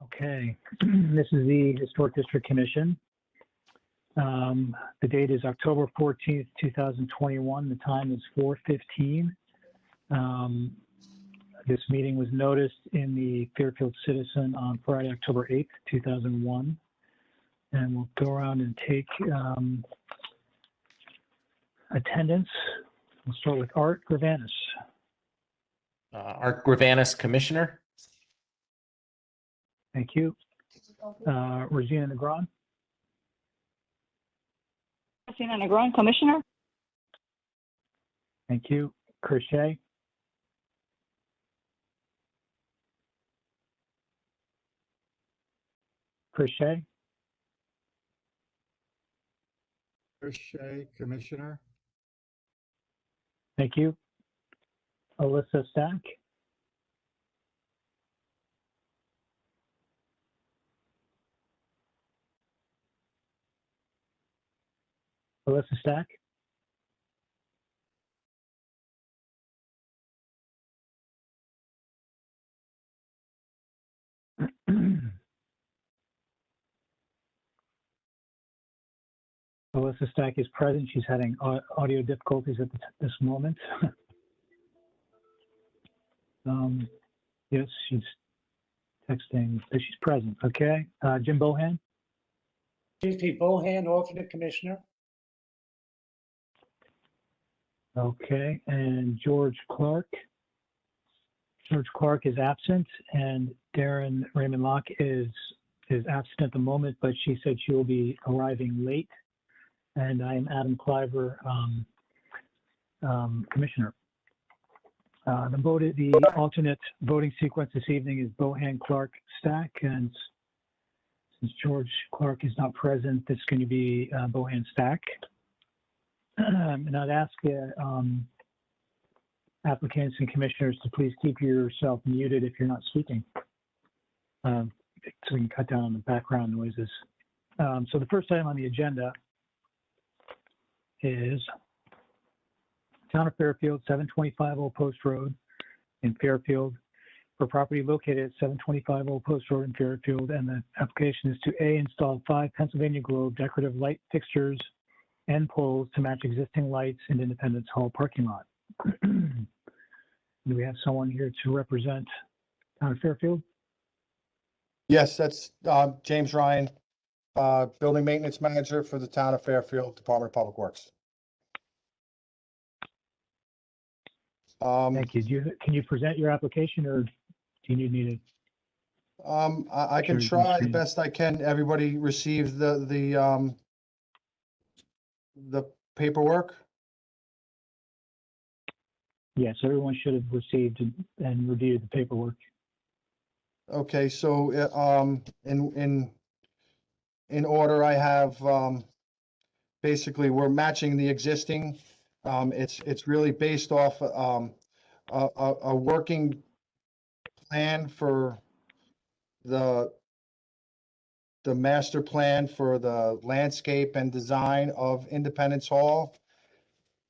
Okay, this is the Historic District Commission. The date is October 14th, 2021. The time is 4:15. This meeting was noticed in the Fairfield Citizen on Friday, October 8th, 2001. And we'll go around and take attendance. We'll start with Art Gravanis. Art Gravanis, Commissioner. Thank you. Regina Negron. Regina Negron, Commissioner. Thank you. Chris Shea. Chris Shea. Chris Shea, Commissioner. Thank you. Alyssa Stack. Alyssa Stack. Alyssa Stack is present. She's having audio difficulties at this moment. Yes, she's texting. So she's present. Okay. Jim Bohan. J.P. Bohan, alternate commissioner. Okay. And George Clark. George Clark is absent, and Darren Raymond Locke is absent at the moment, but she said she will be arriving late. And I am Adam Cliver, Commissioner. The alternate voting sequence this evening is Bohan, Clark, Stack, and since George Clark is not present, this is going to be Bohan, Stack. And I'd ask applicants and commissioners to please keep yourself muted if you're not speaking, so we can cut down on the background noises. So the first item on the agenda is Town of Fairfield, 725 Old Post Road in Fairfield, for property located at 725 Old Post Road in Fairfield, and the application is to A, install 5 Pennsylvania Globe decorative light fixtures and poles to match existing lights in Independence Hall parking lot. Do we have someone here to represent Town of Fairfield? Yes, that's James Ryan, Building Maintenance Manager for the Town of Fairfield, Department of Public Works. Thank you. Can you present your application, or do you need me to? I can try the best I can. Everybody received the paperwork. Yes, everyone should have received and reviewed the paperwork. Okay, so in order, I have basically we're matching the existing. It's really based off a working plan for the master plan for the landscape and design of Independence Hall.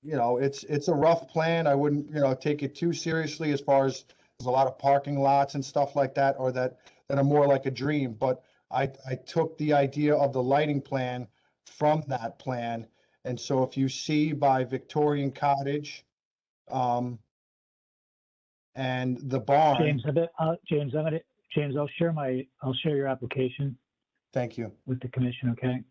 You know, it's a rough plan. I wouldn't, take it too seriously as far as there's a lot of parking lots and stuff like that, or that are more like a dream. But I took the idea of the lighting plan from that plan. And so if you see by Victorian Cottage, and the barn. James, I'll share your application. Thank you. With the commission, okay?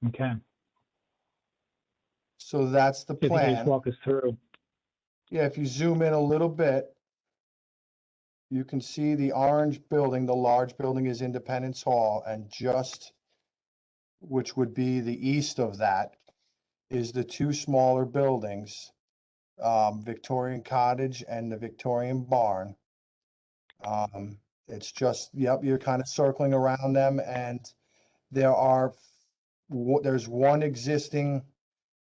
Okay. So that's the If you can just plan. walk us through. Yeah, if you zoom in a little bit, you can see the orange building, the large building is Independence Hall, and just, which would be the east of that, is the 2 smaller buildings, Victorian Cottage and the Victorian Barn. It's just, yep, you're kind of circling around them, and there's one existing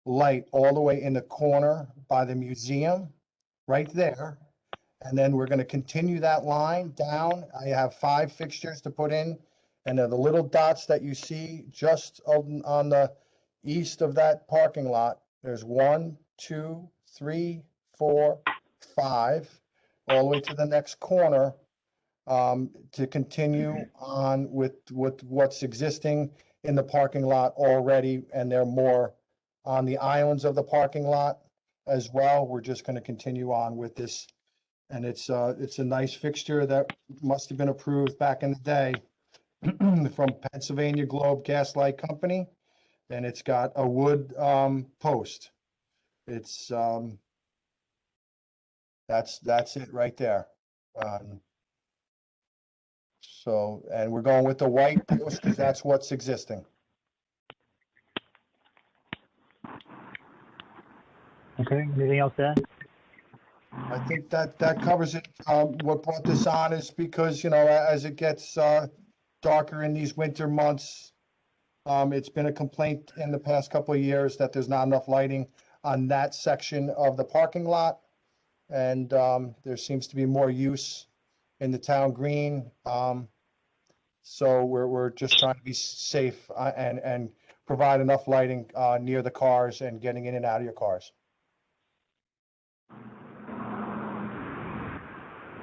light all the way in the corner by the museum, right there. And then we're gonna continue that line down. I have 5 fixtures to put in. And they're the little dots that you see just on the east of that parking lot. There's 1, 2, 3, 4, 5, all the way to the next corner, to continue on with what's existing in the parking lot already, and there are more on the islands of the parking lot as well. We're just gonna continue on with this. And it's a nice fixture that must have been approved back in the day from Pennsylvania Globe Gaslight Company, and it's got a wood post. It's that's it right there. So, and we're going with the white post because that's what's existing. Okay, anything else to add? I think that covers it. What brought this on is because, as it gets darker in these winter months, it's been a complaint in the past couple of years that there's not enough lighting on that section of the parking lot. And there seems to be more use in the town green. So we're just trying to be safe and provide enough lighting near the cars and getting in and out of your cars.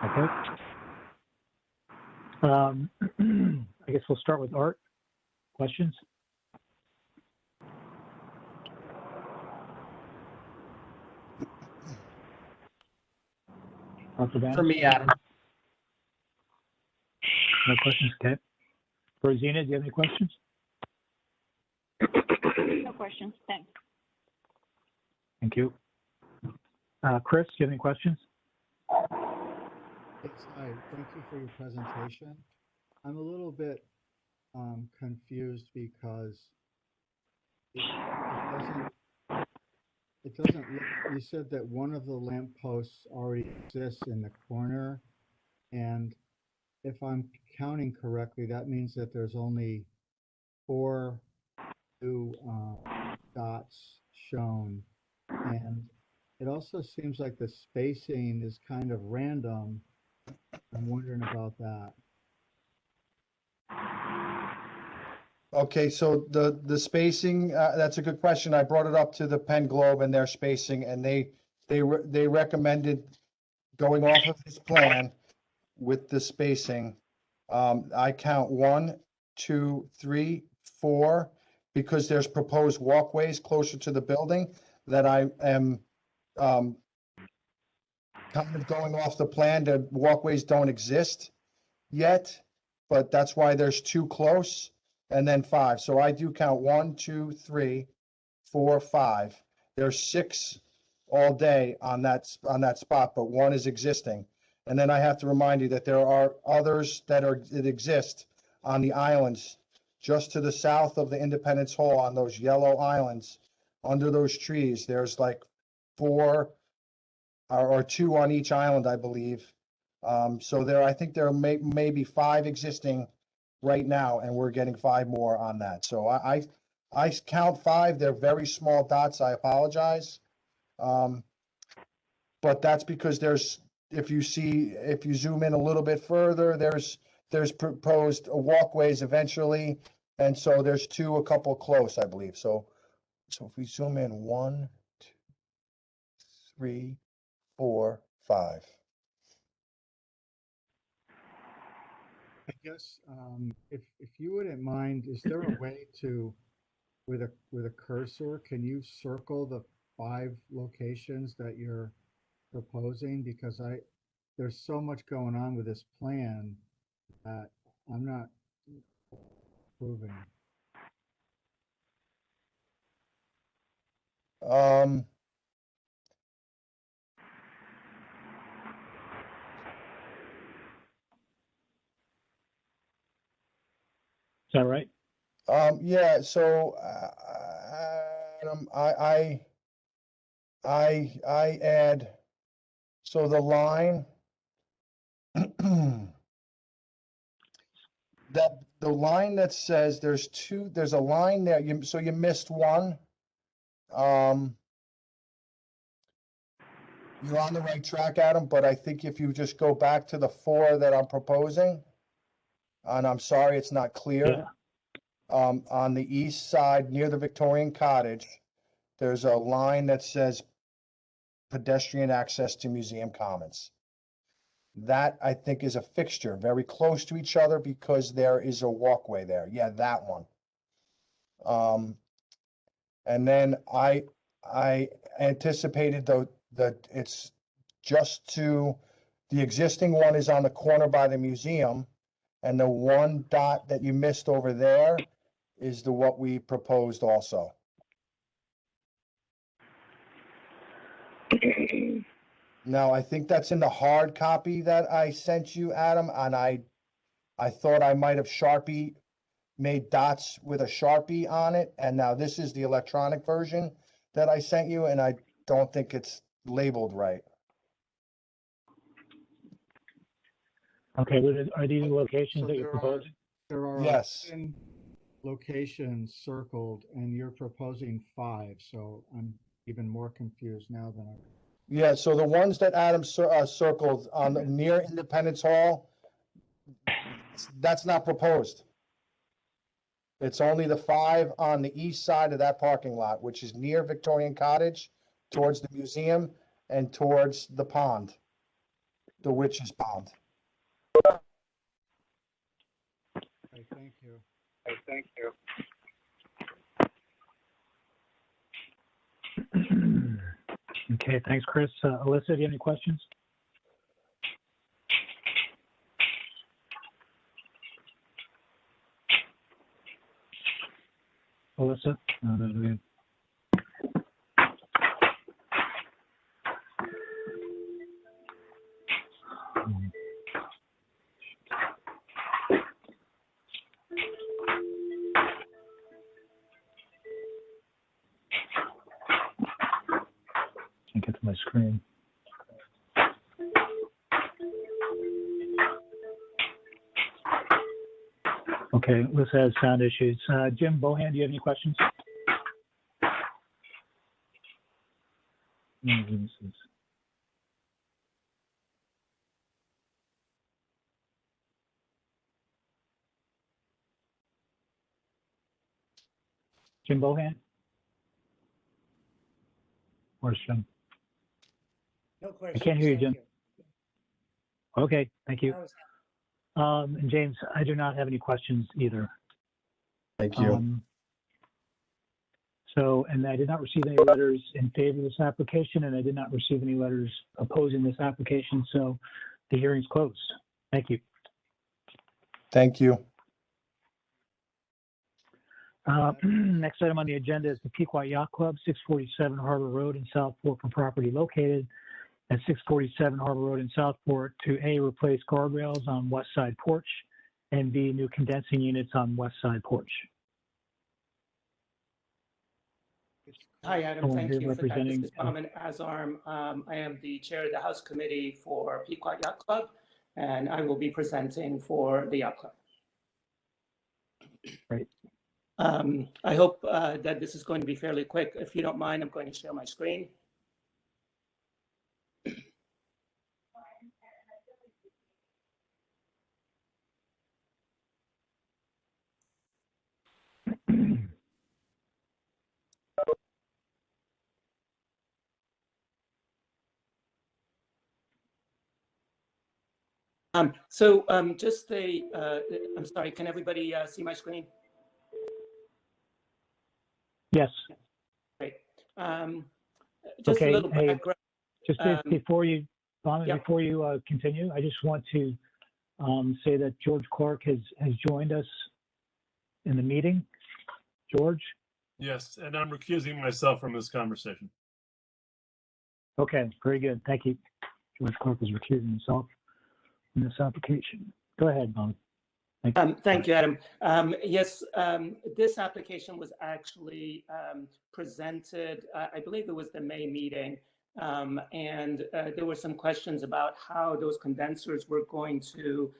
Okay. I guess we'll start with Art. Questions? Dr. Van? For me, Adam. No questions, okay. Rosina, do you have any questions? No questions, thanks. Thank you. Chris, do you have any questions? Yes, hi, thank you for your presentation. I'm a little bit confused because it doesn't look, you said that one of the lamp posts already exists in the corner, and if I'm counting correctly, that means that there's only 4 new dots shown, and it also seems like the spacing is kind of random. I'm wondering about that. Okay, so the spacing, that's a good question. I brought it up to the Penn Globe and their spacing, and they recommended going off of this plan with the spacing. I count 1, 2, 3, 4, because there's proposed walkways closer to the building that I am kind of going off the plan. The walkways don't exist yet, but that's why there's 2 close. And then 5. So I do count 1, 2, 3, 4, 5. There's 6 all day on that spot, but 1 is existing. And then I have to remind you that there are others that exist on the islands just to the south of the Independence Hall on those yellow islands under those trees. There's like 4 or 2 on each island, I believe. So I think there are maybe 5 existing right now, and we're getting 5 more on that. So I count 5. They're very small dots. I apologize. But that's because if you zoom in a little bit further, there's proposed walkways eventually. And so there's 2, a couple close, I believe. So if we zoom in 1, 2, 3, 4, 5. I guess if you wouldn't mind, is there a way to, with a cursor, can you circle the 5 locations that you're proposing? Because there's so much going on with this plan that I'm not approving. Is that right? Yeah, so I add, so the line the line that says there's a line there, so you missed 1. you're on the right track, Adam, but I think if you just go back to the 4 that I'm proposing, and I'm sorry it's not clear. Yeah. On the east side near the Victorian Cottage, there's a line that says pedestrian access to Museum Commons. That I think is a fixture, very close to each other because there is a walkway there. Yeah, that one. And then I anticipated that it's just to, the existing one is on the corner by the museum, and the one dot that you missed over there is what we proposed also. Now, I think that's in the hard copy that I sent you, Adam, and I thought I might have made dots with a Sharpie on it, and now this is the electronic version that I sent you, and I don't think it's labeled right. Okay, are these locations So that you're proposing? There are Yes. 11 locations circled, and you're proposing 5, so I'm even more confused now than I. Yeah, so the ones that Adam circled on near Independence Hall, that's not proposed. It's only the 5 on the east side of that parking lot, which is near Victorian Cottage, towards the museum and towards the pond, the Witch's Pond. Okay, thank you. Thank you. Okay, thanks, Chris. Alyssa, do you have any questions? Alyssa? No. Can't get to my screen. Okay, Alyssa has sound issues. Jim Bohan, do you have any questions? Jim Bohan? Where's Jim? No questions. can't hear you, thank Jim. Okay, thank you. That was- And James, I do not have any questions either. Thank you. And I did not receive any letters in favor of this application, and I did not receive any letters opposing this application, so the hearing's closed. Thank you. Thank you. Next item on the agenda is the Pequot Yacht Club, 647 Harbor Road in Southport, for property located at 647 Harbor Road in Southport to A, replace guardrails on west side porch, and B, new condensing units on west side porch. Hi, Adam. Someone Thank here you for that. This representing- is Paman Azarm. I am the chair of the House Committee for Pequot Yacht Club, and I will be presenting for the Yacht Club. Great. I hope that this is going to be fairly quick. If you don't mind, I'm going to share my screen. Just I'm sorry, can everybody see my screen? Yes. Great. Just Okay, a little hey, background. Just before you, Bob, yeah. before you continue, I just want to say that George Clark has joined us in the meeting. George? Yes, and I'm recusing myself from this conversation. Okay, very good. Thank you. George Clark is recusing himself from this application. Go ahead, Bob. Thank you, Adam. Yes, this application was actually presented, I believe it was the May meeting, and there were some questions about how those condensers were going to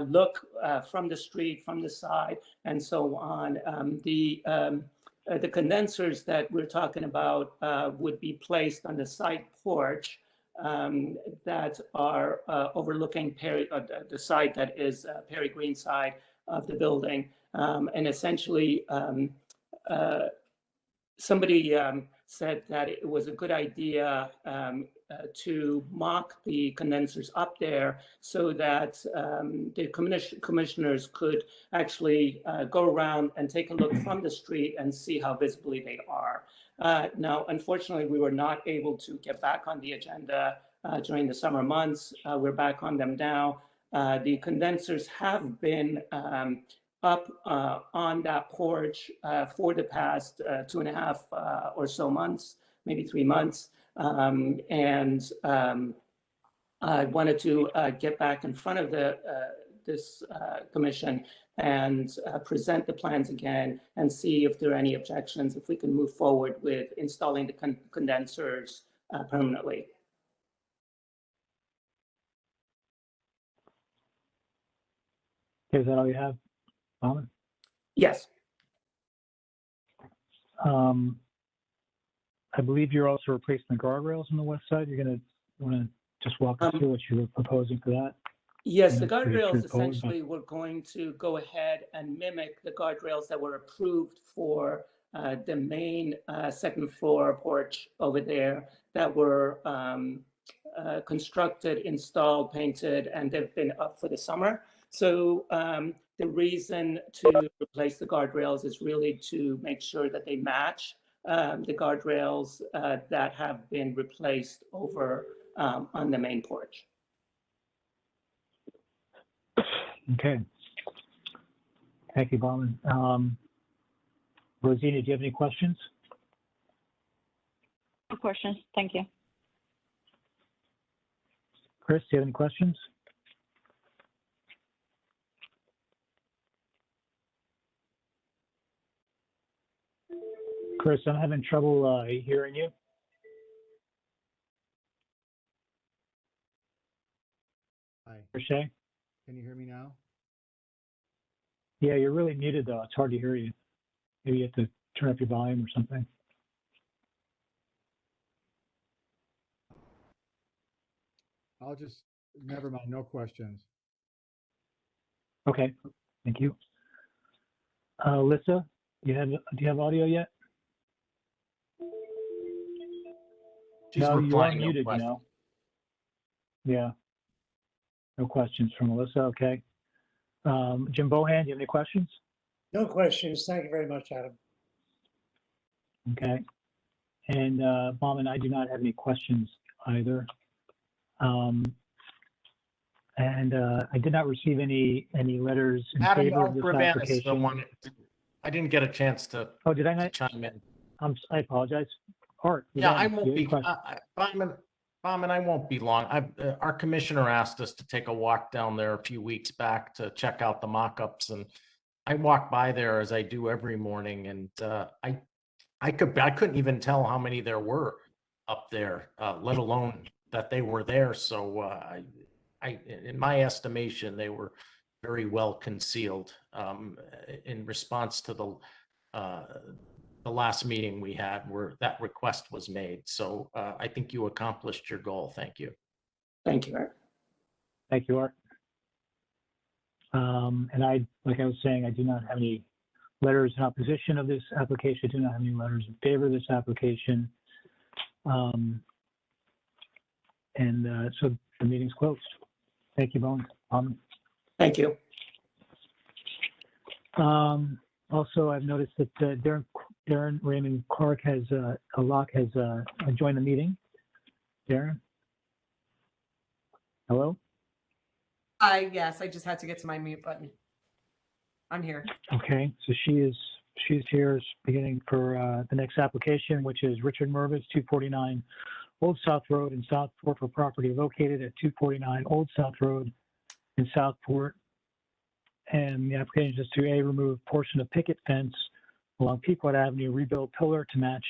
look from the street, from the side, and so on. The condensers that we're talking about would be placed on the side porch that are overlooking the side that is Perry Green side of the building. And essentially, somebody said that it was a good idea to mock the condensers up there so that the commissioners could actually go around and take a look from the street and see how visibly they are. Now, unfortunately, we were not able to get back on the agenda during the summer months. We're back on them now. The condensers have been up on that porch for the past 2.5 or so months, maybe 3 months. I wanted to get back in front of this commission and present the plans again and see if there are any objections, if we can move forward with installing the condensers permanently. Is that all you have, Bauman? Yes. I believe you're also replacing the guardrails on the west side. You're going to want to just walk us through what you were proposing for that? Yes, Yeah, the pretty guardrails straightforward, essentially were going to go ahead and mimic the guardrails that were approved for the main second floor porch over there that were constructed, installed, painted, and they've been up for the summer. So the reason to replace the guardrails is really to make sure that they match the guardrails that have been replaced over on the main porch. Okay. Thank you, Bauman. Rosina, do you have any questions? No questions. Thank you. Chris, do you have any questions? Chris, I'm having trouble hearing you. Hi, Riche? can you hear me now? Yeah, you're really muted though. It's hard to hear you. Maybe you have to turn up your volume or something. I'll just, never mind, no questions. Okay, thank you. Alyssa, do you have audio yet? She's No, you are replying, no muted, you question. know. Yeah. No questions from Alyssa, okay. Jim Bohan, do you have any questions? No questions. Thank you very much, Adam. Okay. And Bauman, I do not have any questions either. I did not receive any letters in Adam favor of this Ravenna is the application. one. I didn't get a chance to Oh, did I not? chime in. I apologize. Art. Yeah, I Ravenna, won't you be, have a question? Bauman, I won't be long. Our commissioner asked us to take a walk down there a few weeks back to check out the mock-ups, and I walked by there as I do every morning, and I couldn't even tell how many there were up there, let alone that they were there. So in my estimation, they were very well concealed in response to the last meeting we had where that request was made. So I think you accomplished your goal. Thank you. Thank you, Art. Thank you, Art. And like I was saying, I do not have any letters in opposition of this application. I do not have any letters in favor of this application. So the meeting's closed. Thank you, Bauman. Thank you. Also, I've noticed that Darren Raymond Clark has joined the meeting. Darren? Hello? Yes, I just had to get to my mute button. I'm here. Okay, so she's here beginning for the next application, which is Richard Mervis, 249 Old South Road in Southport for property located at 249 Old South Road in Southport. And the application is to A, remove portion of picket fence along Pequot Avenue, rebuild pillar to match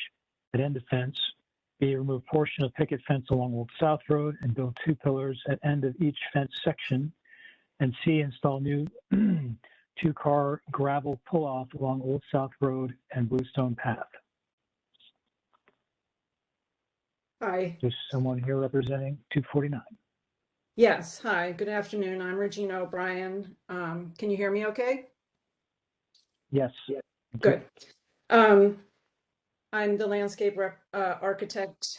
at end of fence. B, remove portion of picket fence along Old South Road and build 2 pillars at end of each fence section. And C, install new 2-car gravel pull-off along Old South Road and Bluestone Path. Hi. There's someone here representing 249. Yes, hi, good afternoon. I'm Regina O'Brien. Can you hear me okay? Yes. Good. I'm the landscape architect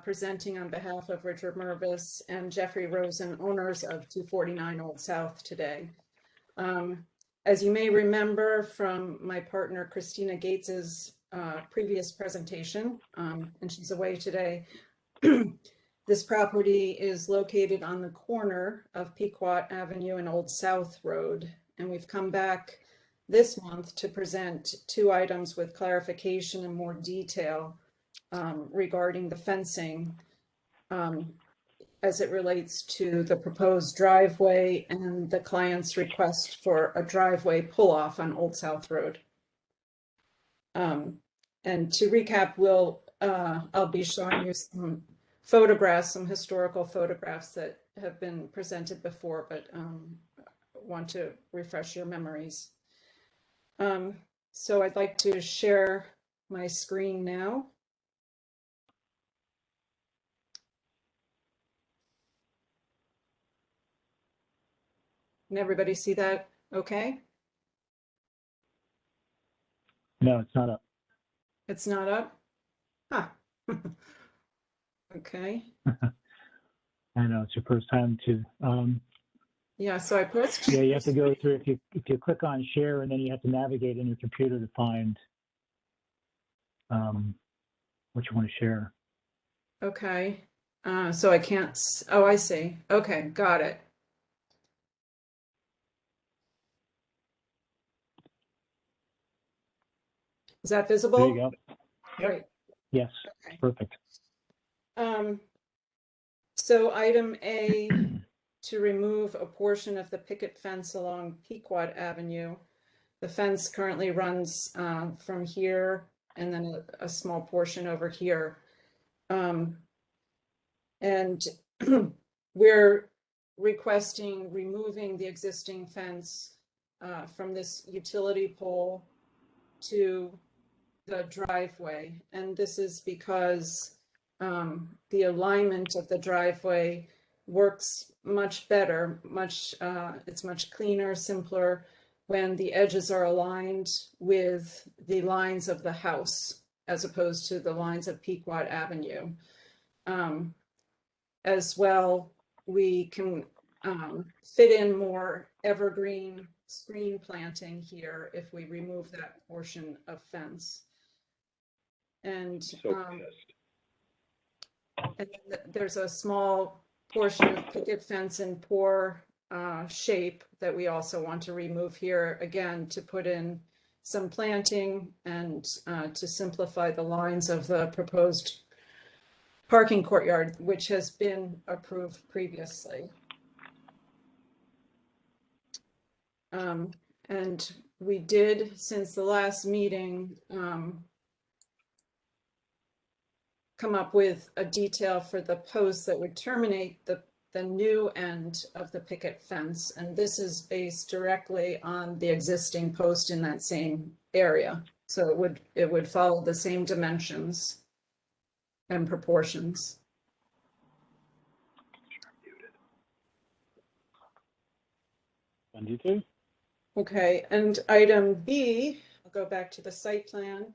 presenting on behalf of Richard Mervis and Jeffrey Rosen, owners of 249 Old South today. As you may remember from my partner Christina Gates's previous presentation, and she's away today, this property is located on the corner of Pequot Avenue and Old South Road, and we've come back this month to present two items with clarification and more detail regarding the fencing as it relates to the proposed driveway and the client's request for a driveway pull-off on Old South Road. And to recap, I'll be showing you some photographs, some historical photographs that have been presented before, but want to refresh your memories. So I'd like to share my screen now. Can everybody see that okay? No, it's not up. It's not up? Huh. Okay. I know it's your first time to. Yeah, so I pressed. Yeah, you have to go through, if you click on share, and then you have to navigate in your computer to find what you want to share. Okay. So I can't, oh, I see. Okay, got it. Is that visible? There you go. Great. Yes, Okay. perfect. So item A, to remove a portion of the picket fence along Pequot Avenue. The fence currently runs from here and then a small portion over here. And we're requesting removing the existing fence from this utility pole to the driveway. And this is because the alignment of the driveway works much better, it's much cleaner, simpler when the edges are aligned with the lines of the house as opposed to the lines of Pequot Avenue. As well, we can fit in more evergreen screen planting here if we remove that portion of fence. And, and there's a small portion of picket fence in poor shape that we also want to remove here, again, to put in some planting and to simplify the lines of the proposed parking courtyard, which has been approved previously. And we did, since the last meeting, come up with a detail for the post that would terminate the new end of the picket fence. And this is based directly on the existing post in that same area. So it would follow the same dimensions and proportions. Okay, and item B, I'll go back to the site plan,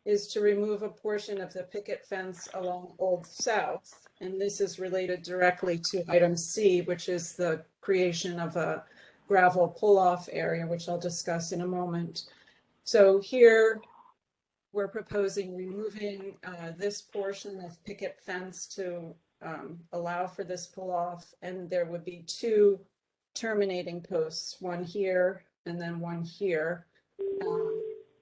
is to remove a portion of the picket fence along Old South. And this is related directly to item C, which is the creation of a gravel pull-off area, which I'll discuss in a moment. So here we're proposing removing this portion of picket fence to allow for this pull-off. And there would be two terminating posts, one here and then one here.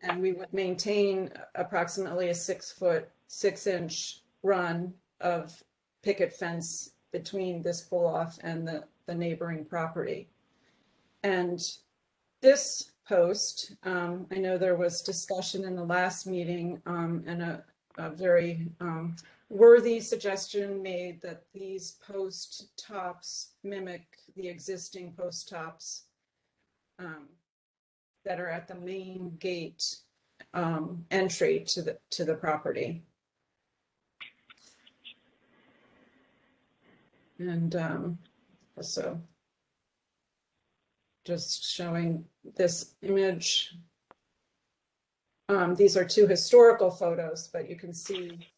And we would maintain approximately a 6-foot, 6-inch run of picket fence between this pull-off and the neighboring property. And this post, I know there was discussion in the last meeting and a very worthy suggestion made that these post tops mimic the existing post tops that are at the main gate entry to the property. And so just showing this image. These are two historical photos, but you can see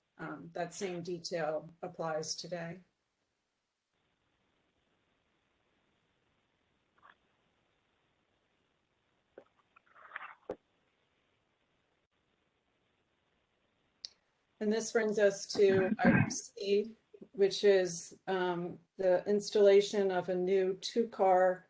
that same detail applies today. And this brings us to item C, which is the installation of a new 2-car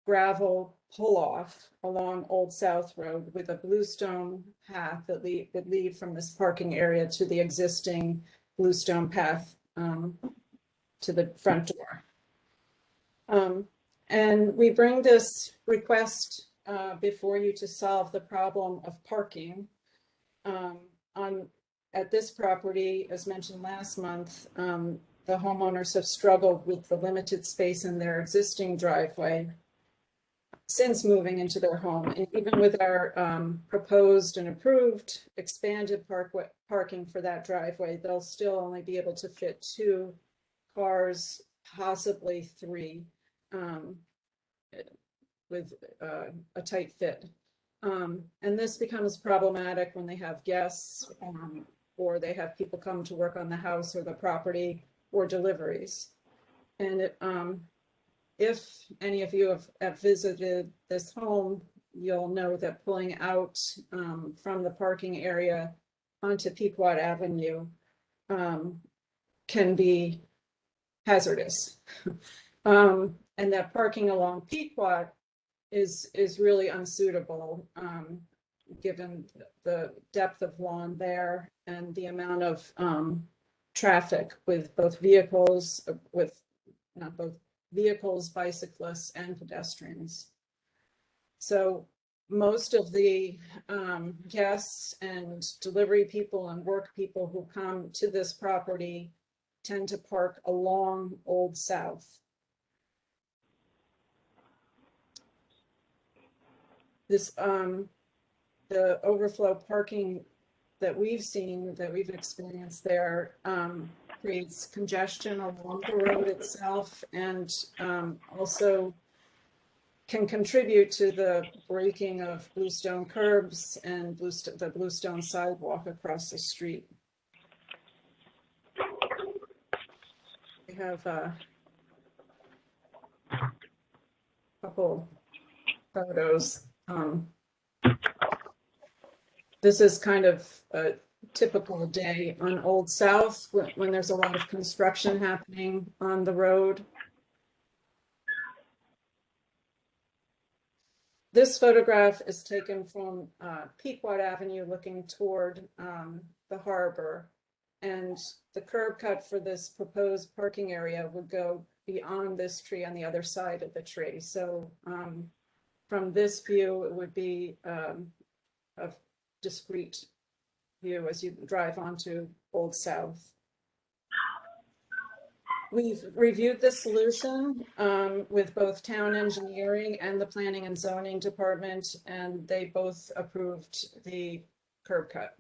gravel pull-off along Old South Road with a bluestone path that would lead from this parking area to the existing bluestone path to the front door. And we bring this request before you to solve the problem of parking at this property. As mentioned last month, the homeowners have struggled with the limited space in their existing driveway since moving into their home. And even with our proposed and approved expanded parking for that driveway, they'll still only be able to fit 2 cars, possibly 3, with a tight fit. And this becomes problematic when they have guests or they have people come to work on the house or the property or deliveries. And if any of you have visited this home, you'll know that pulling out from the parking area onto Pequot Avenue can be hazardous. And that parking along Pequot is really unsuitable given the depth of lawn there and the amount of traffic with both vehicles, bicyclists, and pedestrians. So most of the guests and delivery people and work people who come to this property tend to park along Old South. This the overflow parking that we've seen, that we've experienced there, creates congestion along the road itself, and also can contribute to the breaking of bluestone curbs and the bluestone sidewalk across the street. We have a couple photos. This is kind of a typical day on Old South when there's a lot of construction happening on the road. This photograph is taken from Pequot Avenue looking toward the harbor, and the curb cut for this proposed parking area would go beyond this tree on the other side of the tree. So from this view, it would be a discrete view as you drive onto Old South. We've reviewed the solution with both town engineering and the planning and zoning department, and they both approved the curb cut.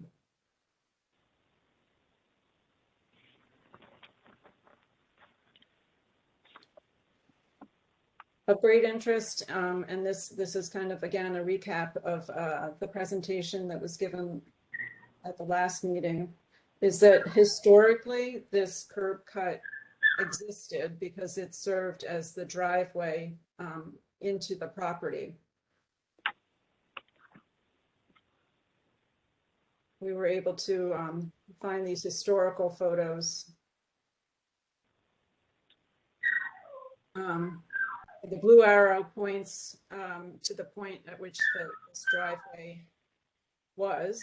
Of great interest, and this is kind of, again, a recap of the presentation that was given at the last meeting, is that historically this curb cut existed because it served as the driveway into the property. We were able to find these historical photos. The blue arrow points to the point at which this driveway was.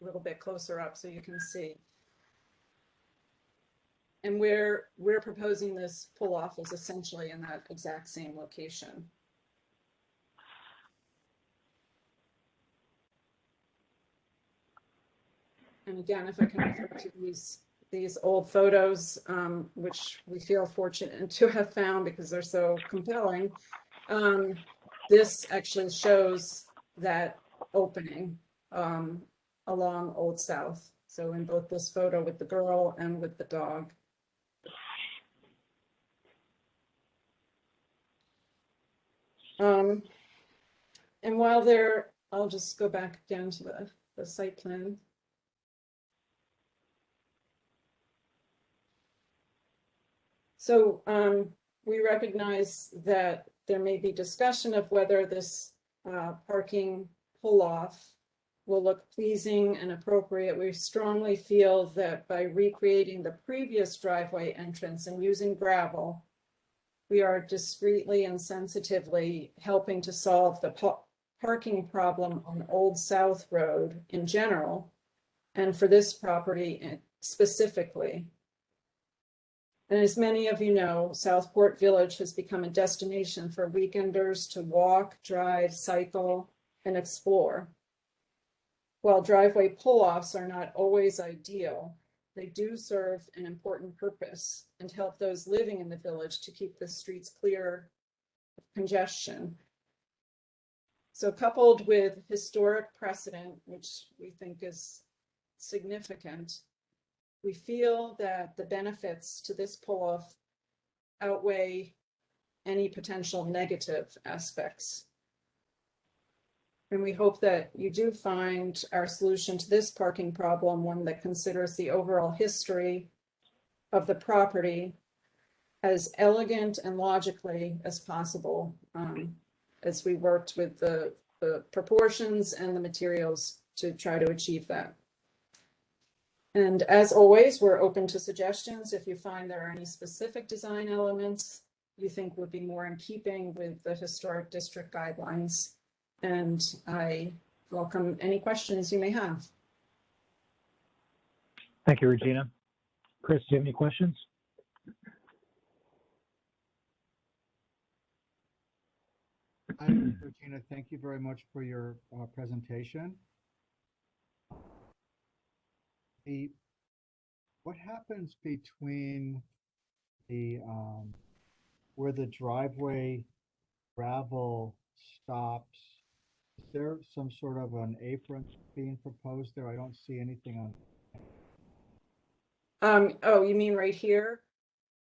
A little bit closer up so you can see. And we're proposing this pull off is essentially in that exact same location. And again, if I can refer to these old photos, which we feel fortunate to have found because they're so compelling. this actually shows that opening along Old South. So in both this photo with the girl and with the dog. And while there, I'll just go back down to the site plan. So we recognize that there may be discussion of whether this parking pull-off will look pleasing and appropriate. We strongly feel that by recreating the previous driveway entrance and using gravel, we are discreetly and sensitively helping to solve the parking problem on Old South Road in general, and for this property specifically. And as many of you know, Southport Village has become a destination for weekenders to walk, drive, cycle, and explore. While driveway pull-offs are not always ideal, they do serve an important purpose and help those living in the village to keep the streets clear of congestion. So coupled with historic precedent, which we think is significant, we feel that the benefits to this pull-off outweigh any potential negative aspects. And we hope that you do find our solution to this parking problem one that considers the overall history of the property as elegant and logically as possible, as we worked with the proportions and the materials to try to achieve that. And as always, we're open to suggestions. If you find there are any specific design elements you think would be more in keeping with the historic district guidelines. And I welcome any questions you may have. Thank you, Regina. Chris, do you have any questions? Regina, thank you very much for your presentation. What happens between the where the driveway gravel stops? Is there some sort of an apron being proposed there? I don't see anything on. Oh, you mean right here?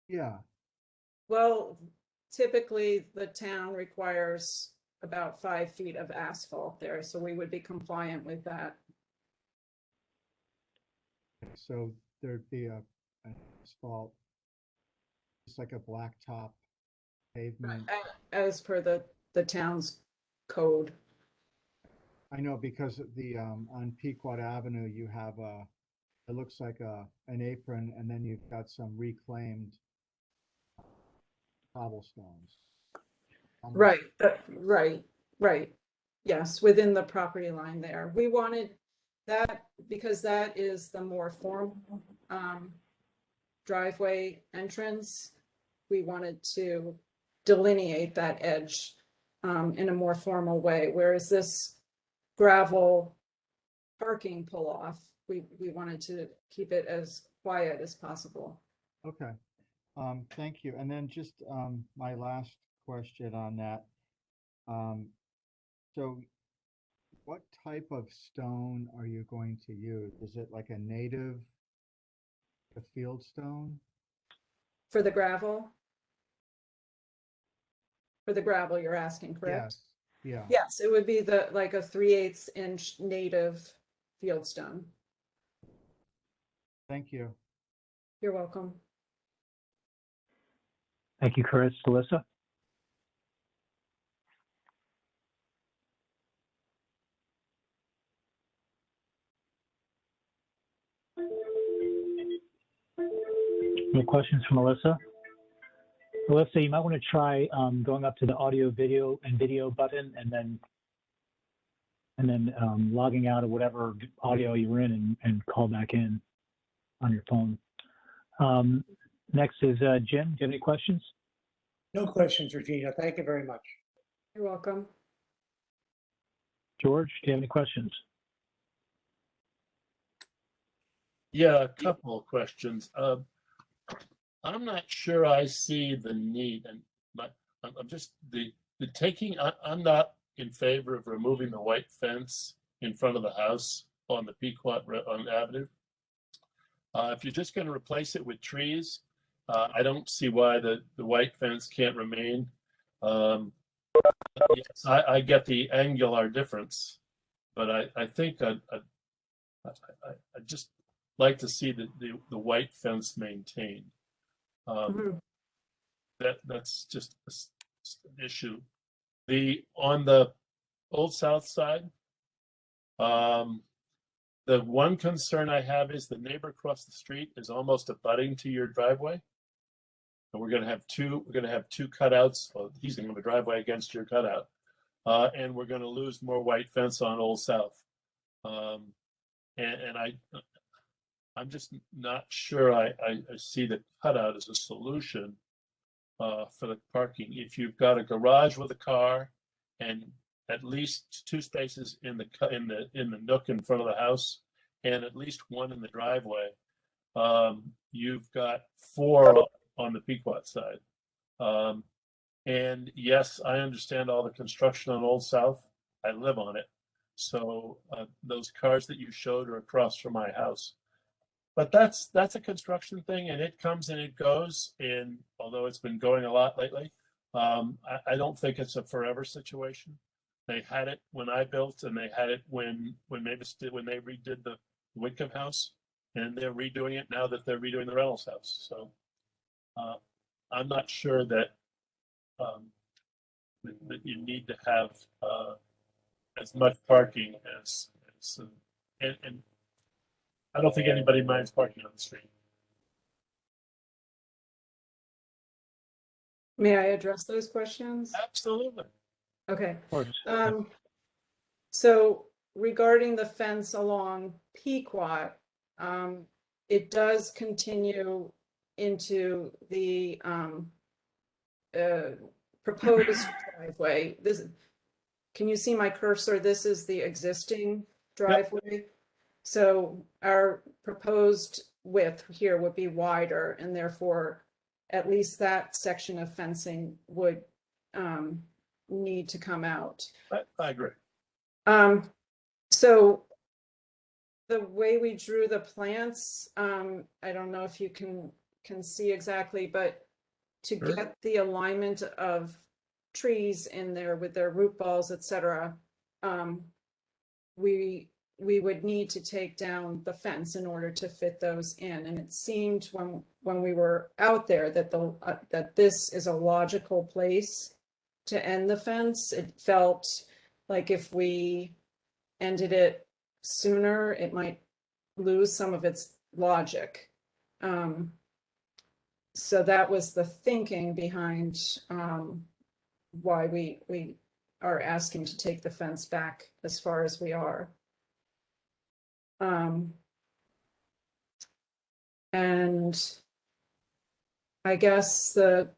Yeah. Well, typically the town requires about 5 feet of asphalt there, so we would be compliant with that. So there'd be an asphalt, it's like a blacktop pavement. As per the town's code. I know, because the on Pequot Avenue you have it looks like an apron, and then you've got some reclaimed cobblestones. Right, right. Yes, within the property line there. We wanted that because that is the more formal driveway entrance. We wanted to delineate that edge in a more formal way, whereas this gravel parking pull-off, we wanted to keep it as quiet as possible. Okay, thank you. And then just my last question on that. So what type of stone are you going to use? Is it like a native, a field stone? For the gravel? For the gravel, you're asking, correct? Yes. Yeah. Yes, it would be like a 3/8 inch native fieldstone. Thank you. You're welcome. Thank you, Chris. Alyssa? Any questions from Alyssa? Alyssa, you might want to try going up to the audio, video, and video button, and then logging out of whatever audio you're in and call back in on your phone. Next is Jim. Do you have any questions? No questions, Regina. Thank you very much. You're welcome. George, do you have any questions? Yeah, a couple of questions. I'm not sure I see the need, but I'm just I'm not in favor of removing the white fence in front of the house on the Pequot on Avenue. If you're just going to replace it with trees, I don't see why the white fence can't remain. Yes, I get the angular difference, but I think I'd just like to see the white fence maintained. That's just an issue. On the Old South Side, the one concern I have is the neighbor across the street is almost abutting to your driveway. And we're gonna have two cutouts. Well, he's gonna have a driveway against your cutout. And we're gonna lose more white fence on Old South. And I'm just not sure I see the cutout as a solution for the parking. If you've got a garage with a car and at least 2 spaces in the nook in front of the house and at least 1 in the driveway, you've got 4 on the Pequot side. And yes, I understand all the construction on Old South. I live on it. So those cars that you showed are across from my house. But that's a construction thing, and it comes and it goes. And although it's been going a lot lately, I don't think it's a forever situation. They had it when I built, and they had it when they redid the Whitcomb house, and they're redoing it now that they're redoing the Reynolds house. So I'm not sure that you need to have as much parking as and I don't think anybody minds parking on the street. May I address those questions? Absolutely. Okay. Of course. So regarding the fence along Pequot, it does continue into the proposed driveway. Can you see my cursor? This is the existing driveway. Yep. So our proposed width here would be wider, and therefore at least that section of fencing would need to come out. I agree. So the way we drew the plants, I don't know if you can see exactly, but to get the alignment of trees in there with their root balls, etc., we would need to take down the fence in order to fit those in. And it seemed when we were out there that that this is a logical place to end the fence. It felt like if we ended it sooner, it might lose some of its logic. So that was the thinking behind why we are asking to take the fence back as far as we are. And I guess the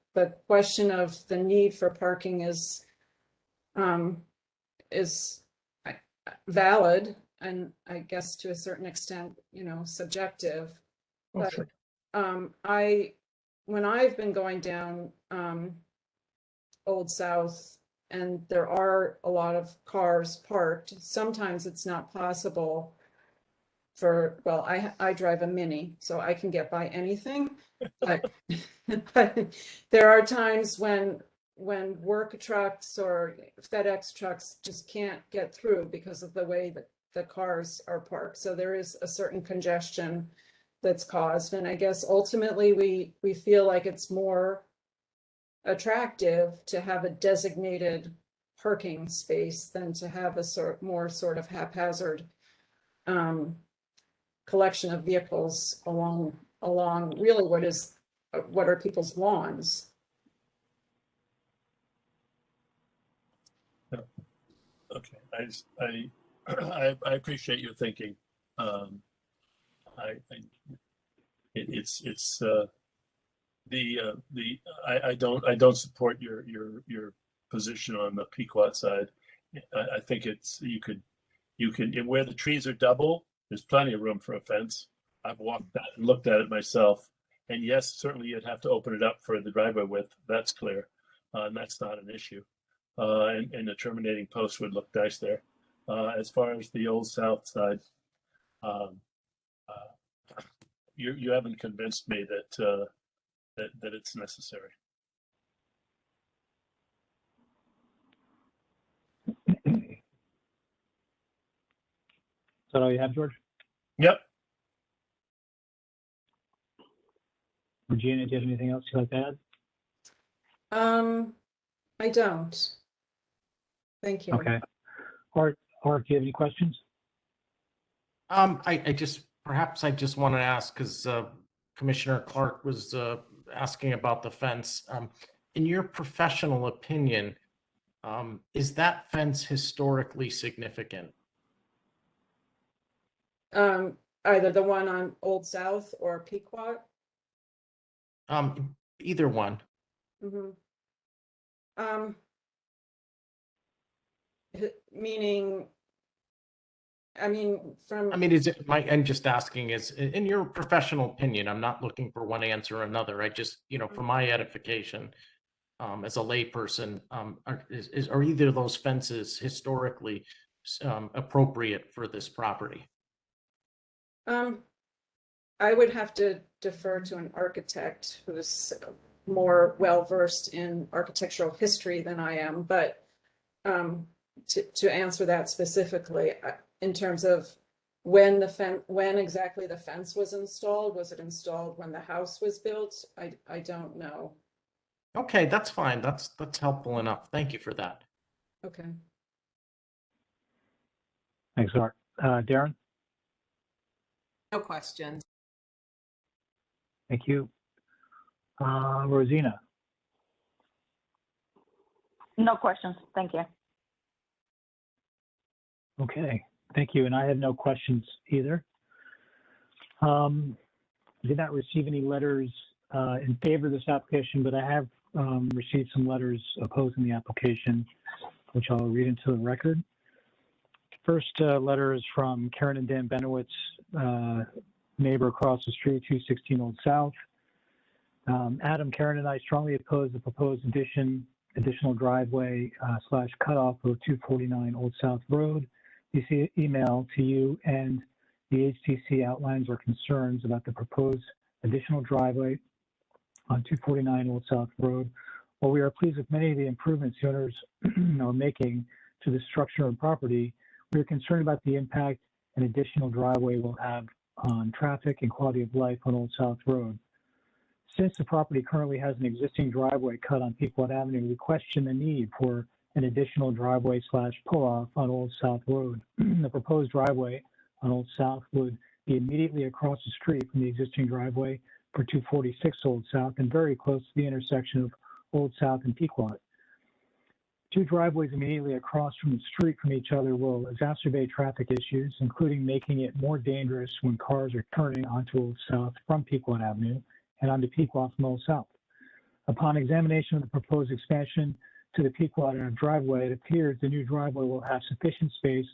question of the need for parking is valid, and I guess to a certain extent, subjective. But when I've been going down Old South, and there are a lot of cars parked, sometimes it's not possible well, I drive a Mini, so I can get by anything. But there are times when work trucks or FedEx trucks just can't get through because of the way that the cars are parked. So there is a certain congestion that's caused. And I guess ultimately we feel like it's more attractive to have a designated parking space than to have a more sort of haphazard collection of vehicles along really what are people's lawns. Okay, I appreciate your thinking. I don't support your position on the Pequot side. I think you can where the trees are double, there's plenty of room for a fence. I've walked that and looked at it myself. And yes, certainly you'd have to open it up for the driveway width. That's clear. And that's not an issue. and the terminating post would look nice there. As far as the Old South side, um, you haven't convinced me that that it's necessary. Is that all you have, George? Yep. Regina, do you have anything else you'd like to add? I don't. Thank you. Okay. Art, do you have any questions? I just want to ask, because Commissioner Clark was asking about the fence. In your professional opinion, is that fence historically significant? Either the one on Old South or Pequot. Either one. Meaning, I mean, is it I'm just asking, is in your professional opinion, I'm not looking for one answer or another. I just, for my edification, as a layperson, are either of those fences historically appropriate for this property? I would have to defer to an architect who's more well-versed in architectural history than I am, but to answer that specifically, in terms of when exactly the fence was it installed when the house was built? I don't know. Okay, that's fine. That's helpful enough. Thank you for that. Okay. Thanks, Art. Darren? No questions. Thank you. Rosina? No questions. Thank you. Okay, thank you. And I have no questions either. Did not receive any letters in favor of this application, but I have received some letters opposing the application, which I'll read into the record. First letter is from Karen and Dan Benowitz, neighbor across the street, 216 Old South. Adam, Karen, and I strongly oppose the proposed additional driveway / cutoff of 249 Old South Road. This email to you and the HTC outlines our concerns about the proposed additional driveway on 249 Old South Road. While we are pleased with many of the improvements the owners are making to the structure and property, we are concerned about the impact an additional driveway will have on traffic and quality of life on Old South Road. Since the property currently has an existing driveway cut on Pequot Avenue, we question the need for an additional driveway / pull-off on Old South Road. The proposed driveway on Old South would be immediately across the street from the existing driveway for 246 Old South and very close to the intersection of Old South and Pequot. Two driveways immediately across from the street from each other will exacerbate traffic issues, including making it more dangerous when cars are turning onto Old South from Pequot Avenue and onto Pequot from Old South. Upon examination of the proposed expansion to the Pequot driveway, it appears the new driveway will have sufficient space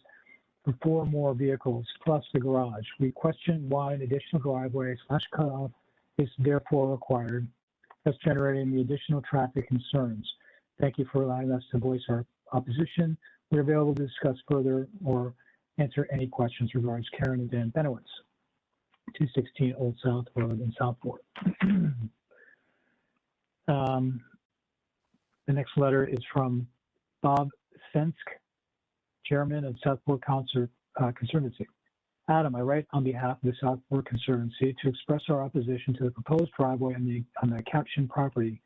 for 4 more vehicles plus the garage. We question why an additional driveway / cutoff is therefore required, thus generating the additional traffic concerns. Thank you for allowing us to voice our opposition. We're available to discuss further or answer any questions regarding Karen and Dan Benowitz, 216 Old South Road in Southport. The next letter is from Bob Sensk, Chairman of Southport Conservancy. Adam, I write on behalf of the Southport Conservancy to express our opposition to the proposed driveway on the caption property.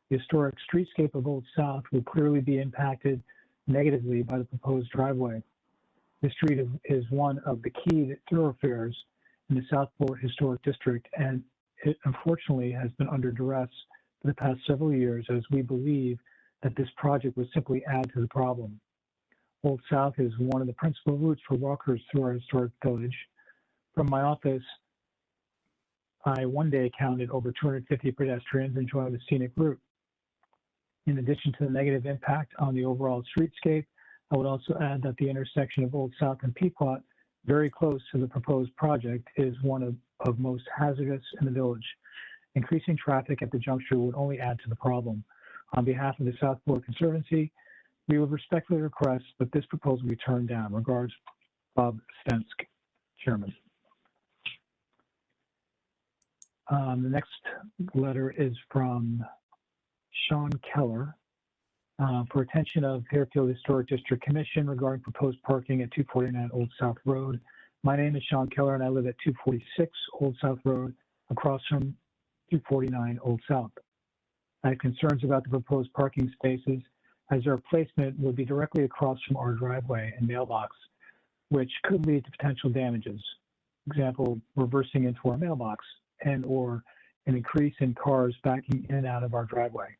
The historic streetscape of Old South will clearly be impacted negatively by the proposed driveway. This street is one of the key thoroughfares in the Southport Historic District, and it unfortunately has been under duress for the past several years, as we believe that this project would simply add to the problem. Old South is one of the principal routes for walkers through our historic village. From my office, I one day counted over 250 pedestrians enjoying the scenic route. In addition to the negative impact on the overall streetscape, I would also add that the intersection of Old South and Pequot, very close to the proposed project, is one of most hazardous in the village. Increasing traffic at the juncture would only add to the problem. On behalf of the Southport Conservancy, We would respectfully request that this proposal be turned down. Regards, Bob Stensk, Chairman. The next letter is from Sean Keller for attention of Fairfield Historic District Commission regarding proposed parking at 249 Old South Road. My name is Sean Keller and I live at 246 Old South Road across from 249 Old South. I have concerns about the proposed parking spaces as their placement would be directly across from our driveway and mailbox, which could lead to potential damages. Example, reversing into our mailbox and or an increase in cars backing in and out of our driveway.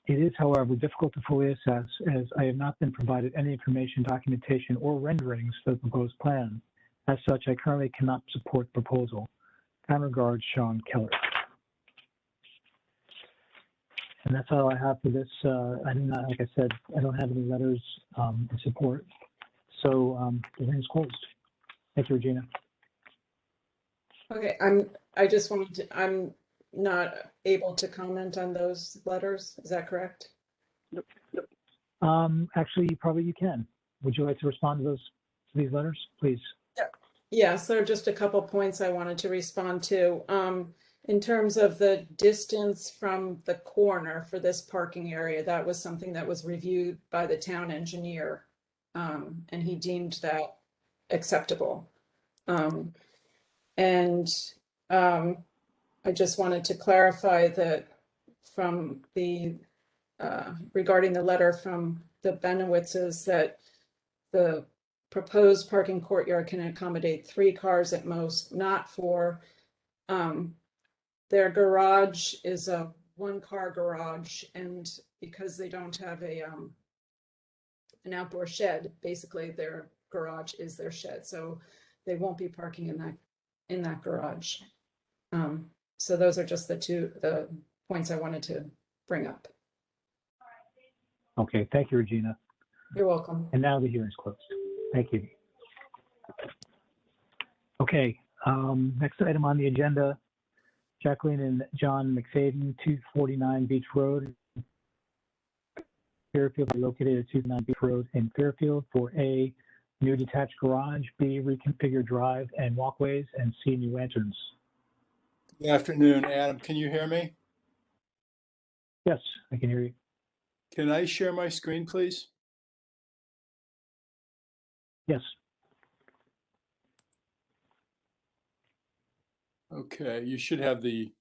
It is, however, difficult to fully assess as I have not been provided any information, documentation, or renderings for the proposed plan. As such, I currently cannot support the proposal. Kind regards, Sean Keller. And that's all I have for this. I do not, like I said, I don't have any letters in support. So the hearing is closed. Thank you, Regina. Okay, I'm not able to comment on those letters. Is that correct? Actually, probably you can. Would you like to respond to these letters, please? Yes, there are just a couple points I wanted to respond to. In terms of the distance from the corner for this parking area, that was something that was reviewed by the town engineer, and he deemed that acceptable. I just wanted to clarify that from the regarding the letter from the Benowitzes, that the proposed parking courtyard can accommodate 3 cars at most, not 4. Their garage is a 1-car garage, and because they don't have a an outdoor shed, basically their garage is their shed, so they won't be parking in that garage. So those are just the points I wanted to bring up. Okay, thank you, Regina. You're welcome. And now the hearing is closed. Thank you. Okay, next item on the agenda, Jacqueline and John McFadden, 249 Beach Road, Fairfield, located at 249 Beach Road in Fairfield for A, new detached garage, B, reconfigured drive and walkways, and C, new entrance. Good afternoon, Adam. Can you hear me? Yes, I can hear you. Can I share my screen, please? Yes. Okay, you should have the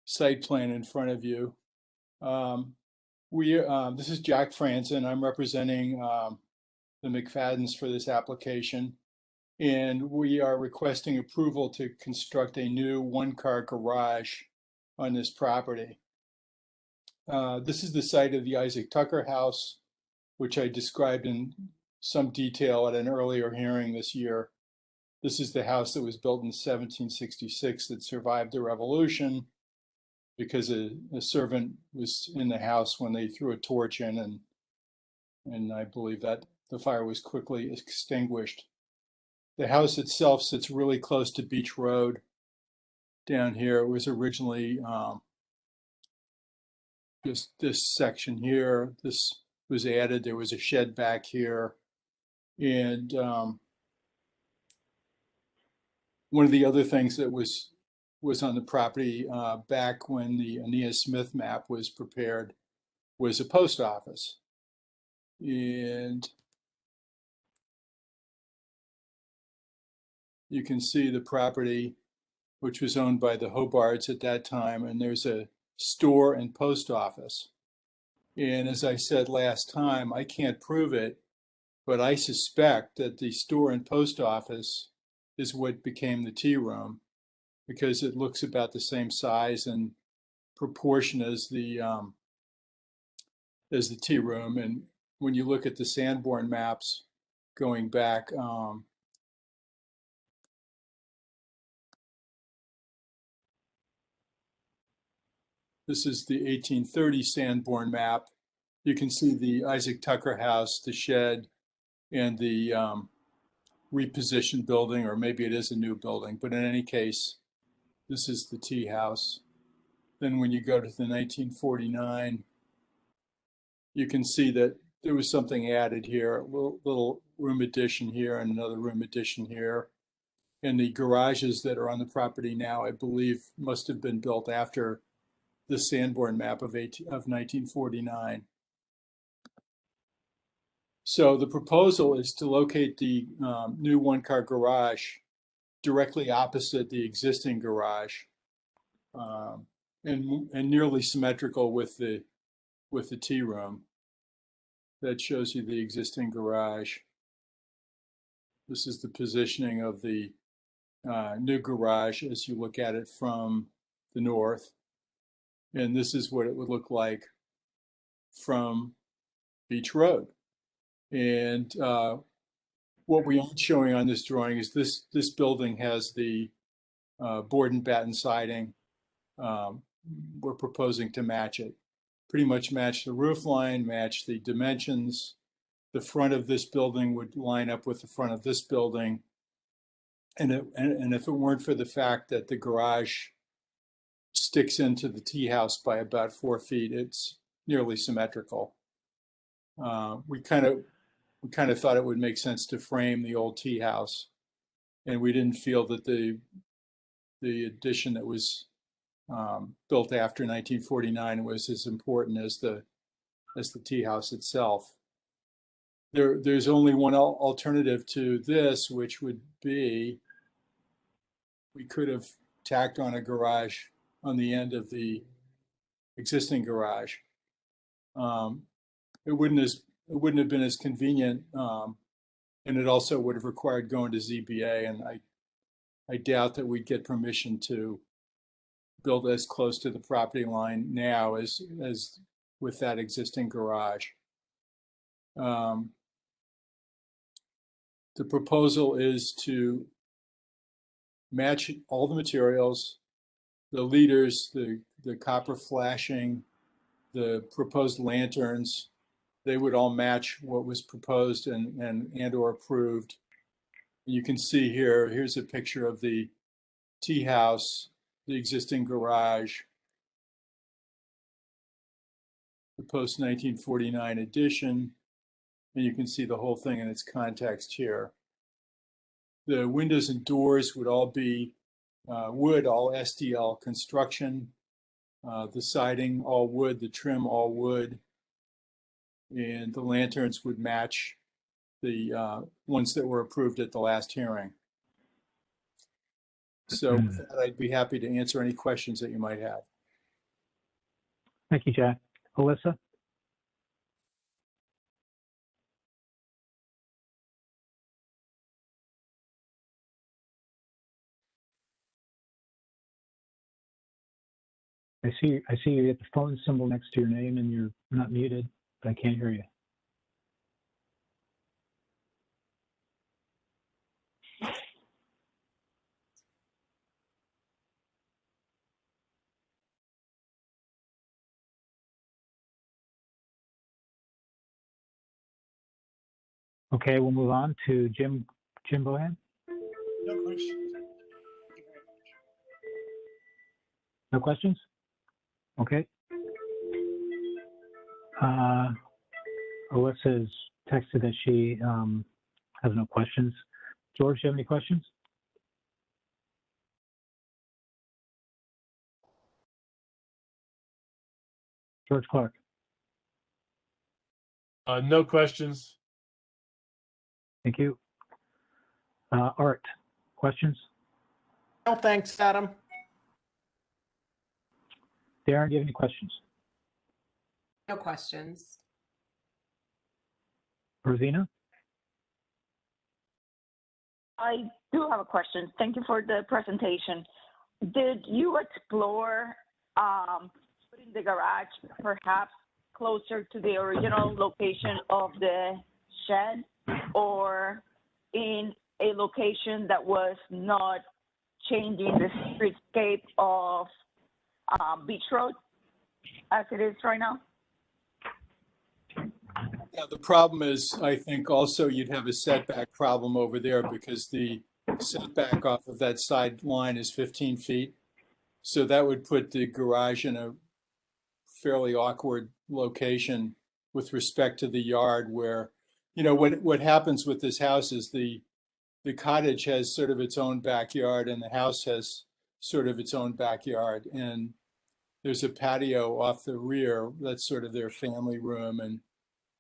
site plan in front of you. This is Jack Franzen. I'm representing the McFaddens for this application. And we are requesting approval to construct a new 1-car garage on this property. This is the site of the Isaac Tucker house, which I described in some detail at an earlier hearing this year. This is the house that was built in 1766 that survived the revolution because a servant was in the house when they threw a torch in, and I believe that the fire was quickly extinguished. The house itself sits really close to Beach Road down here. It was originally just this section here. This was added. There was a shed back here. And one of the other things that was on the property back when the Aeneas Smith map was prepared was a post office. And you can see the property, which was owned by the Hobards at that time, and there's a store and post office. And as I said last time, I can't prove it, but I suspect that the store and post office is what became the tea room, because it looks about the same size and proportion as the tea room. And when you look at the Sanborn maps going back, this is the 1830 Sanborn map. You can see the Isaac Tucker house, the shed, and the repositioned building, or maybe it is a new building, but in any case, this is the tea house. Then when you go to the 1949, you can see that there was something added here, a little room addition here and another room addition here. And the garages that are on the property now, I believe, must have been built after the Sanborn map of 1949. So the proposal is to locate the new one-car garage directly opposite the existing garage, and nearly symmetrical with the tea room. That shows you the existing garage. This is the positioning of the new garage as you look at it from the north. And this is what it would look like from Beach Road. And what we aren't showing on this drawing is this building has the board and batten siding. We're proposing to match it. Pretty much match the roof line, match the dimensions. The front of this building would line up with the front of this building. And if it weren't for the fact that the garage sticks into the tea house by about 4 feet, it's nearly symmetrical. We kind of thought it would make sense to frame the old tea house, and we didn't feel that the addition that was built after 1949 was as important as the tea house itself. There's only one alternative to this, which would be we could have tacked on a garage on the end of the existing garage. It wouldn't have been as convenient, and it also would have required going to ZBA, and I doubt that we'd get permission to build as close to the property line now as with that existing garage. The proposal is to match all the materials, the leaders, the copper flashing, the proposed lanterns. They would all match what was proposed and or approved. You can see here's a picture of the tea house, the existing garage, the post-1949 addition, and you can see the whole thing in its context here. The windows and doors would all be wood, all STL construction. The siding, all wood, the trim, all wood. And the lanterns would match the ones that were approved at the last hearing. So with that, I'd be happy to answer any questions that you might have. Thank you, Jack. Alyssa? I see you get the phone symbol next to your name and you're not muted, but I can't hear you. Okay, we'll move on to Jim Bohan. No questions. Thank you very much. No questions? Okay. Alyssa has texted that she has no questions. George, do you have any questions? George Clark. No questions. Thank you. Art, questions? No, thanks, Adam. Darren, do you have any questions? No questions. Rosina? I do have a question. Thank you for the presentation. Did you explore putting the garage perhaps closer to the original location of the shed, or in a location that was not changing the streetscape of Beach Road as it is right now? Yeah, the problem is, I think also you'd have a setback problem over there because the setback off of that side line is 15 feet. So that would put the garage in a fairly awkward location with respect to the yard where, what happens with this house is the cottage has sort of its own backyard and the house has sort of its own backyard. And there's a patio off the rear that's sort of their family room. And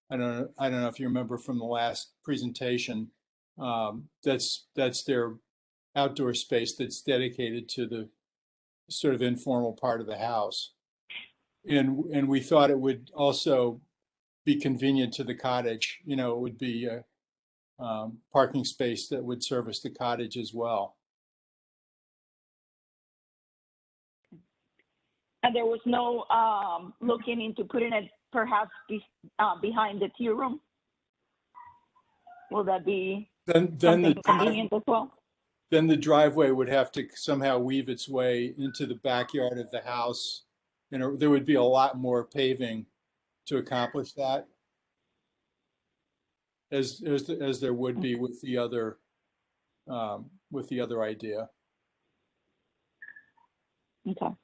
I don't know if you remember from the last presentation, that's their outdoor space that's dedicated to the sort of informal part of the house. And we thought it would also be convenient to the cottage. It would be a parking space that would service the cottage as well. And there was no looking into putting it perhaps behind the tea room? Will that be Then something convenient as well? Then the driveway would have to somehow weave its way into the backyard of the house. There would be a lot more paving to accomplish that, as there would be with the other idea. Okay.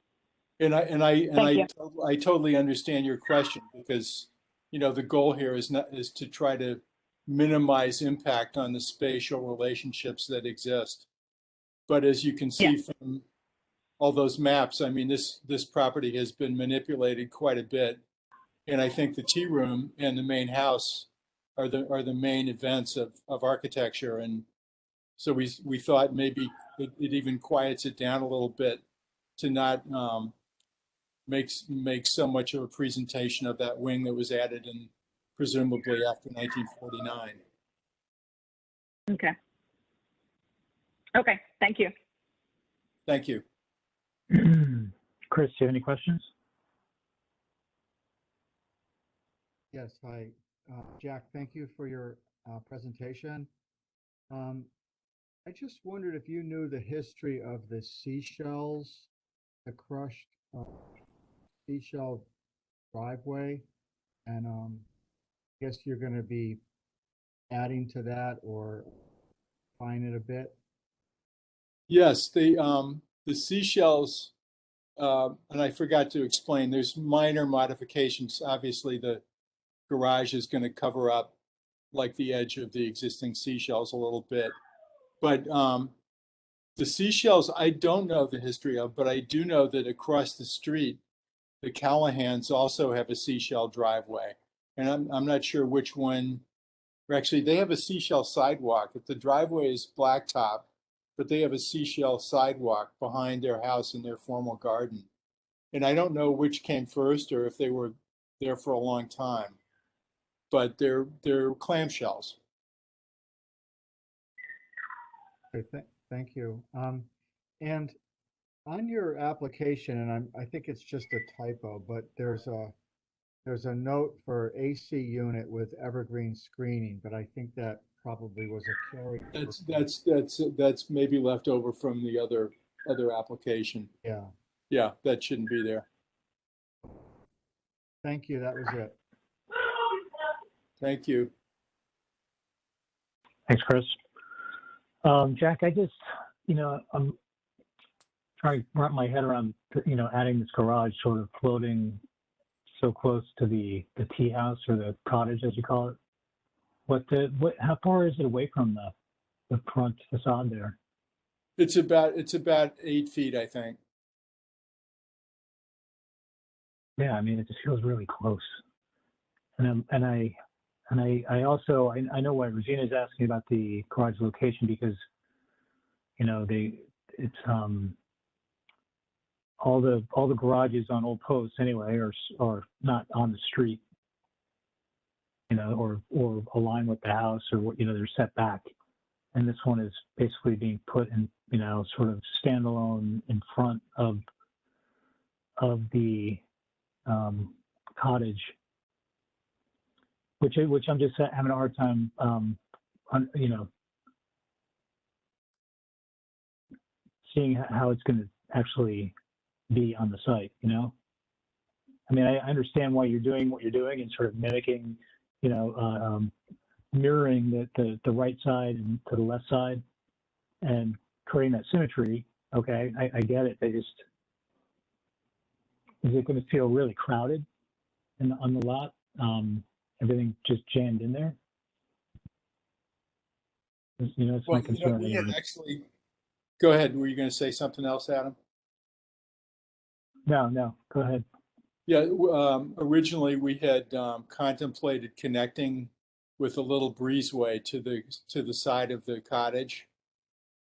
And Thank I totally understand your question, because the goal here is to try to minimize impact on the spatial relationships that exist. But as you can see from all those maps, I mean, this property has been manipulated quite a bit, and I think the tea room and the main house are the main events of architecture. And so we thought maybe it even quiets it down a little bit to not make so much of a presentation of that wing that was added in presumably after 1949. Okay. Okay, thank you. Thank you. Chris, do you have any questions? Yes, hi. Jack, thank you for your presentation. I just wondered if you knew the history of the seashells, the crushed seashell driveway, and I guess you're going to be adding to that or fine it a bit. Yes, the seashells, and I forgot to explain, there's minor modifications. Obviously, the garage is going to cover up like the edge of the existing seashells a little bit. But the seashells, I don't know the history of, but I do know that across the street, the Callahans also have a seashell driveway. And I'm not sure which one, or actually they have a seashell sidewalk. If the driveway is blacktop, but they have a seashell sidewalk behind their house in their formal garden. And I don't know which came first or if they were there for a long time, but they're clamshells. Okay, thank you. And on your application, and I think it's just a typo, but there's a note for AC unit with evergreen screening, but I think that probably was a carry. That's maybe left over from the other application. Yeah. Yeah, that shouldn't be there. Thank you. That was it. Thank you. Thanks, Chris. Jack, I just, I'm trying to wrap my head around, adding this garage sort of floating so close to the tea house or the cottage, as you call it. How far is it away from the front facade there? It's about 8 feet, I think. Yeah, I mean, it just feels really close. And I also know why Regina's asking about the garage location, because it's all the garages on old posts anyway are not on the street, or aligned with the house, or they're set back, and this one is basically being put in sort of standalone in front of the cottage, which I'm just having a hard time, seeing how it's going to actually be on the site. I mean, I understand why you're doing what you're doing and sort of mimicking, mirroring the right side and to the left side and creating that symmetry. Okay, I get it. Is it going to feel really crowded on the lot? everything just jammed in there? You know, it's my Well, concern we had anyway. actually, go ahead. Were you going to say something else, Adam? No, go ahead. Yeah, originally we had contemplated connecting with a little breezeway to the side of the cottage,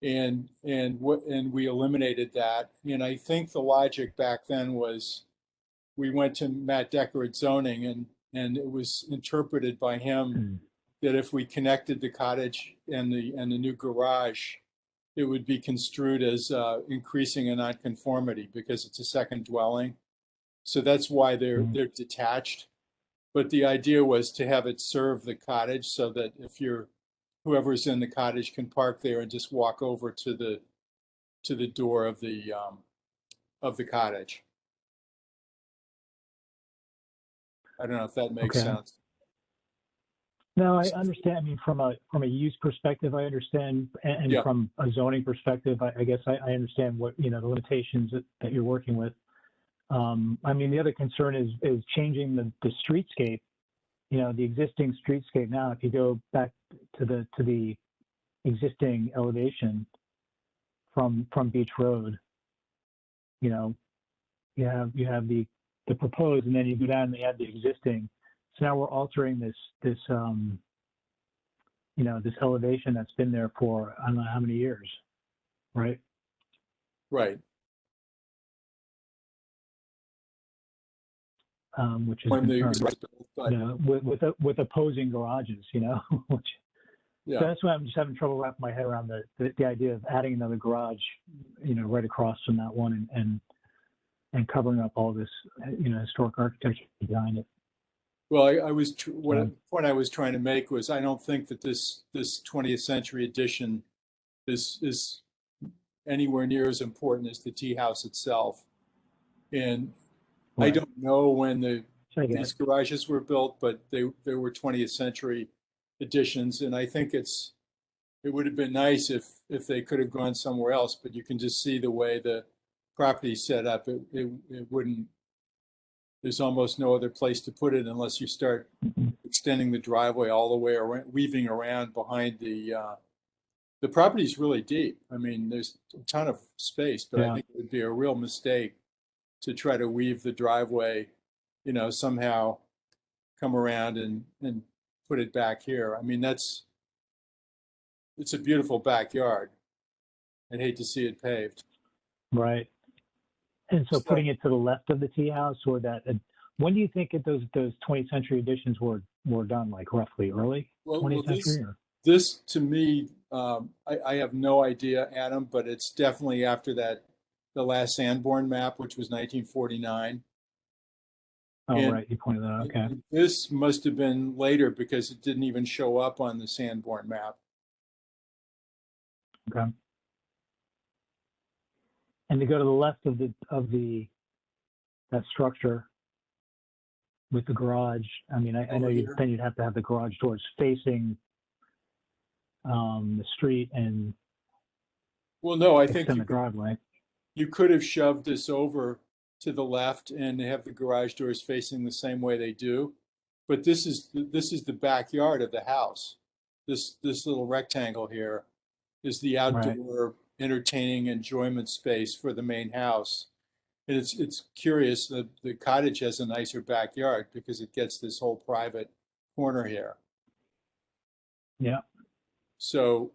and we eliminated that. And I think the logic back then was we went to Matt Decker at zoning, and it was interpreted by him that if we connected the cottage and the new garage, it would be construed as increasing a nonconformity because it's a second dwelling. So that's why they're detached. But the idea was to have it serve the cottage so that if whoever's in the cottage can park there and just walk over to the door of the cottage. I don't know if that makes Okay. sense. No, I understand. I mean, from a use perspective, I understand, and Yeah. from a zoning perspective, I guess I understand what, you know, the limitations that you're working with. I mean, the other concern is changing the streetscape. You know, the existing streetscape now. If you go back to the existing elevation from Beach Road, you know, you have the proposed, and then you go down and they have the existing. So now we're altering this you know, this elevation that's been there for I don't know how many years, right? Right. Which is a When the concern. You know, with opposing garages, you know, which so yeah. that's why I'm just having trouble wrapping my head around the idea of adding another garage, you know, right across from that one and covering up all this, you know, historic architecture behind it. Well, the point I was trying to make was I don't think that this 20th century edition is anywhere near as important as the tea house itself. And I Right. don't know when these it. garages were built, but they were 20th century editions, and I think it would have been nice if they could have gone somewhere else. But you can just see the way the property's set up. It wouldn't. There's almost no other place to put it unless you start extending the driveway all the way around, weaving around behind the property's really deep. I mean, there's a ton of space, but I think it would be a real mistake to try to weave the driveway, you know, somehow come around and put it back here. I mean, it's a beautiful backyard. I'd hate to see it paved. Right. And so putting it to the left of the tea house, or that, when do you think those 20th century additions were done, like roughly early 20th century? This to me, I have no idea, Adam, but it's definitely after the last Sanborn map, which was 1949. Oh, right, you pointed that out, okay. This must have been later because it didn't even show up on the Sanborn map. Okay. And to go to the left of that structure with the garage, I mean, I know then you'd have to have the garage doors facing the street and well, no, I think the driveway. You could have shoved this over to the left and have the garage doors facing the same way they do, but this is the backyard of the house. This little rectangle here is the outdoor entertaining enjoyment space for the main house. And it's curious that the cottage has a nicer backyard because it gets this whole private corner here. Yeah. So,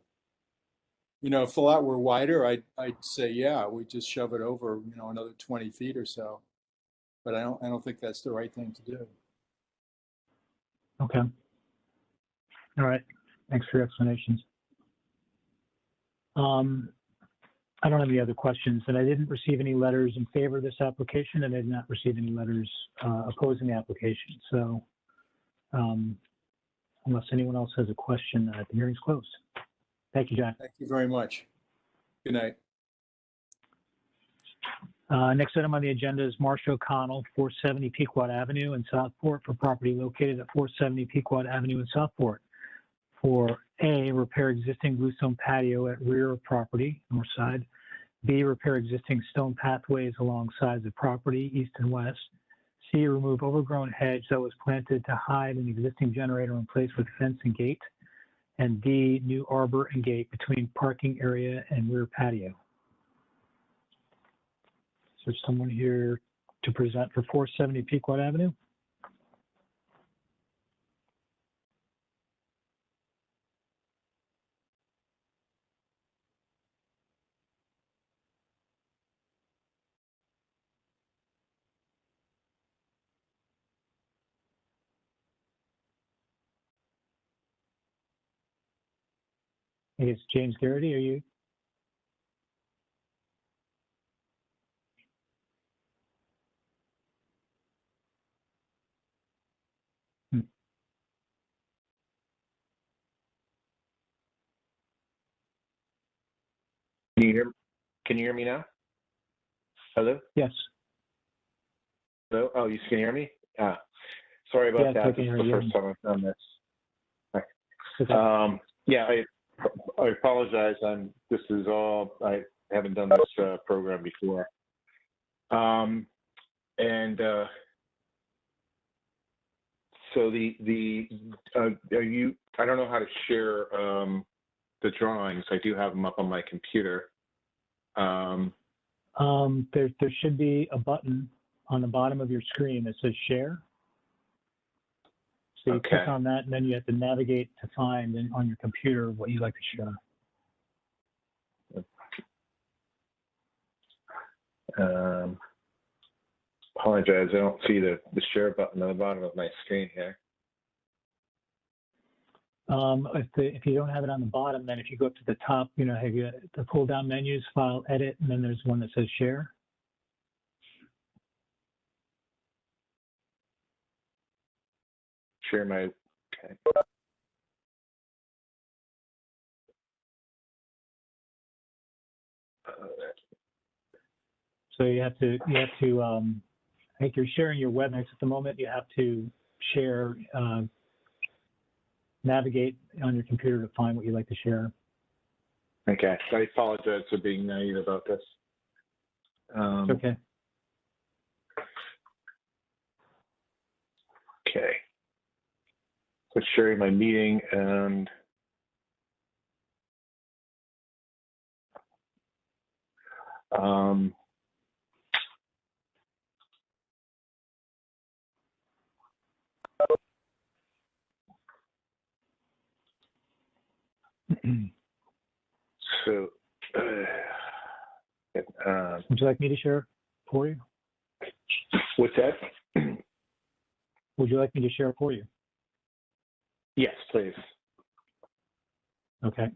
you know, if the lot were wider, I'd say, yeah, we just shove it over, you know, another 20 feet or so. But I don't think that's the right thing to do. Okay. All right. Thanks for your explanations. I don't have any other questions, and I didn't receive any letters in favor of this application, and I did not receive any letters opposing the application. So unless anyone else has a question, the hearing's closed. Thank you, John. Thank you very much. Good night. Next item on the agenda is Marsha O'Connell, 470 Pequot Avenue in Southport, for property located at 470 Pequot Avenue in Southport. For A, repair existing bluestone patio at rear of property, north side. B, repair existing stone pathways along sides of property, east and west. C, remove overgrown hedge that was planted to hide an existing generator and replace with fence and gate. And D, new arbor and gate between parking area and rear patio. Is there someone here to present for 470 Pequot Avenue? I think it's James Garrity. Are you? Can you hear me now? Hello? Yes. Hello? Oh, you can hear me? Sorry about Yeah, that. This is the first time I've done this. Okay. Yeah, I apologize. I haven't done this program before. So I don't know how to share the drawings. I do have them up on my computer. There should be a button on the bottom of your screen that says share. So you click on that, and then you have to navigate to find on your computer what you'd like to share. Apologize, I don't see the share button on the bottom of my screen here. If you don't have it on the bottom, then if you go up to the top, have you the pull down menus, file, edit, and then there's one that says share. Share my, okay. So you have to, I think you're sharing your WebEx at the moment. You have to share, navigate on your computer to find what you'd like to share. Okay, I apologize for being naive about this. It's okay. Okay. So sharing my meeting and so would you like me to share for you? What's that? Would you like me to share for you? Yes, please. Okay.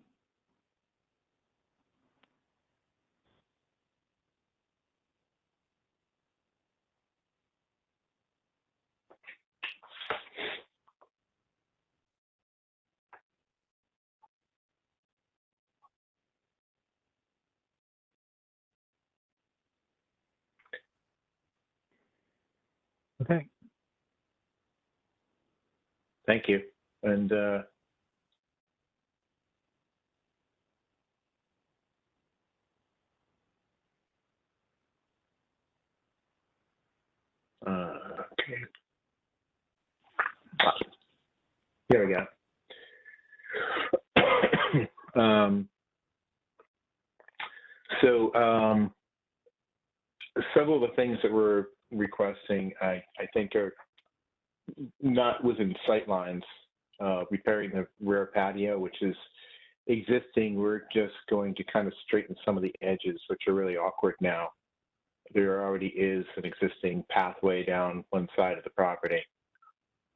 Okay. Thank you. And okay. Here we go. Several of the things that we're requesting, I think, are not within sight lines. Repairing the rear patio, which is existing. We're just going to kind of straighten some of the edges, which are really awkward now. There already is an existing pathway down one side of the property.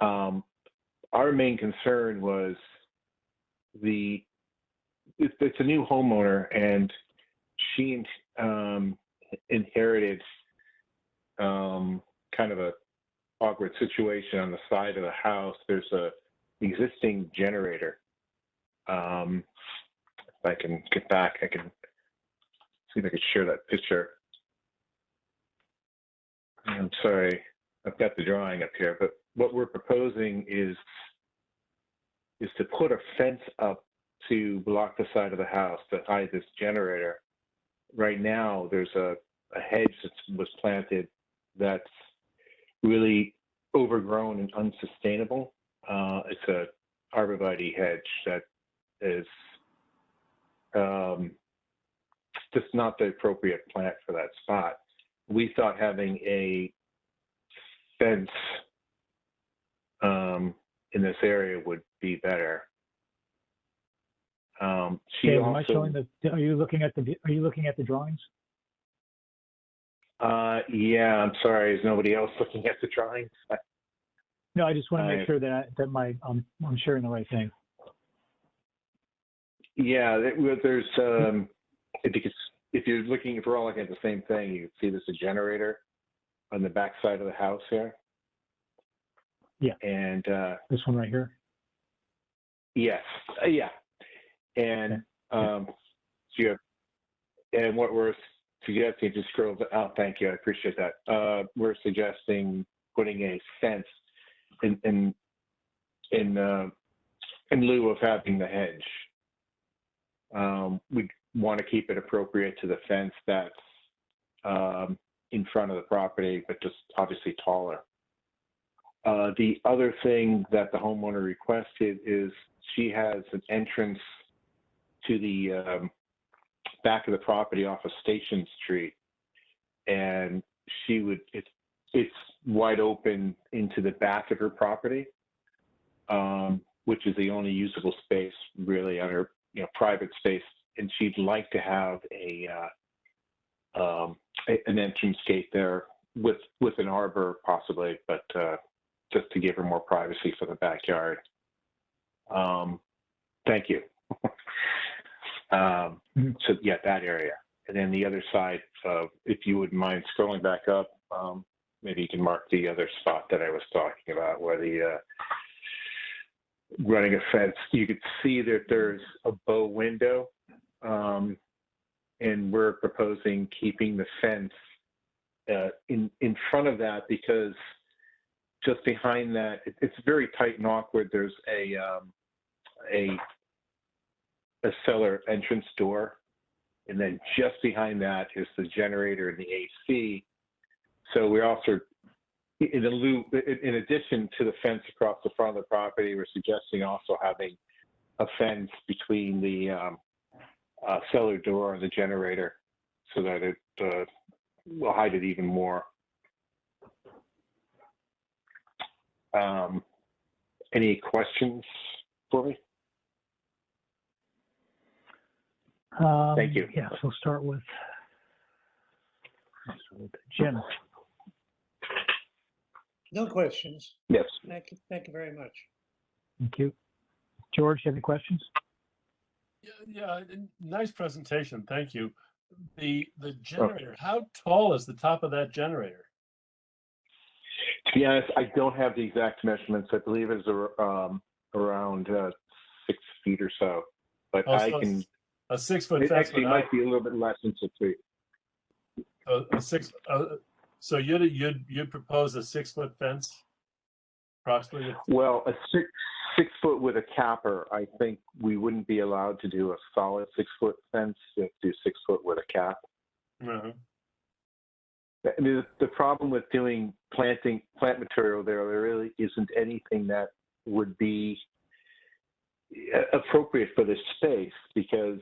Our main concern was it's a new homeowner, and she inherited kind of a awkward situation on the side of the house. There's a existing generator. If I can get back, I can see if I can share that picture. I'm sorry, I've got the drawing up here, but what we're proposing is to put a fence up to block the side of the house to hide this generator. Right now, there's a hedge that was planted that's really overgrown and unsustainable. It's a arborvitae hedge that is just not the appropriate plant for that spot. We thought having a fence in this area would be better. She Dave, also, am I showing are you looking at the drawings? yeah, I'm sorry. Is nobody else looking at the drawings? No, I just want to make I- sure that I'm sharing the right thing. Yeah, there's if you're looking, if we're all looking at the same thing, you can see there's a generator on the back side of the house here. Yeah. And This one right here. yes, yeah. And so you have, and what we're suggesting, just scroll out. Thank you, I appreciate that. We're suggesting putting a fence in lieu of having the hedge. We want to keep it appropriate to the fence that's in front of the property, but just obviously taller. The other thing that the homeowner requested is she has an entrance to the back of the property off of Station Street, and she would, it's wide open into the back of her property, which is the only usable space really on her, private space, and she'd like to have an entrance gate there with an arbor possibly, but just to give her more privacy for the backyard. Thank you. So yeah, that area, and then the other side. If you wouldn't mind scrolling back up, maybe you can mark the other spot that I was talking about, where the running a fence. You could see that there's a bow window, and we're proposing keeping the fence in front of that, because just behind that, it's very tight and awkward. There's a cellar entrance door, and then just behind that is the generator and the AC. So we also, in addition to the fence across the front of the property, we're suggesting also having a fence between the cellar door and the generator, so that it will hide it even more. Any questions for me? Thank you. Yeah, so we'll start with Jim. No questions. Yes. Thank you very much. Thank you. George, you have any questions? Yeah, nice presentation. Thank you. The generator, how tall is the top of that generator? To be honest, I don't have the exact measurements. I believe it's around 6 feet or so, but Oh, I so can. a 6 foot It fence. actually might be a little bit less than 6 feet. So you'd propose a 6 foot fence, approximately? Well, a six foot with a capper. I think we wouldn't be allowed to do a solid 6 foot fence. You have to do 6 foot with a cap. Uh-huh. I mean, the problem with doing plant material there really isn't anything that would be appropriate for this space, because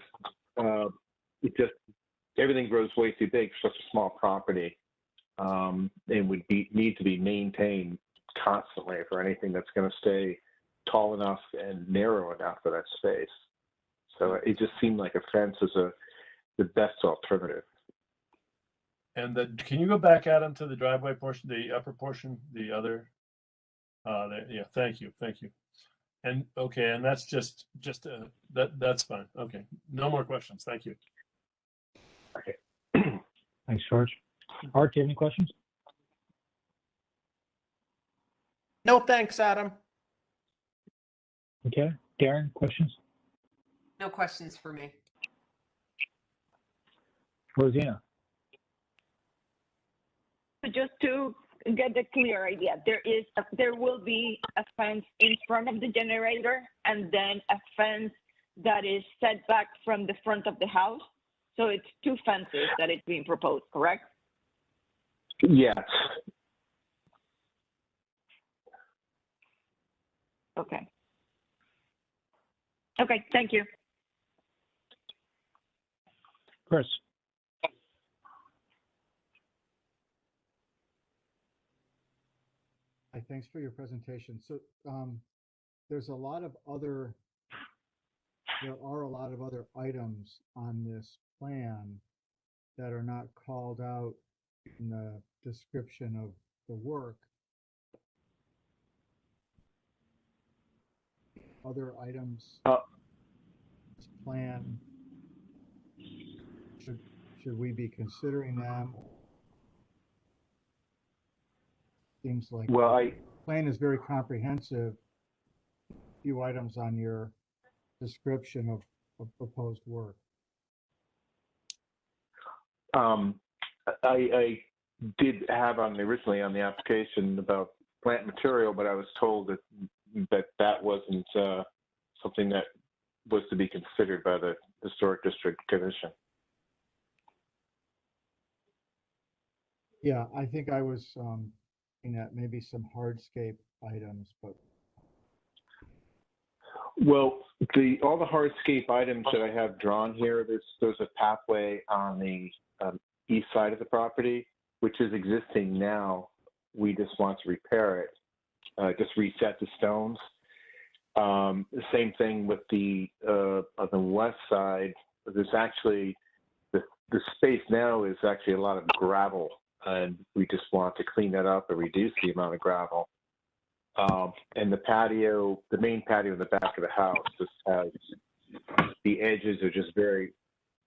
everything grows way too big for such a small property, and would need to be maintained constantly for anything that's going to stay tall enough and narrow enough for that space. So it just seemed like a fence is the best alternative. And can you go back out onto the driveway portion, the upper portion, the other? Yeah, thank you. And okay, and that's just that's fine. Okay, no more questions. Thank you. Okay. Thanks, George. Art, do you have any questions? No, thanks, Adam. Okay. Darren, questions? No questions for me. Rosina? So just to get the clear idea, there will be a fence in front of the generator and then a fence that is set back from the front of the house. So it's two fences that is being proposed, correct? Yes. Okay. Okay, thank you. Chris? Hi, thanks for your presentation. So there's a lot of other, there are a lot of other items on this plan that are not called out in the description of the work. Other items, this plan, should we be considering them? Seems like Well, the plan is very comprehensive. Few items on your description of proposed work. I did have originally on the application about plant material, but I was told that wasn't something that was to be considered by the Historic District Commission. Yeah, I think I was looking at maybe some hardscape items, but Well, all the hardscape items that I have drawn here, there's a pathway on the east side of the property, which is existing now. We just want to repair it, just reset the stones. The same thing with on the west side. There's actually the space now is actually a lot of gravel, and we just want to clean that up and reduce the amount of gravel. And the patio, the main patio in the back of the house, just has the edges are just very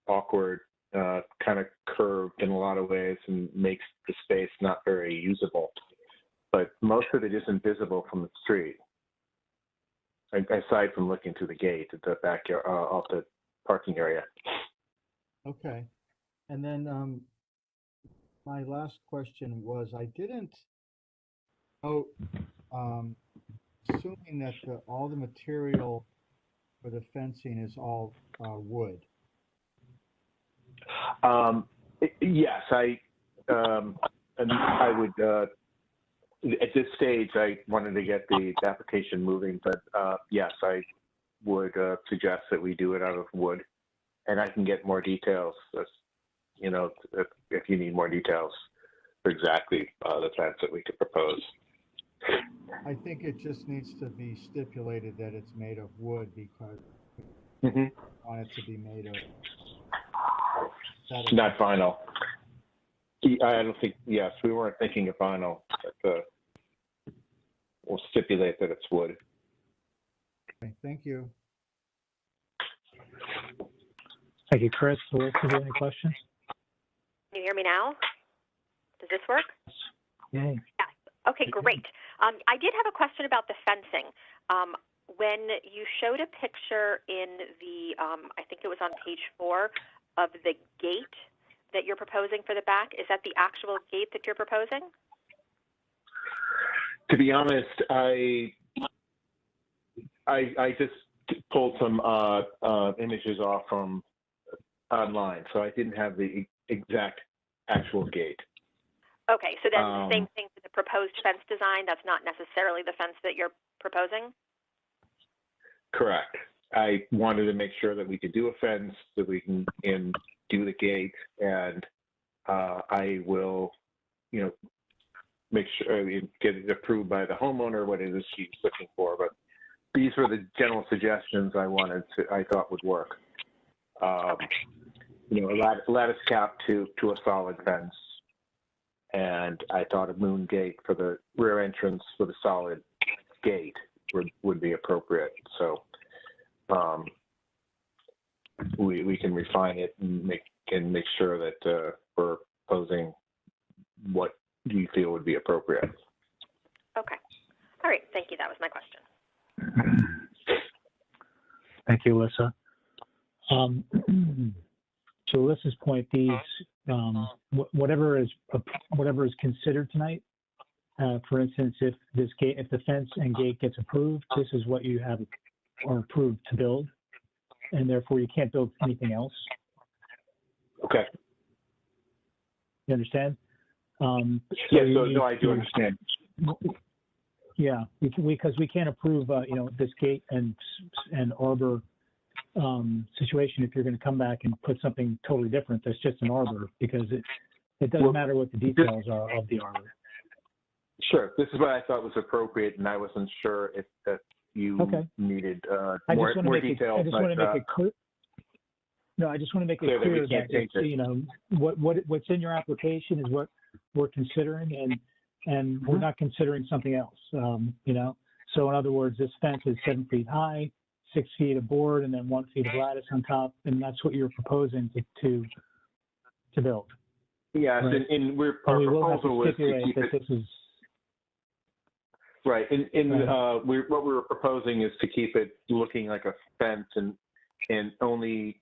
awkward, kind of curved in a lot of ways, and makes the space not very usable. But most of it isn't visible from the street, aside from looking through the gate at the backyard, off the parking area. okay. And then my last question was, I didn't know, assuming that all the material for the fencing is all wood. Yes, and I would, at this stage, I wanted to get the application moving, but yes, I would suggest that we do it out of wood, and I can get more details, you know, if you need more details for exactly the plans that we could propose. I think it just needs to be stipulated that it's made of wood because Mm-hmm. I want it to be made of. Not vinyl. I don't think, yes, we weren't thinking of vinyl, but we'll stipulate that it's wood. Okay, thank you. Thank you, Chris. Melissa, do you have any questions? Can you hear me now? Does this work? Yay. Yeah. Okay, great. I did have a question about the fencing. When you showed a picture in the, I think it was on page 4, of the gate that you're proposing for the back, is that the actual gate that you're proposing? To be honest, I just pulled some images off from online, so I didn't have the exact actual gate. Okay, so then the same thing for the proposed fence design, that's not necessarily the fence that you're proposing? Correct. I wanted to make sure that we could do a fence, that we can do the gate, and I will, you know, make sure get it approved by the homeowner, what it is she's looking for. But these were the general suggestions I thought would work. You know, a lattice cap to a solid fence, and I thought a moon gate for the rear entrance with a solid gate would be appropriate. So we can refine it and make sure that we're posing what you feel would be appropriate. Okay. All right. Thank you. That was my question. Thank you, Alyssa. To Alyssa's point, these whatever is considered tonight. For instance, if the fence and gate gets approved, this is what you have or approved to build, and therefore you can't build anything else. Okay. You understand? Yeah. So no, I do understand. Yeah, because we can't approve, this gate and arbor situation if you're going to come back and put something totally different that's just an arbor, because it doesn't matter what the details are of the arbor. Sure. This is what I thought was appropriate, and I wasn't sure if you needed more details. I just want to make it clear. No, I just want to make it clear that it's, what's in your application is what we're considering, and we're not considering something else. So in other words, this fence is 7 feet high, 6 feet of board, and then 1 feet of lattice on top, and that's what you're proposing to build. Yes, right? and our we will have proposal to was to keep that it. this is Right, what we were proposing is to keep it looking like a fence and only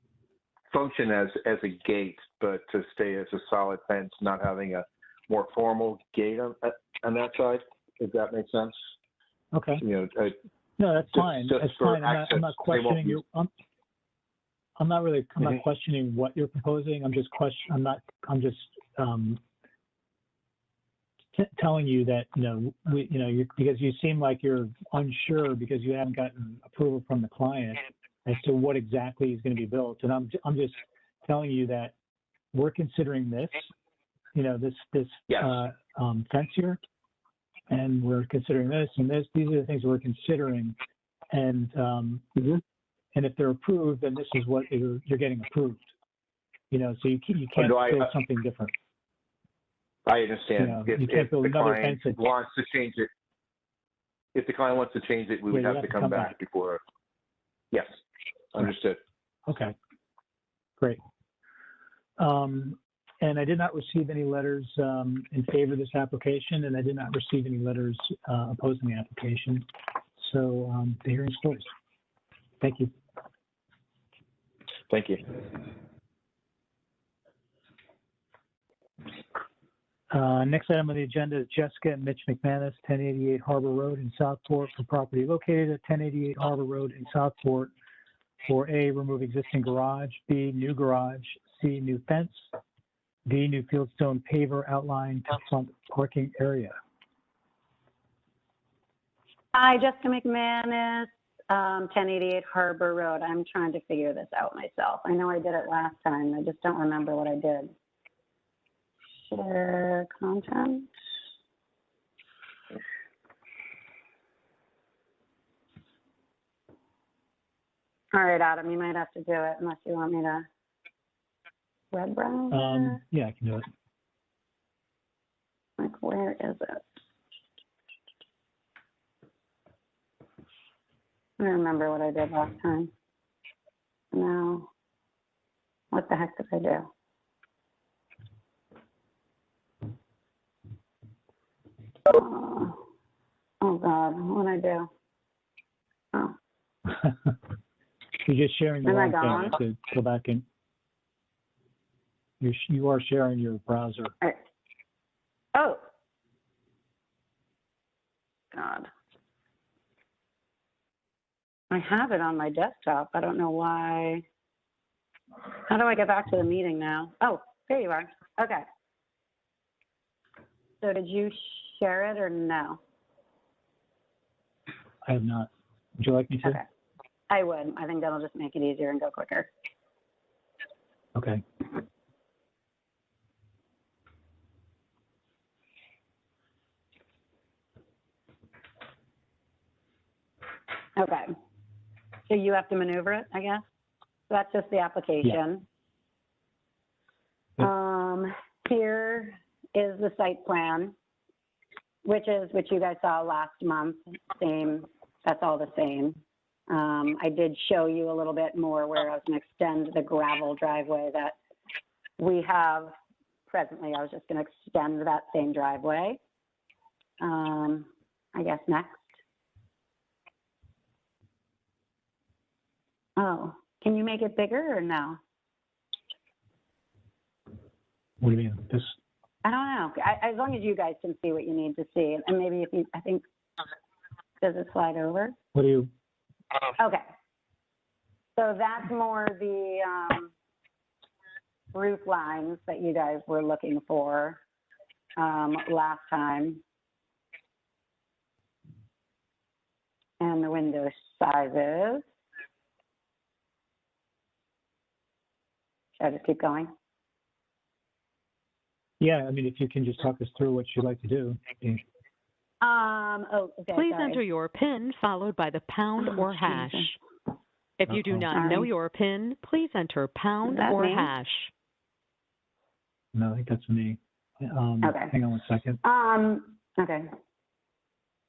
function as a gate, but to stay as a solid fence, not having a more formal gate on that side. If that makes sense. okay. No, that's fine. That's fine. I'm not questioning you. I'm not questioning what you're proposing. I'm just telling you that, because you seem like you're unsure because you haven't gotten approval from the client as to what exactly is going to be built. And I'm just telling you that we're considering this, this fence here, and we're considering this and this. These are the things we're considering. And, and if they're approved, then this is what you're getting approved. So you can't build something different. I understand. You can't build another fence. Wants to change it. If the client wants to change it, we would have to come back before. Yes, understood. Okay, great. And I did not receive any letters in favor of this application, and I did not receive any letters opposing the application. So the hearing's closed. Thank you. Thank you. Next item on the agenda is Jessica and Mitch McManus, 1088 Harbor Road in Southport, for property located at 1088 Harbor Road in Southport for A, remove existing garage, B, new garage, C, new fence, D, new fieldstone paver outline to front parking area. Hi, Jessica McManus, 1088 Harbor Road. I'm trying to figure this out myself. I know I did it last time. I just don't remember what I did. Share content. All right, Adam, you might have to do it unless you want me to web browser. Yeah, I can do it. Like, where is it? I don't remember what I did last time. No. What the heck did I do? Oh God, what did I do? Oh. You're just sharing the Am I wrong gone? thing. To go back in. You are sharing your browser. Oh. God. I have it on my desktop. I don't know why. How do I get back to the meeting now? Oh, there you are. Okay. So did you share it or no? I have not. Would you like me to? Okay. I would. I think that'll just make it easier and go quicker. Okay. Okay. So you have to maneuver it, I guess? So that's just the application. Yeah. Here is the site plan, which you guys saw last month. Same, that's all the same. I did show you a little bit more where I was going to extend the gravel driveway that we have presently. I was just going to extend that same driveway. I guess next. Oh, can you make it bigger or no? What do you mean? This? I don't know. As long as you guys can see what you need to see. And maybe if you, I think, does it slide over? What do you? Okay. So that's more the roof lines that you guys were looking for last time. and the window sizes. Should I just keep going? Yeah, I mean, if you can just talk us through what you'd like to do. Oh, okay. Please sorry. enter your PIN followed by the pound or hash. Jesus. If you do not know Sorry. your PIN, please enter pound that or me? hash. No, I think that's me. Okay. Hang on one second. Okay.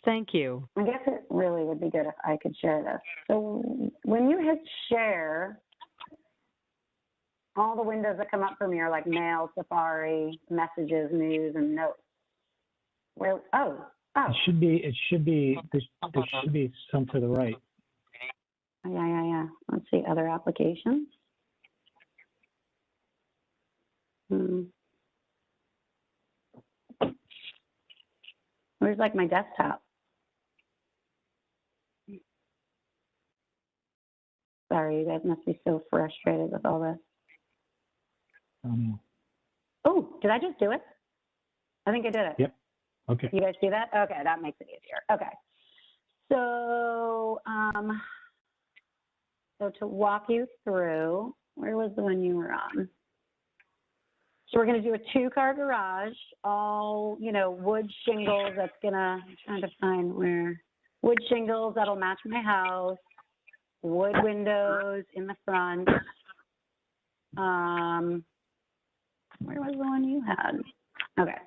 Thank you. I guess it really would be good if I could share this. So when you hit share, all the windows that come up for me are like Mail, Safari, Messages, News, and Notes. Where? Oh. There should be some to the right. Yeah. Let's see, other applications. Where's like my desktop? Sorry, you guys must be so frustrated with all this. Oh, did I just do it? I think I did it. Yep. Okay. You guys see that? Okay, that makes it easier. Okay. So, so to walk you through, where was the one you were on? So we're going to do a 2-car garage, all, wood shingles. That's going to, I'm trying to find where, wood shingles that'll match my house, wood windows in the front. Where was the one you had? Okay.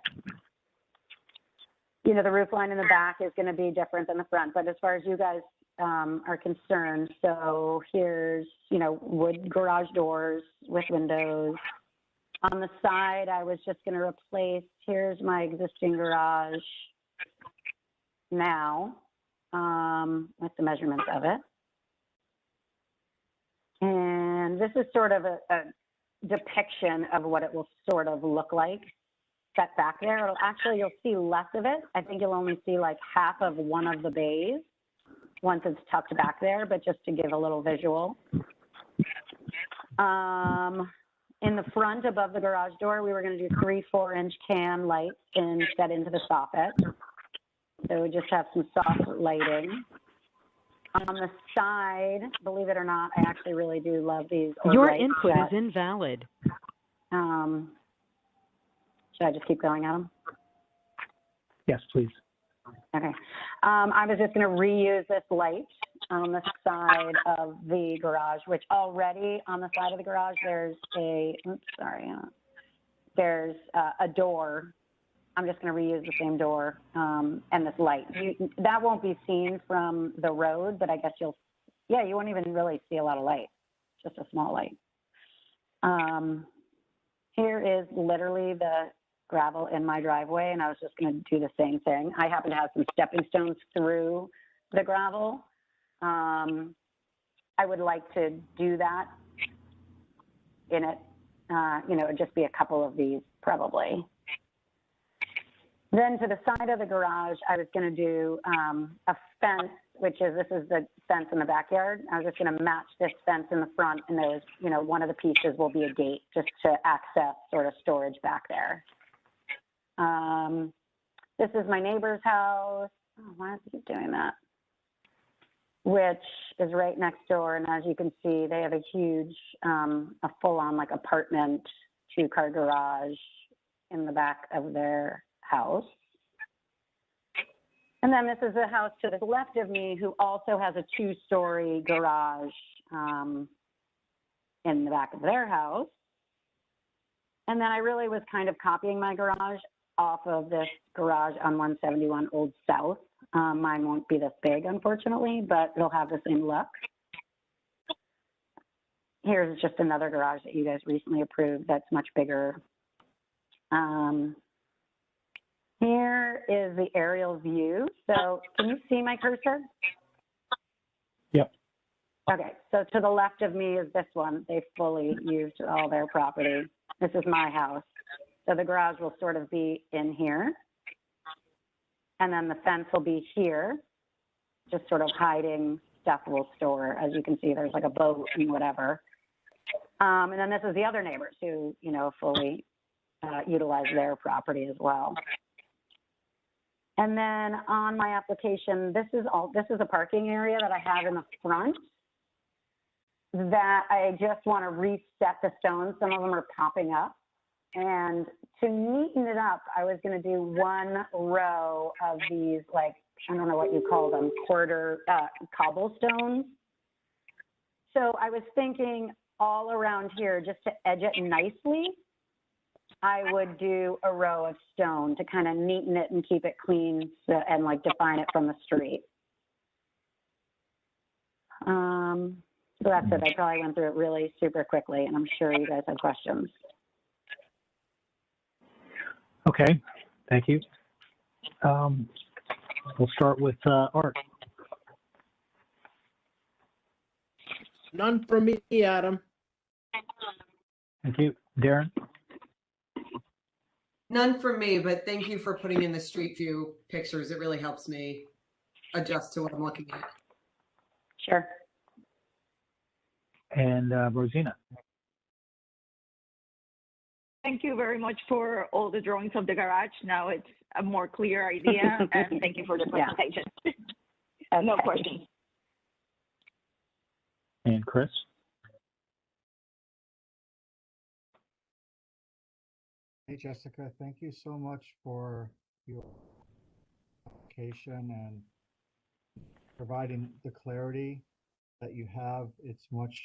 The roof line in the back is going to be different than the front, but as far as you guys are concerned, so here's, wood garage doors with windows. On the side, I was just going to replace, here's my existing garage now with the measurements of it. And this is sort of a depiction of what it will sort of look like set back there. It'll actually, you'll see less of it. I think you'll only see like half of one of the bays once it's tucked back there, but just to give a little visual. In the front above the garage door, we were going to do 3 4-inch cam lights set into the soffit. So we just have some soft lighting. On the side, believe it or not, I actually really do love these old Your lights input that, is invalid. should I just keep going at them? Yes, please. Okay. I was just going to reuse this light on the side of the garage, which already on the side of the garage, there's there's a door. I'm just going to reuse the same door and this light. That won't be seen from the road, but I guess you won't even really see a lot of light, just a small light. Here is literally the gravel in my driveway, and I was just going to do the same thing. I happen to have some stepping stones through the gravel. I would like to do that in it. It'd just be a couple of these probably. Then to the side of the garage, I was going to do a fence, this is the fence in the backyard. I was just going to match this fence in the front, and there's, one of the pieces will be a gate just to access sort of storage back there. This is my neighbor's house. Oh, why does it keep doing that? Which is right next door. And as you can see, they have a huge, a full-on like apartment, 2-car garage in the back of their house. And then this is the house to the left of me who also has a 2-story garage in the back of their house. And then I really was kind of copying my garage off of this garage on 171 Old South. Mine won't be this big, unfortunately, but it'll have the same look. Here's just another garage that you guys recently approved that's much bigger. Here is the aerial view. So can you see my cursor? Yep. Okay, so to the left of me is this one. They fully used all their property. This is my house. So the garage will sort of be in here. And then the fence will be here, just sort of hiding stuff we'll store. As you can see, there's like a boat and whatever. And then this is the other neighbors who, fully utilize their property as well. And then on my application, this is a parking area that I have in the front that I just want to reset the stones. Some of them are popping up. And to neaten it up, I was going to do one row of these, like, I don't know what you call them, quarter cobblestones. So I was thinking all around here, just to edge it nicely, I would do a row of stone to kind of neaten it and keep it clean and like define it from the street. So that's it. I probably went through it really super quickly, and I'm sure you guys have questions. Okay, thank you. We'll start with Art. None from me, Adam. Thank you. Darren? None from me, but thank you for putting in the street view pictures. It really helps me adjust to what I'm looking at. Sure. And Rosina? Thank you very much for all the drawings of the garage. Now it's a more clear idea, and thank you for the presentation. No questions. And Chris? Hey, Jessica, thank you so much for your application and providing the clarity that you have. It's much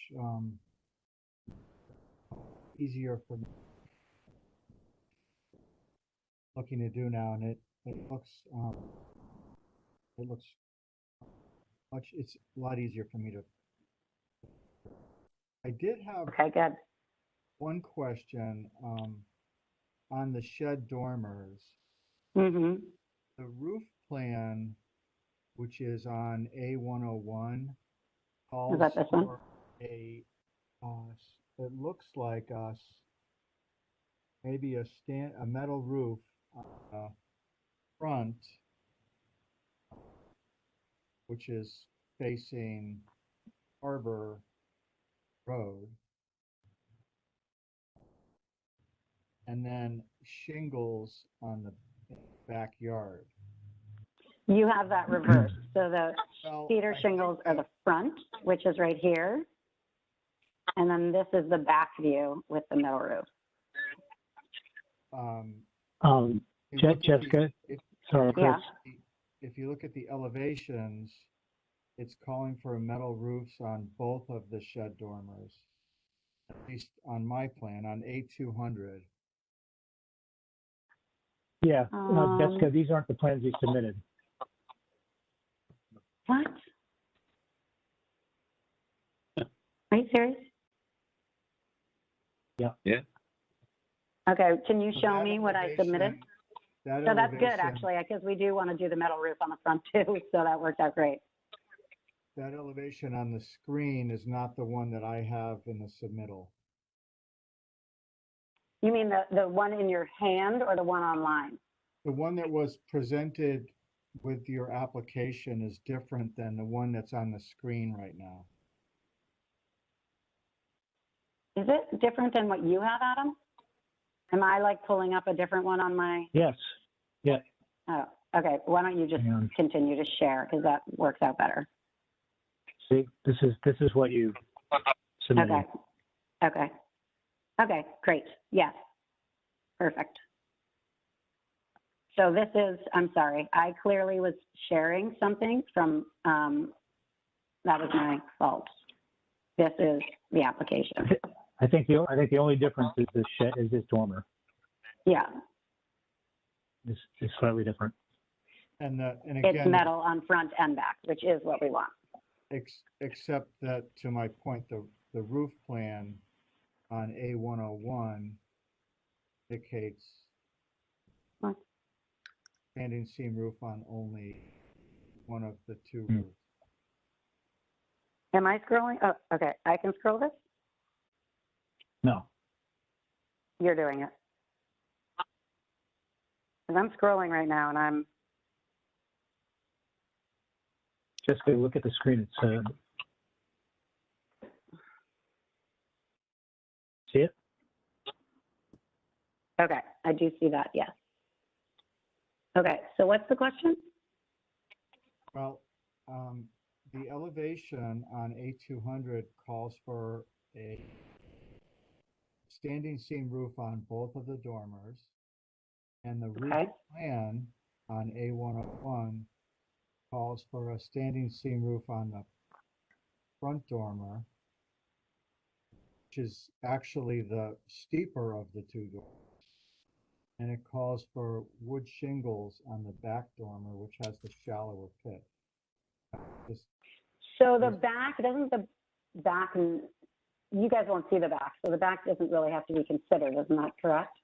easier for me looking to do now, and it looks much, it's a lot easier for me to. I did have one question on the shed dormers. Mm-hmm. The roof plan, which is on A101, calls Is that this one? for a, it looks like maybe a metal roof front, which is facing Harbor Road, and then shingles on the backyard. You have that reversed. So the Well, cedar shingles are the front, which is right here. And then this is the back view with the metal roof. Jessica, sorry, Chris. Yeah. If you look at the elevations, it's calling for metal roofs on both of the shed dormers, at least on my plan, on A200. Yeah, Jessica, these aren't the plans you submitted. What? Are you serious? Yeah. Yeah. Okay, can you So show that me what I submitted? That So that's good, elevation- actually, because we do want to do the metal roof on the front too, so that worked out great. That elevation on the screen is not the one that I have in the submittal. You mean the one in your hand or the one online? The one that was presented with your application is different than the one that's on the screen right now. Is it different than what you have, Adam? Am I like pulling up a different one on my? Yes. Yeah. Oh, okay. Why don't you just Hang on. continue to share, because that works out better. See, this is what you submitted. Okay. Okay. Okay, great. Yes. Perfect. So this is, I'm sorry, I clearly was sharing something from, that was my fault. This is the application. I think the only difference is this shed, is this dormer. Yeah, This is slightly different. And it's again, metal on front and back, which is what we want. except that, to my point, the roof plan on A101 indicates What? standing seam roof on only one of the two roofs. Am I scrolling? Oh, okay. I can scroll this? No. You're doing it. 'Cause I'm scrolling right now and I'm, Jessica, look at the screen. It's see it? okay. I do see that, yes. Okay, so what's the question? Well, the elevation on A200 calls for a standing seam roof on both of the dormers, and the roof Okay. plan on A101 calls for a standing seam roof on the front dormer, which is actually the steeper of the two dormers. And it calls for wood shingles on the back dormer, which has the shallower pit. Just- So the back, doesn't the back, and you guys won't see the back, so the back doesn't really have to be considered, isn't that correct?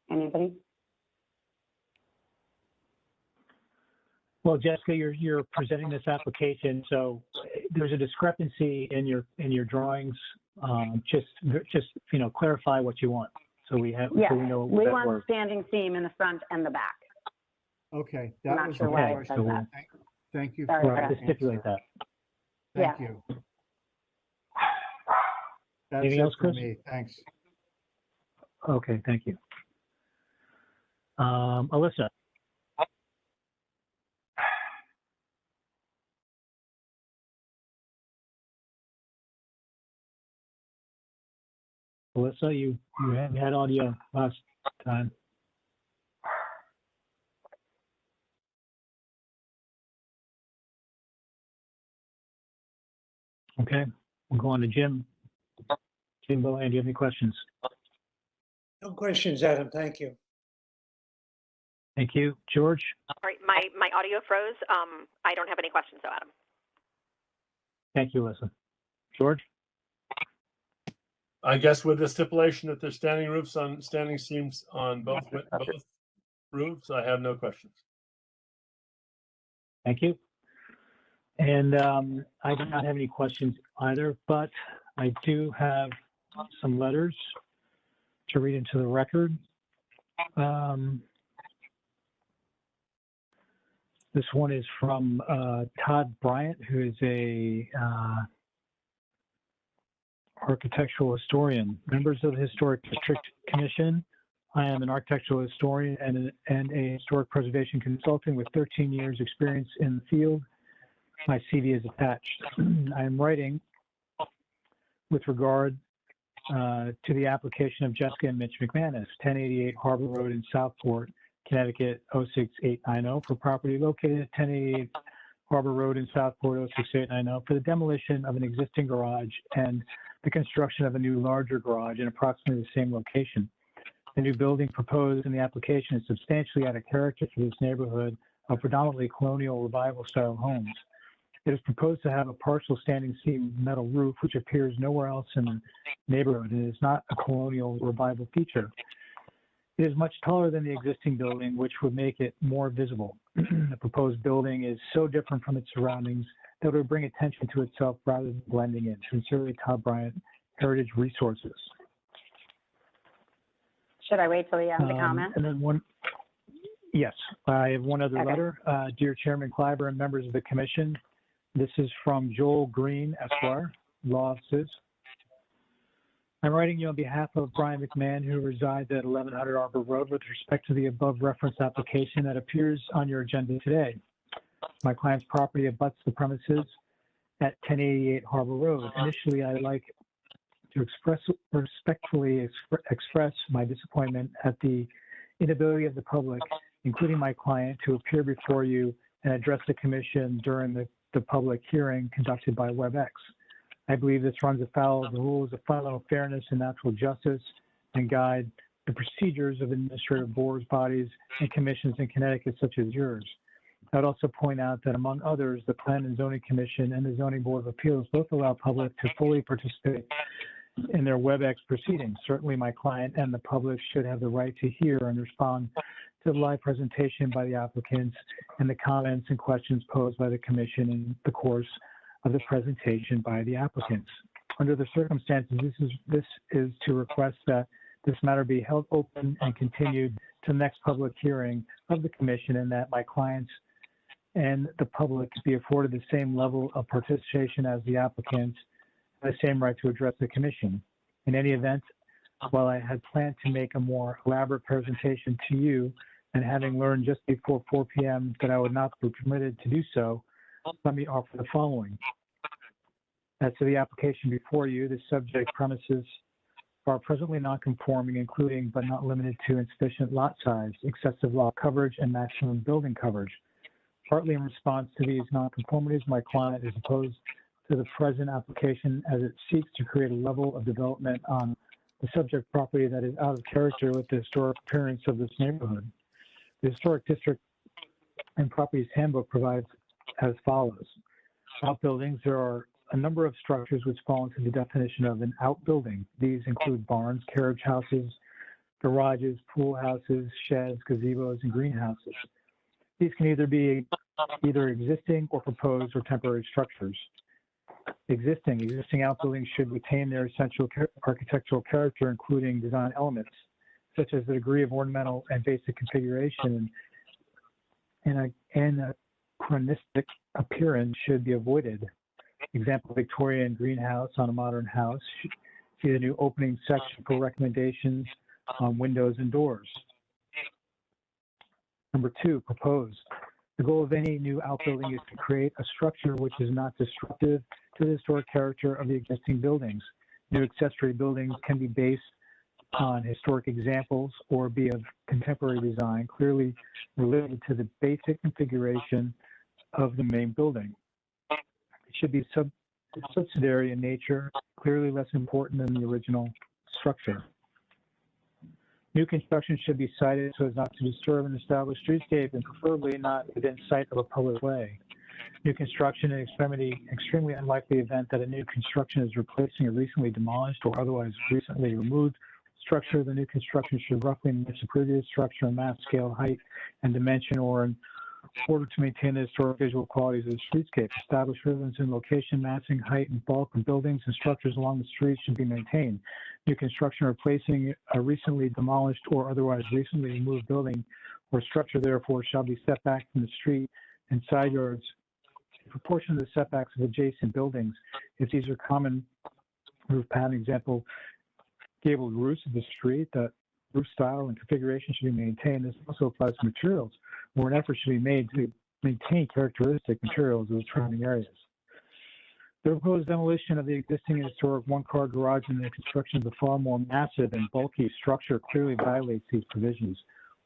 Anybody? Well, Jessica, you're presenting this application, so there's a discrepancy in your drawings. Just clarify what you want, so we have Yeah, so we know we that want we're standing seam in the front and the back. Okay, I'm that not was sure my why it question. says that. Thank you Sorry for for right that to stipulate answer. that. Thank Yeah. you. That's Anything it else, for Chris? me. Thanks. Okay, thank you. Alyssa. Alyssa, you had audio last time. Okay, we'll go on to Jim. Jim Bohan, do you have any questions? No questions, Adam. Thank you. Thank you. George? All right, my audio froze. I don't have any questions, though, Adam. Thank you, Alyssa. George? I guess with the stipulation that there's standing seams on both roofs, I have no questions. Thank you. And I do not have any questions either, but I do have some letters to read into the record. This one is from Todd Bryant, who is a architectural historian. Members of the Historic District Commission, I am an architectural historian and a historic preservation consultant with 13 years experience in the field. My CV is attached. I am writing with regard to the application of Jessica and Mitch McManus, 1088 Harbor Road in Southport, Connecticut 06890, for property located at 1088 Harbor Road in Southport 06890 for the demolition of an existing garage and the construction of a new larger garage in approximately the same location. The new building proposed in the application is substantially out of character for this neighborhood of predominantly colonial revival style homes. It is proposed to have a partial standing seam metal roof, which appears nowhere else in the neighborhood and is not a colonial revival feature. It is much taller than the existing building, which would make it more visible. The proposed building is so different from its surroundings that it would bring attention to itself rather than blending in. Sincerely, Todd Bryant, Heritage Resources. Should I wait till the end to comment? And then yes, I have one other Okay. letter. Dear Chairman Kleiber and members of the commission, this is from Joel Green, Esquire, Law Offices. I'm writing you on behalf of Brian McMahon, who resides at 1100 Arbor Road, with respect to the above reference application that appears on your agenda today. My client's property abuts the premises at 1088 Harbor Road. Initially, I'd like to respectfully express my disappointment at the inability of the public, including my client, to appear before you and address the commission during the public hearing conducted by WebEx. I believe this runs afoul of the rules of fundamental fairness and natural justice and guide the procedures of administrative boards, bodies, and commissions in Connecticut, such as yours. I'd also point out that, among others, the Plan and Zoning Commission and the Zoning Board of Appeals both allow public to fully participate in their WebEx proceedings. Certainly, my client and the public should have the right to hear and respond to the live presentation by the applicants and the comments and questions posed by the commission in the course of the presentation by the applicants. Under the circumstances, this is to request that this matter be held open and continued to the next public hearing of the commission, and that my clients and the public be afforded the same level of participation as the applicants the same right to address the commission. In any event, while I had planned to make a more elaborate presentation to you, and having learned just before 4 p.m. that I would not be permitted to do so, let me offer the following. As to the application before you, the subject premises are presently non-conforming, including but not limited to insufficient lot size, excessive lot coverage, and maximum building coverage. Partly in response to these non-conformities, my client is opposed to the present application as it seeks to create a level of development on the subject property that is out of character with the historic appearance of this neighborhood. The Historic District and Properties Handbook provides as follows. Outbuildings, there are a number of structures which fall into the definition of an outbuilding. These include barns, carriage houses, garages, pool houses, sheds, gazebos, and greenhouses. These can either be existing or proposed or temporary structures. Existing outbuildings should retain their essential architectural character, including design elements, such as the degree of ornamental and basic configuration, and anachronistic appearance should be avoided. Example, Victorian greenhouse on a modern house. See the new opening section for recommendations on windows and doors. Number 2, proposed. The goal of any new outbuilding is to create a structure which is not disruptive to the historic character of the existing buildings. New accessory buildings can be based on historic examples or be of contemporary design, clearly related to the basic configuration of the main building. It should be subsidiary in nature, clearly less important than the original structure. New construction should be sited so as not to disturb an established streetscape and preferably not within sight of a public way. New construction in extremely unlikely event that a new construction is replacing a recently demolished or otherwise recently removed structure. The new construction should roughly match the previous structure in mass scale, height, and dimension, or in order to maintain the historic visual qualities of the streetscape. Established residence and location, massing, height, and bulk of buildings and structures along the street should be maintained. New construction replacing a recently demolished or otherwise recently removed building or structure, therefore, shall be set back from the street and side yards in proportion to the setbacks of adjacent buildings. If these are common roof pattern, example, gabled roofs of the street, that roof style and configuration should be maintained. This also applies to materials, where an effort should be made to maintain characteristic materials of the surrounding areas. The proposed demolition of the existing historic one-car garage and the construction of the far more massive and bulky structure clearly violates these provisions.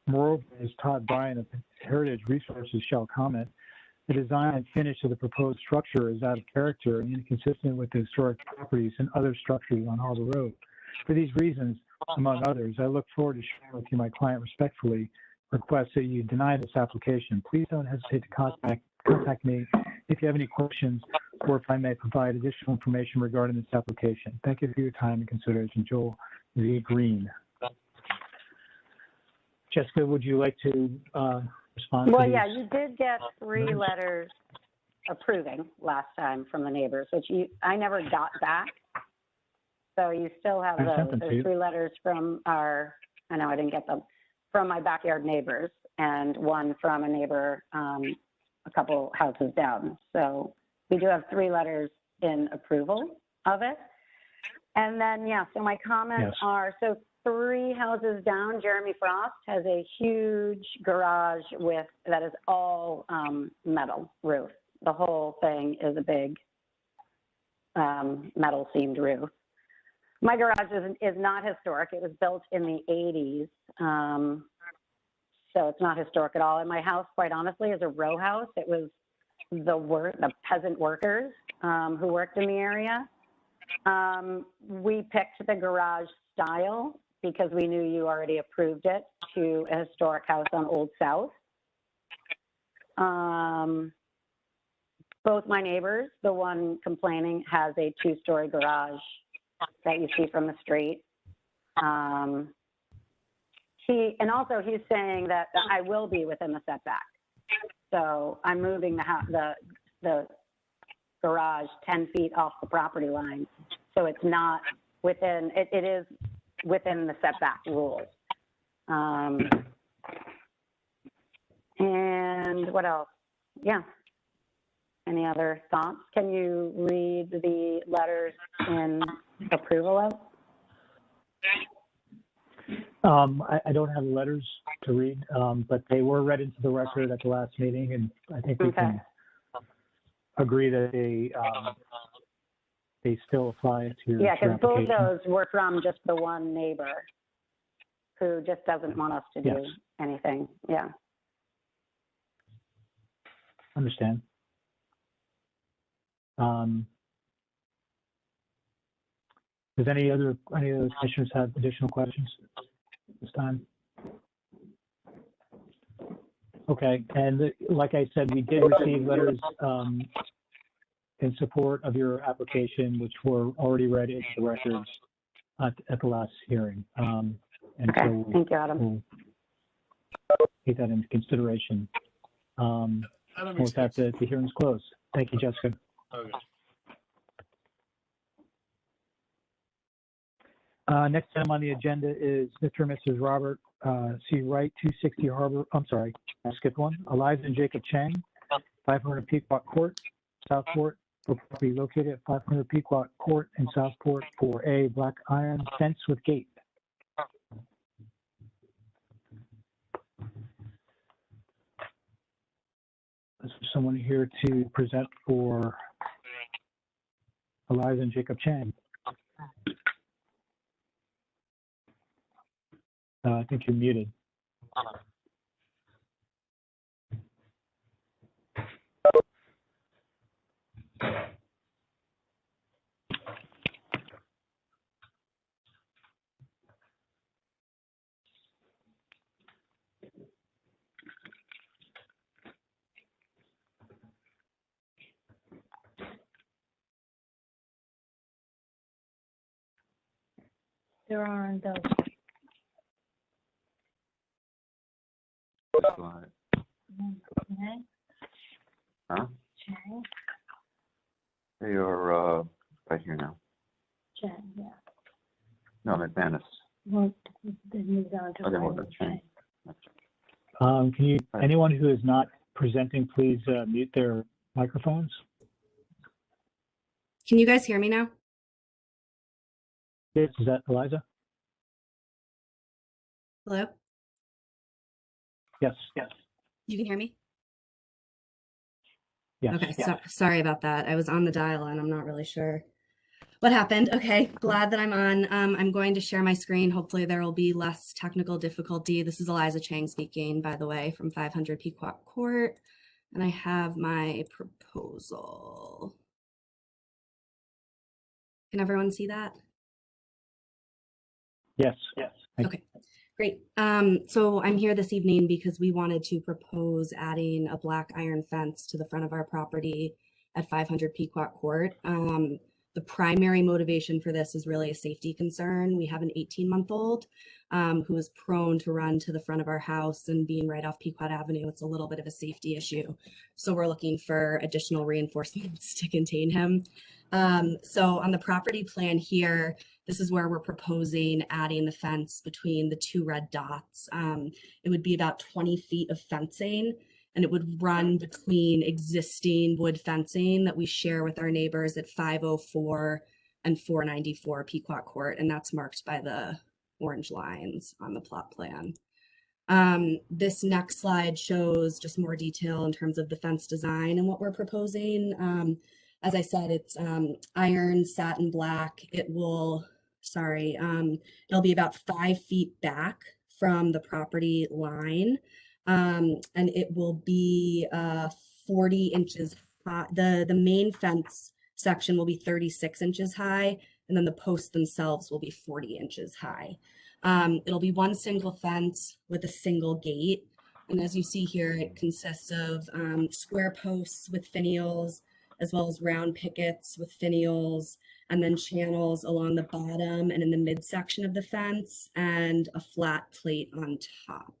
Moreover, as Todd Bryan of Heritage Resources shall comment, the design and finish of the proposed structure is out of character and inconsistent with the historic properties and other structures on Harbor Road. For these reasons, among others, I look forward to sharing with you my client respectfully request that you deny this application. Please don't hesitate to contact me if you have any questions or if I may provide additional information regarding this application. Thank you for your time and consideration. Joel Z. Green. Jessica, would you like to respond? Well, to yeah, you did get 3 letters approving last time from the neighbors, which I never got back. So you still have those. There's 3 letters from I didn't get them, from my backyard neighbors, and 1 from a neighbor a couple houses down. So we do have 3 letters in approval of it. And then, yeah, so my comments are, so 3 houses down, Jeremy Frost has a huge garage that is all metal roof. The whole thing is a big metal seamed roof. My garage is not historic. It was built in the 80s, so it's not historic at all. And my house, quite honestly, is a row house. It was the peasant workers who worked in the area. We picked the garage style because we knew you already approved it to a historic house on Old South. Both my neighbors, the one complaining has a 2-story garage that you see from the street. He's saying that I will be within the setback. So I'm moving the garage 10 feet off the property line. So it's not within, it is within the setback rules. And what else? Yeah. Any other thoughts? Can you read the letters in approval of? I don't have the letters to read, but they were read into the record at the last meeting, and I think we can agree that they still apply to your Yeah, because both of application. those were from just the one neighbor who just doesn't want us to do Yes. anything. Yeah. Understand. Does any of the commissioners have additional questions this time? Okay, and like I said, we did receive letters in support of your application, which were already read into the records at the last hearing. And Okay, so thank you, Adam. we'll take that into consideration. With that, the hearing's closed. Thank you, Jessica. Okay. Next item on the agenda is Mr. and Mrs. Robert C. Wright, 260 Harbor, I'm sorry, I skipped one. Eliza and Jacob Chang, 500 Pequot Court, Southport, for property located at 500 Pequot Court in Southport for a black iron fence with gate. Is there someone here to present for Eliza and Jacob Chang? I think you're muted. There aren't those. Okay. Huh? Chang. You're right here now. Chang, yeah. No, McManus. Well, they moved on to. Okay, well, that's Chang. Can you, anyone who is not presenting, please mute their microphones? Can you guys hear me now? Yes, is that Eliza? Hello? Yes, yes, You can hear me? yes. Okay, yes. sorry about that. I was on the dial and I'm not really sure what happened. Okay, glad that I'm on. I'm going to share my screen. Hopefully there will be less technical difficulty. This is Eliza Chang speaking, by the way, from 500 Pequot Court. And I have my proposal. Can everyone see that? Yes, yes. Okay, great. So I'm here this evening because we wanted to propose adding a black iron fence to the front of our property at 500 Pequot Court. The primary motivation for this is really a safety concern. We have an 18-month-old who is prone to run to the front of our house, and being right off Pequot Avenue, it's a little bit of a safety issue. So we're looking for additional reinforcements to contain him. So on the property plan here, this is where we're proposing adding the fence between the two red dots. It would be about 20 feet of fencing, and it would run between existing wood fencing that we share with our neighbors at 504 and 494 Pequot Court, and that's marked by the orange lines on the plot plan. This next slide shows just more detail in terms of the fence design and what we're proposing. As I said, it's iron, satin black. It will, it'll be about 5 feet back from the property line. And it will be 40 inches high. The main fence section will be 36 inches high, and then the posts themselves will be 40 inches high. It'll be one single fence with a single gate. And as you see here, it consists of square posts with finials, as well as round pickets with finials, and then channels along the bottom and in the midsection of the fence, and a flat plate on top.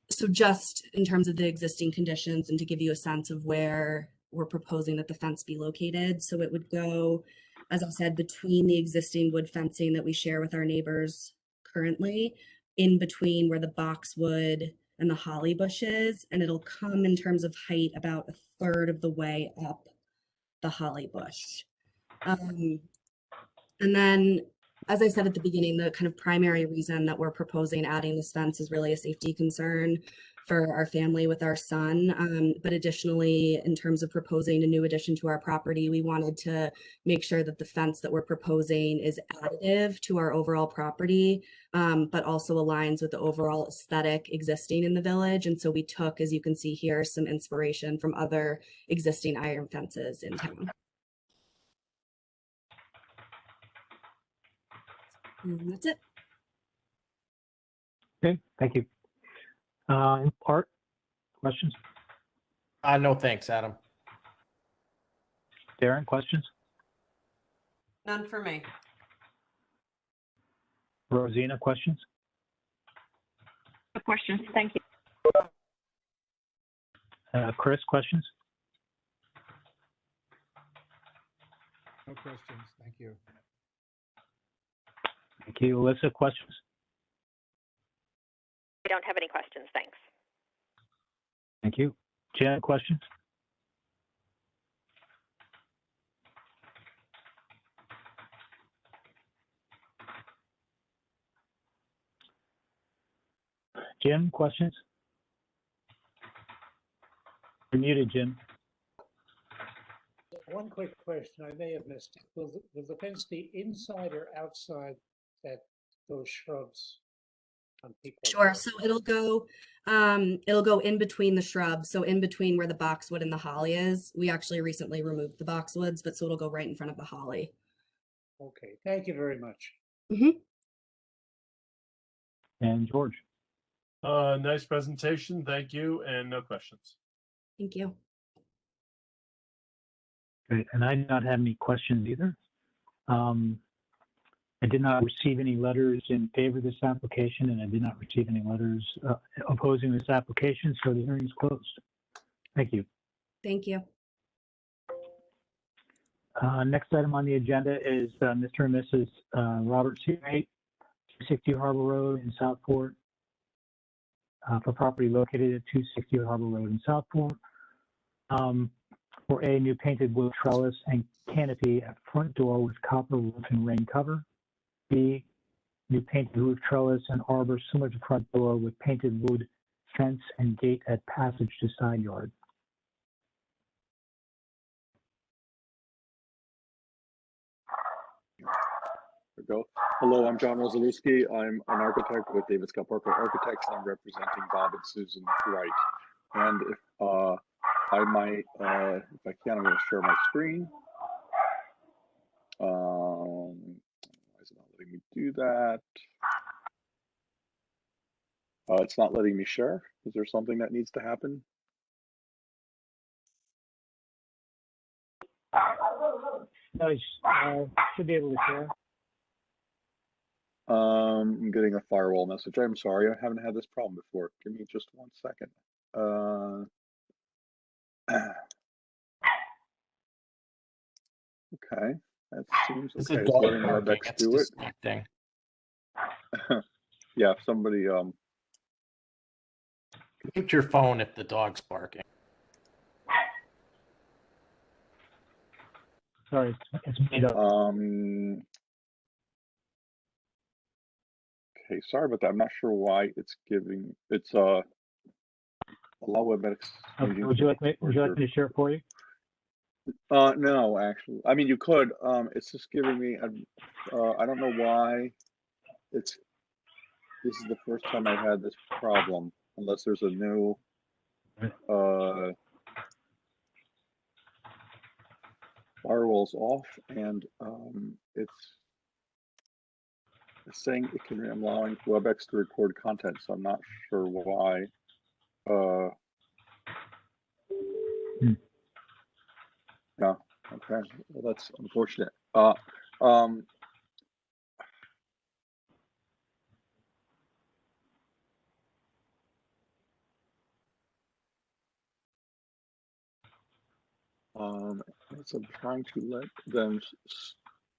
So just in terms of the existing conditions and to give you a sense of where we're proposing that the fence be located. So it would go, as I said, between the existing wood fencing that we share with our neighbors currently, in between where the boxwood and the holly bushes, and it'll come in terms of height about a third of the way up the holly bush. And then, as I said at the beginning, the kind of primary reason that we're proposing adding this fence is really a safety concern for our family with our son. But additionally, in terms of proposing a new addition to our property, we wanted to make sure that the fence that we're proposing is additive to our overall property, but also aligns with the overall aesthetic existing in the village. And so we took, as you can see here, some inspiration from other existing iron fences in town. And that's it. Okay, thank you. Art, questions? No, thanks, Adam. Darren, questions? None for me. Rosina, questions? No questions. Thank you. Chris, questions? No questions. Thank you. Thank you. Alyssa, questions? I don't have any questions, thanks. Thank you. Jen, questions? Jim, questions? You're muted, Jim. One quick question, I may have missed it. Will the fence be inside or outside those shrubs on Pequot Sure. Road? So it'll go in between the shrubs. So in between where the boxwood and the holly is. We actually recently removed the boxwoods, but so it'll go right in front of the holly. Okay, thank you very much. And George. Nice presentation. Thank you. And no questions. Thank you. Great. And I did not have any questions either. I did not receive any letters in favor of this application, and I did not receive any letters opposing this application, so the hearing is closed. Thank you. Thank you. Next item on the agenda is Mr. and Mrs. Robert C. Wright, 260 Harbor Road in Southport, for property located at 260 Harbor Road in Southport, for a new painted wood trellis and canopy at front door with copper roof and rain cover. B, new painted roof trellis and arbor similar to front door with painted wood fence and gate at passage to side yard. There we go. Hello, I'm John Rosalewski. I'm an architect with David Scott Parker Architects, and I'm representing Bob and Susan Wright. And if I might, if I can, I'm going to share my screen. Why is it not letting me do that? It's not letting me share. Is there something that needs to happen? No, you should be able to share. I'm getting a firewall message. I'm sorry, I haven't had this problem before. Give me just 1 second. Okay, that seems It's okay. a It's dog letting barking. WebEx It's do it. distracting. Yeah, if somebody Mute your phone if the dog's barking. Sorry, it's made up. Okay, sorry about that. I'm not sure why it's giving. It's allow WebEx. Okay, would you like me to share it for you? No, actually. I mean, you could. It's just giving me. I don't know why. This is the first time I've had this problem. Unless there's a new. Firewall's off, and it's saying it can. I'm allowing WebEx to record content, so I'm not sure why. No. Okay. Well, that's unfortunate. So I'm trying to let them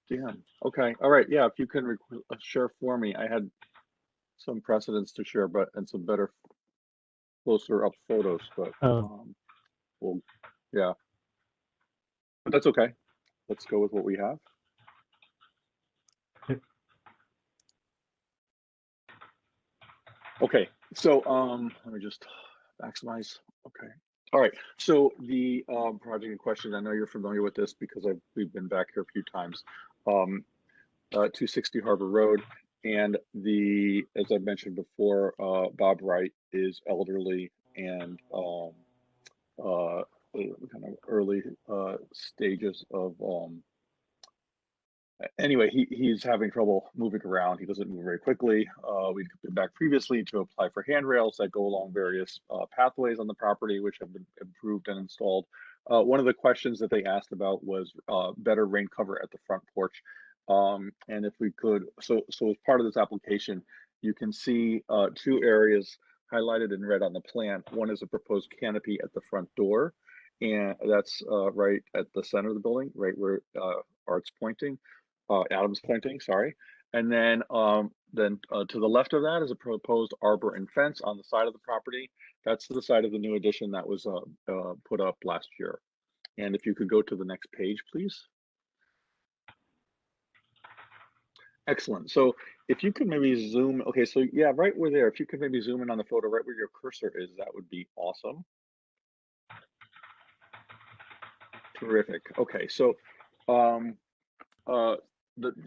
scan. Okay. All right. Yeah. If you can share for me, I had some precedents to share, but and some better closer up photos, but Oh. well, yeah, but that's okay. Let's go with what we have. Okay, so let me just maximize. Okay, all right. So the project in question, I know you're familiar with this because we've been back here a few times. 260 Harbor Road, and as I mentioned before, Bob Wright is elderly and kind of early stages of anyway, he's having trouble moving around. He doesn't move very quickly. We've been back previously to apply for handrails that go along various pathways on the property, which have been improved and installed. One of the questions that they asked about was better rain cover at the front porch. And if we could, so as part of this application, you can see two areas highlighted in red on the plan. One is a proposed canopy at the front door, and that's right at the center of the building, right where Art's pointing. Adam's pointing, sorry. And then to the left of that is a proposed arbor and fence on the side of the property. That's to the side of the new addition that was put up last year. And if you could go to the next page, please. Excellent. So if you could maybe zoom, okay, so yeah, right where there, if you could maybe zoom in on the photo right where your cursor is, that would be awesome. Terrific. Okay, so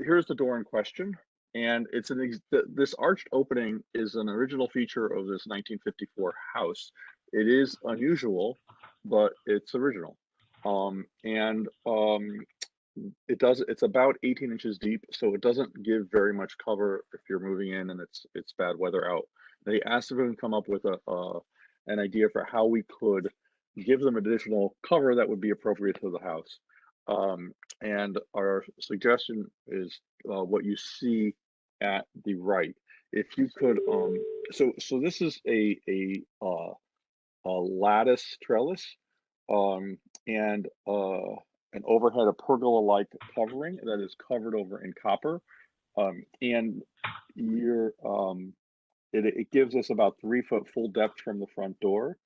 here's the door in question, and it's this arched opening is an original feature of this 1954 house. It is unusual, but it's original. It's about 18 inches deep, so it doesn't give very much cover if you're moving in and it's bad weather out. They asked if we can come up with an idea for how we could give them additional cover that would be appropriate to the house. And our suggestion is what you see at the right. If you could, so this is a lattice trellis and an overhead, a pergola-like covering that is covered over in copper, and it gives us about 3 foot full depth from the front door.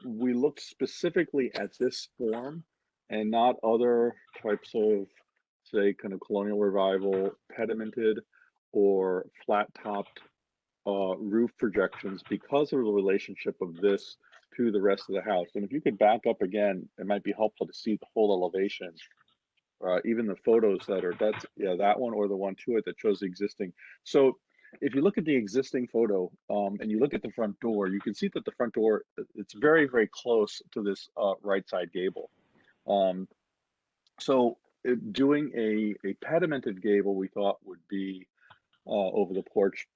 We looked specifically at this form and not other types of, say, kind of colonial revival, pedimented or flat-topped roof projections because of the relationship of this to the rest of the house. And if you could back up again, it might be helpful to see the whole elevation. Even the photos that one or the one to it that shows the existing. So if you look at the existing photo and you look at the front door, you can see that the front door, it's very, very close to this right side gable. So doing a pedimented gable, we thought would be over the porch,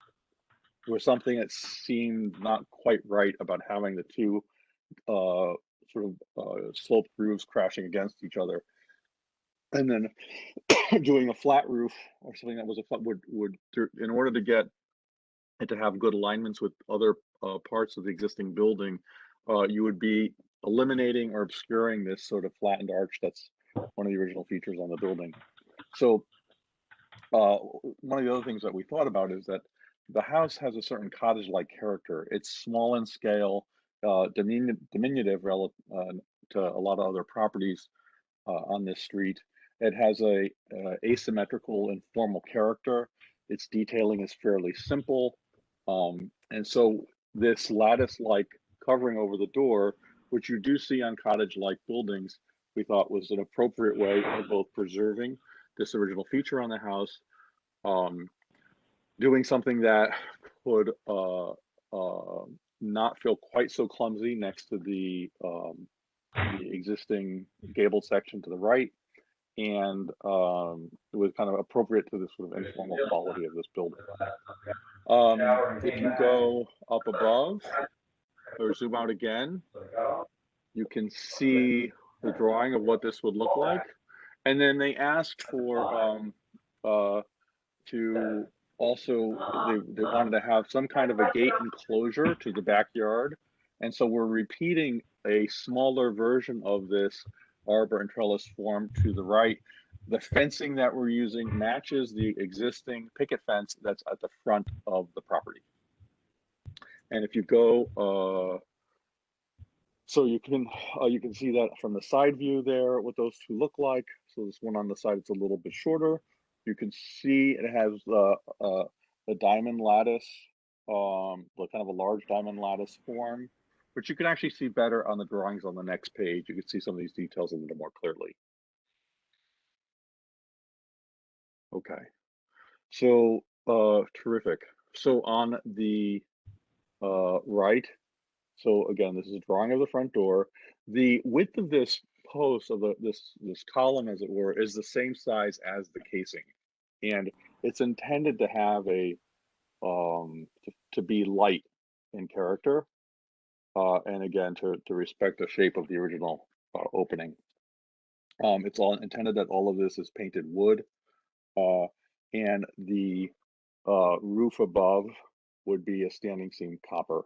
was something that seemed not quite right about having the two sloped roofs crashing against each other. And then doing a flat roof or something that was a flat would in order to get it to have good alignments with other parts of the existing building, you would be eliminating or obscuring this sort of flattened arch that's one of the original features on the building. So one of the other things that we thought about is that the house has a certain cottage-like character. It's small in scale, diminutive relative to a lot of other properties on this street. It has a asymmetrical and formal character. Its detailing is fairly simple. And so this lattice-like covering over the door, which you do see on cottage-like buildings, we thought was an appropriate way of both preserving this original feature on the house, doing something that could not feel quite so clumsy next to the existing gabled section to the right, and it was kind of appropriate to the sort of informal quality of this building. If you go up above or zoom out again, you can see the drawing of what this would look like. And then they asked for to also, they wanted to have some kind of a gate enclosure to the backyard. And so we're repeating a smaller version of this arbor and trellis form to the right. The fencing that we're using matches the existing picket fence that's at the front of the property. And if you go, so you can see that from the side view there, what those two look like. So this one on the side is a little bit shorter. You can see it has the diamond lattice, the kind of a large diamond lattice form, which you can actually see better on the drawings on the next page. You can see some of these details a little more clearly. Okay, so terrific. So on the right, so again, this is a drawing of the front door. The width of this post, of this column, as it were, is the same size as the casing, and it's intended to have a to be light in character, and again to respect the shape of the original opening. It's all intended that all of this is painted wood, and the roof above would be a standing seam copper.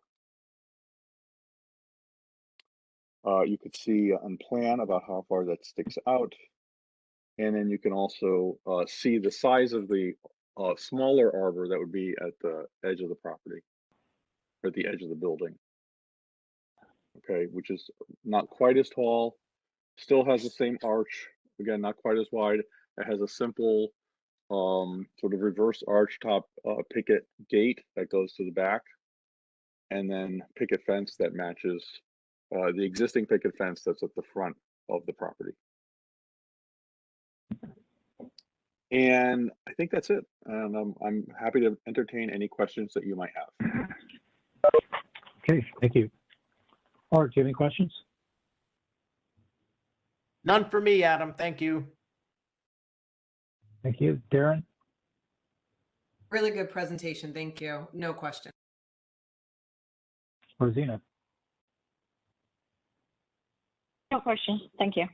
You could see on plan about how far that sticks out. And then you can also see the size of the smaller arbor that would be at the edge of the property, or at the edge of the building. Okay, which is not quite as tall, still has the same arch, again, not quite as wide. It has a simple sort of reverse arch top picket gate that goes to the back, and then picket fence that matches the existing picket fence that's at the front of the property. And I think that's it. And I'm happy to entertain any questions that you might have. Okay, thank you. Art, do you have any questions? None for me, Adam. Thank you. Thank you. Darren? Really good presentation. Thank you. No question. Rosina? No question. Thank you.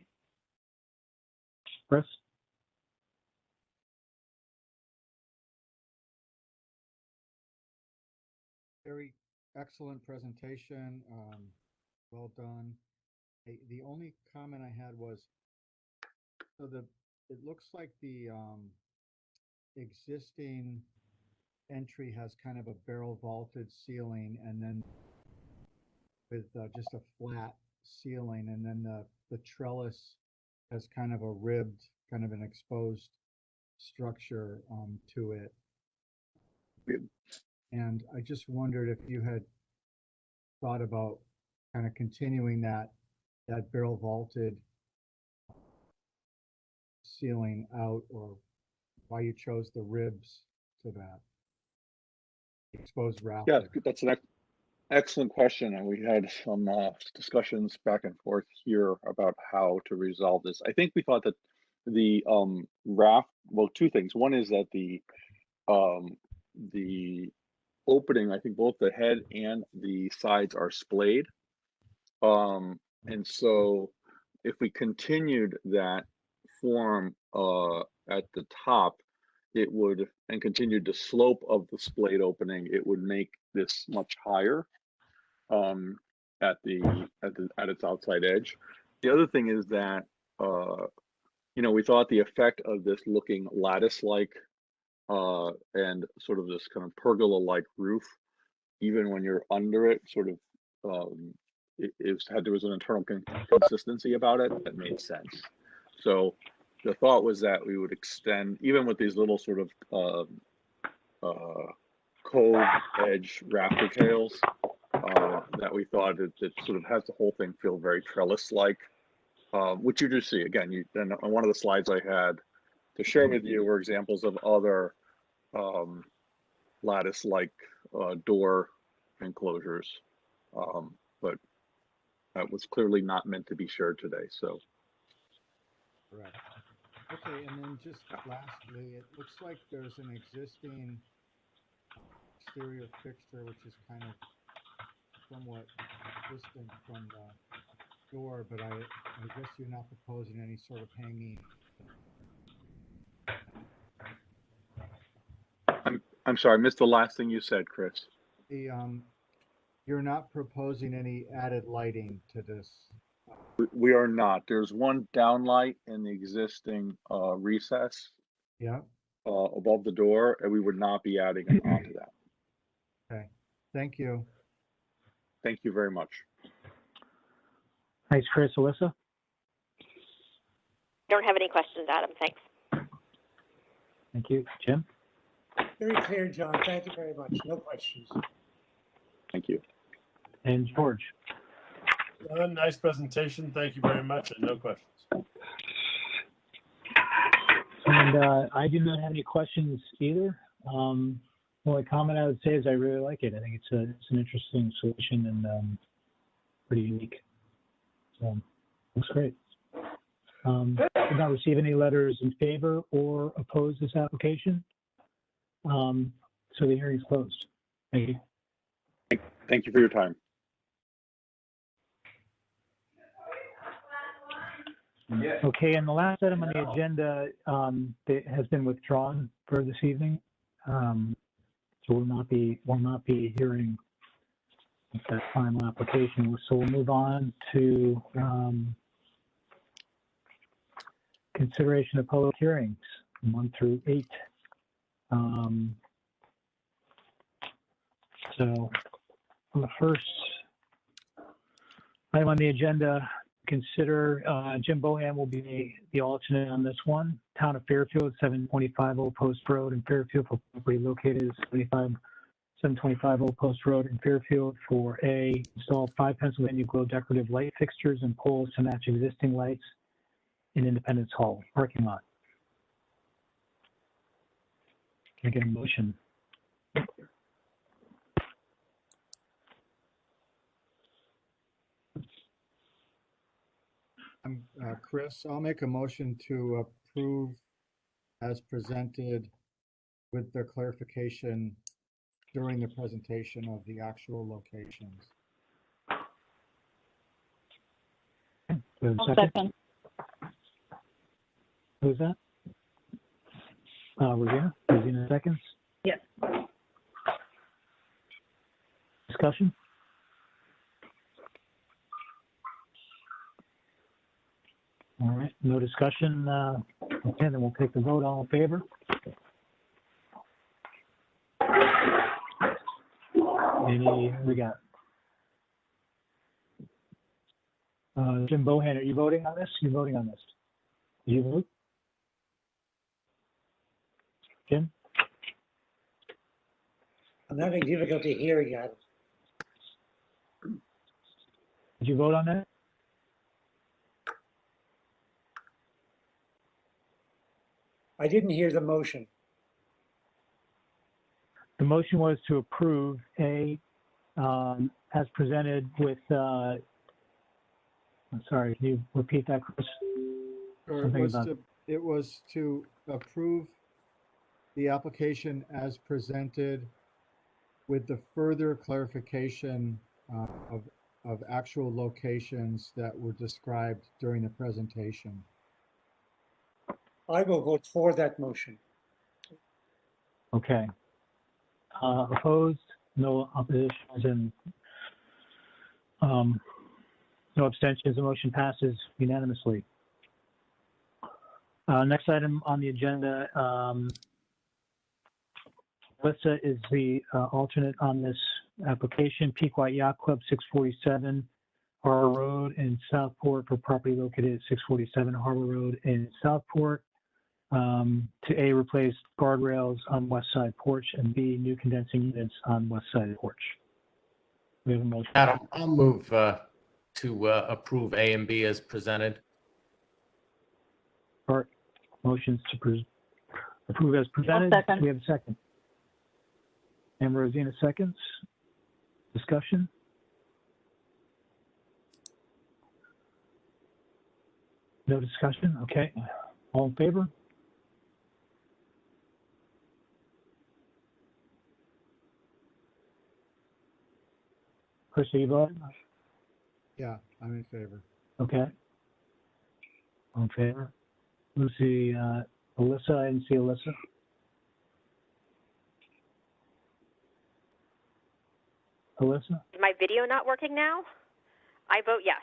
Chris? Very excellent presentation. Well done. The only comment I had was, so it looks like the existing entry has kind of a barrel vaulted ceiling, and then with just a flat ceiling, and then the trellis has kind of a ribbed, kind of an exposed structure to it. And I just wondered if you had thought about kind of continuing that barrel vaulted ceiling out, or why you chose the ribs to that exposed rafters. Yeah, that's an excellent question, and we had some discussions back and forth here about how to resolve this. I think we thought that the well, two things. One is that the opening, I think both the head and the sides are splayed, and so if we continued that form at the top, it would, and continued the slope of the splayed opening, it would make this much higher at its outside edge. The other thing is that we thought the effect of this looking lattice-like and sort of this kind of pergola-like roof, even when you're under it, sort of there was an internal consistency about it that made sense. So the thought was that we would extend, even with these little sort of cove edge rafter tails, that we thought it sort of has the whole thing feel very trellis-like, which you do see. Again, and on one of the slides I had to share with you were examples of other lattice-like door enclosures, but that was clearly not meant to be shared today. So, correct. Okay, and then just lastly, it looks like there's an existing exterior fixture which is kind of somewhat distant from the door, but I guess you're not proposing any sort of hanging. I'm sorry, I missed the last thing you said, Chris. You're not proposing any added lighting to this? We are not. There's one downlight in the existing recess. Yeah. Above the door, and we would not be adding it onto that. Okay, thank you. Thank you very much. Thanks, Chris. Alyssa? Don't have any questions, Adam. Thanks. Thank you. Jim? Very clear, John. Thank you very much. No questions. Thank you. And George? Nice presentation. Thank you very much, and no questions. And I do not have any questions either. The only comment I would say is I really like it. I think it's an interesting solution and pretty unique. So looks great. Did not receive any letters in favor or oppose this application. So the hearing is closed. Thank you. Thank you for your time. Okay, and the last item on the agenda that has been withdrawn for this evening. So we'll not be hearing that final application. So we'll move on to consideration of public hearings 1 through 8. So the first item on the agenda, consider Jim Bohan will be the alternate on this one. Town of Fairfield, 725 Old Post Road in Fairfield for property located at 725 Old Post Road in Fairfield for A, install 5 Pennsylvania glow decorative light fixtures and poles to match existing lights in Independence Hall parking lot. Can I get a motion? I'm Chris. I'll make a motion to approve as presented with the clarification during the presentation of the actual locations. Second. Who's that? Regina? Regina seconds? Yes. Discussion? All right, no discussion. Okay, then we'll take the vote. All in favor? We got Jim Bohan, are you voting on this? You're voting on this. Do you vote? Jim? I'm having difficulty hearing you. Did you vote on that? I didn't hear the motion. The motion was to approve A as presented with, I'm sorry, can you repeat that, Chris? It was to approve the application as presented with the further clarification of actual locations that were described during the presentation. I will vote for that motion. Okay. Opposed? No oppositions and no abstentions. The motion passes unanimously. Next item on the agenda, Alyssa is the alternate on this application. Pequot Yacht Club, 647 Harbor Road in Southport for property located at 647 Harbor Road in Southport. To A, replace guardrails on west side porch, and B, new condensing units on west side porch. We have a motion. Adam, I'll move to approve A and B as presented. Art, motions to approve as presented. We have a second. And Rosina seconds. Discussion? No discussion? Okay. All in favor? Chris, are you voting? Yeah, I'm in favor. Okay. All in favor? Lucy, Alyssa, I didn't see Alyssa. Alyssa? Is my video not working now? I vote yes.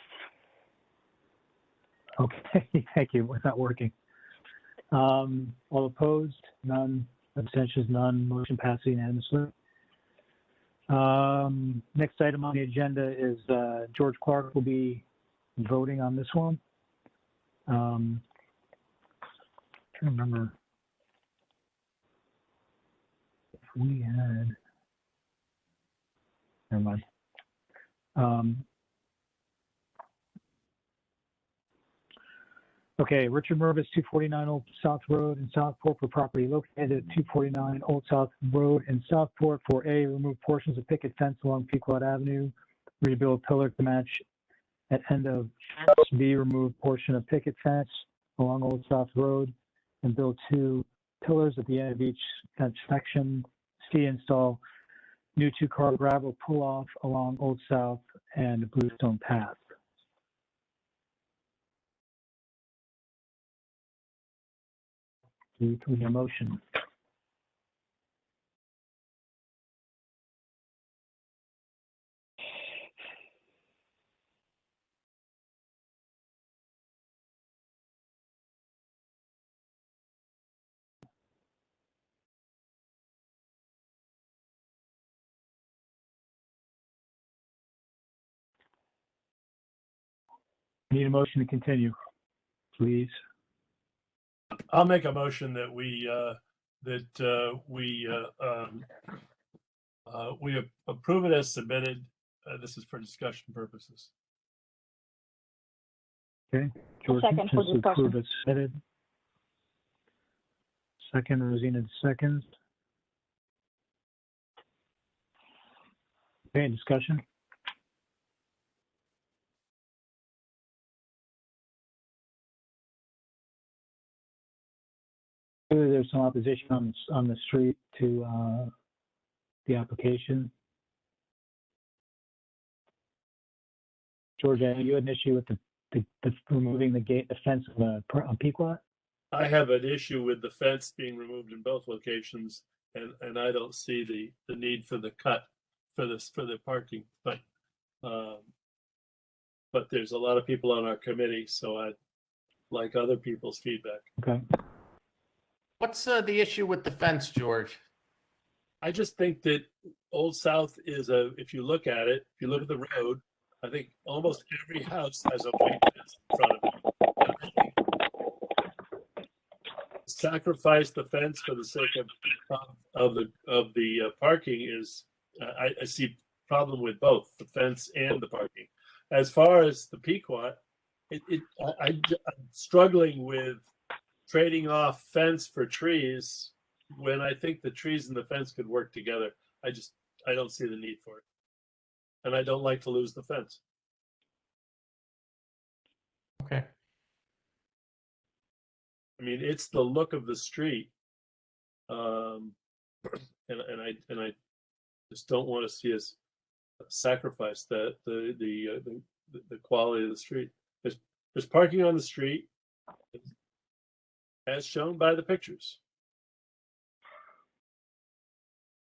Okay, thank you. It's not working. All opposed? None. Abstentions? None. Motion passes unanimously. Next item on the agenda is George Clark will be voting on this one. I'm trying to remember if we had, never mind. Okay, Richard Mervis, 249 Old South Road in Southport for property located at 249 Old South Road in Southport for A, remove portions of picket fence along Pequot Avenue, rebuild pillar to match at end of fence. B, remove portion of picket fence along Old South Road and build 2 pillars at the end of each fence section. C, install new 2-car gravel pull-off along Old South and Bluestone Path. Do we need a motion? Need a motion to continue, please. I'll make a motion that we approve it as submitted. This is for discussion purposes. Okay, George, Second for just approve discussion. as submitted. Second, Rosina seconds. Okay, discussion. Clearly, there's some opposition on the street to the application. George, you had an issue with the removing the gate, the fence on Pequot? I have an issue with the fence being removed in both locations, and I don't see the need for the cut for the parking. But there's a lot of people on our committee, so I'd like other people's feedback. Okay. What's the issue with the fence, George? I just think that Old South is if you look at it, if you look at the road, I think almost every house has a white fence in front of it. Sacrifice the fence for the sake of the parking is, I see problem with both the fence and the parking. As far as the Pequot, I'm struggling with trading off fence for trees when I think the trees and the fence could work together. I don't see the need for it. And I don't like to lose the fence. Okay. I mean, it's the look of the street. And I just don't want to see us sacrifice the quality of the street. There's parking on the street, as shown by the pictures.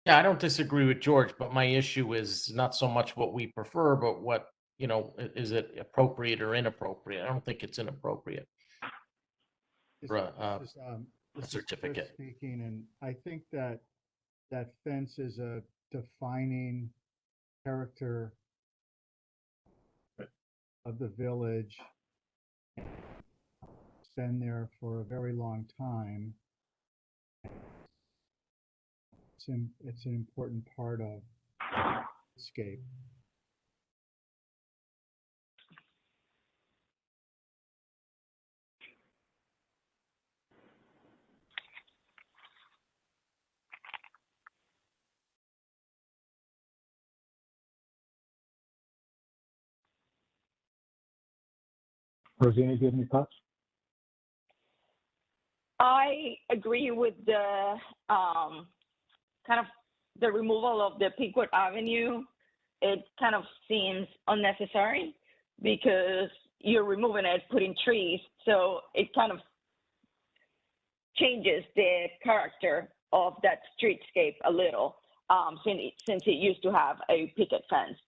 Yeah, I don't disagree with George, but my issue is not so much what we prefer, but what, is it appropriate or inappropriate? I don't think it's inappropriate for a certificate. Speaking, and I think that fence is a defining character of the village. It's been there for a very long time. It's an important part of the landscape. Rosina, do you have any thoughts? I agree with the kind of the removal of the Pequot Avenue. It kind of seems unnecessary because you're removing it, putting trees, so it kind of changes the character of that streetscape a little, since it used to have a picket fence.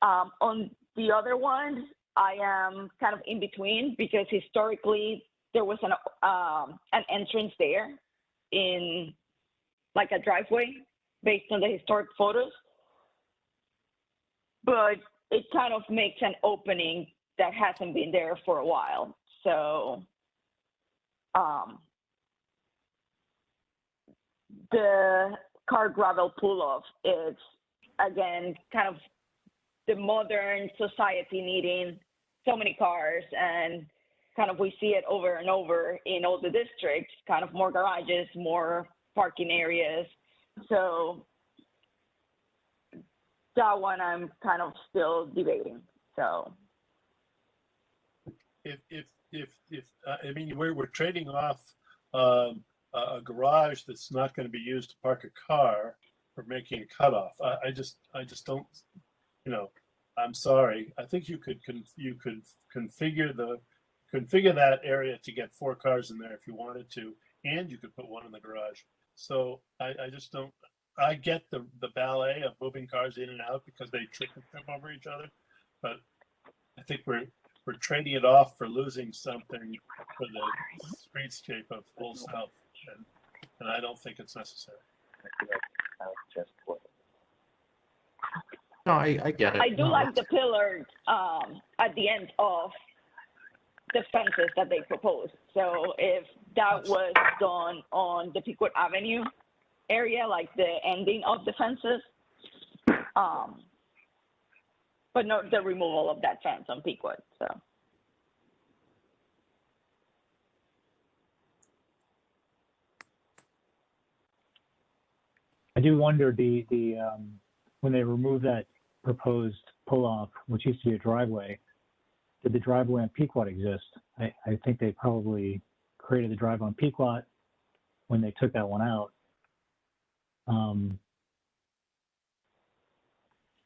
On the other one, I am kind of in between because historically there was an entrance there in like a driveway based on the historic photos. but it kind of makes an opening that hasn't been there for a while. So the car gravel pull-off is, again, kind of the modern society needing so many cars, and kind of we see it over and over in all the districts, kind of more garages, more parking areas. So that one I'm kind of still debating. So I mean, we're trading off a garage that's not going to be used to park a car for making a cutoff. I just don't, you know, I'm sorry. I think you could configure that area to get 4 cars in there if you wanted to, and you could put one in the garage. So I just don't. I get the ballet of moving cars in and out because they trip over each other, but I think we're trading it off for losing something for the streetscape of Old South, and I don't think it's necessary. No, I get it. I do No, like the pillars at the end of the fences that they proposed. So if that was done on the Pequot Avenue area, like the ending of the fences, but not the removal of that fence on Pequot. So I do wonder the when they remove that proposed pull-off, which used to be a driveway, did the driveway on Pequot exist? I think they probably created the drive on Pequot when they took that one out.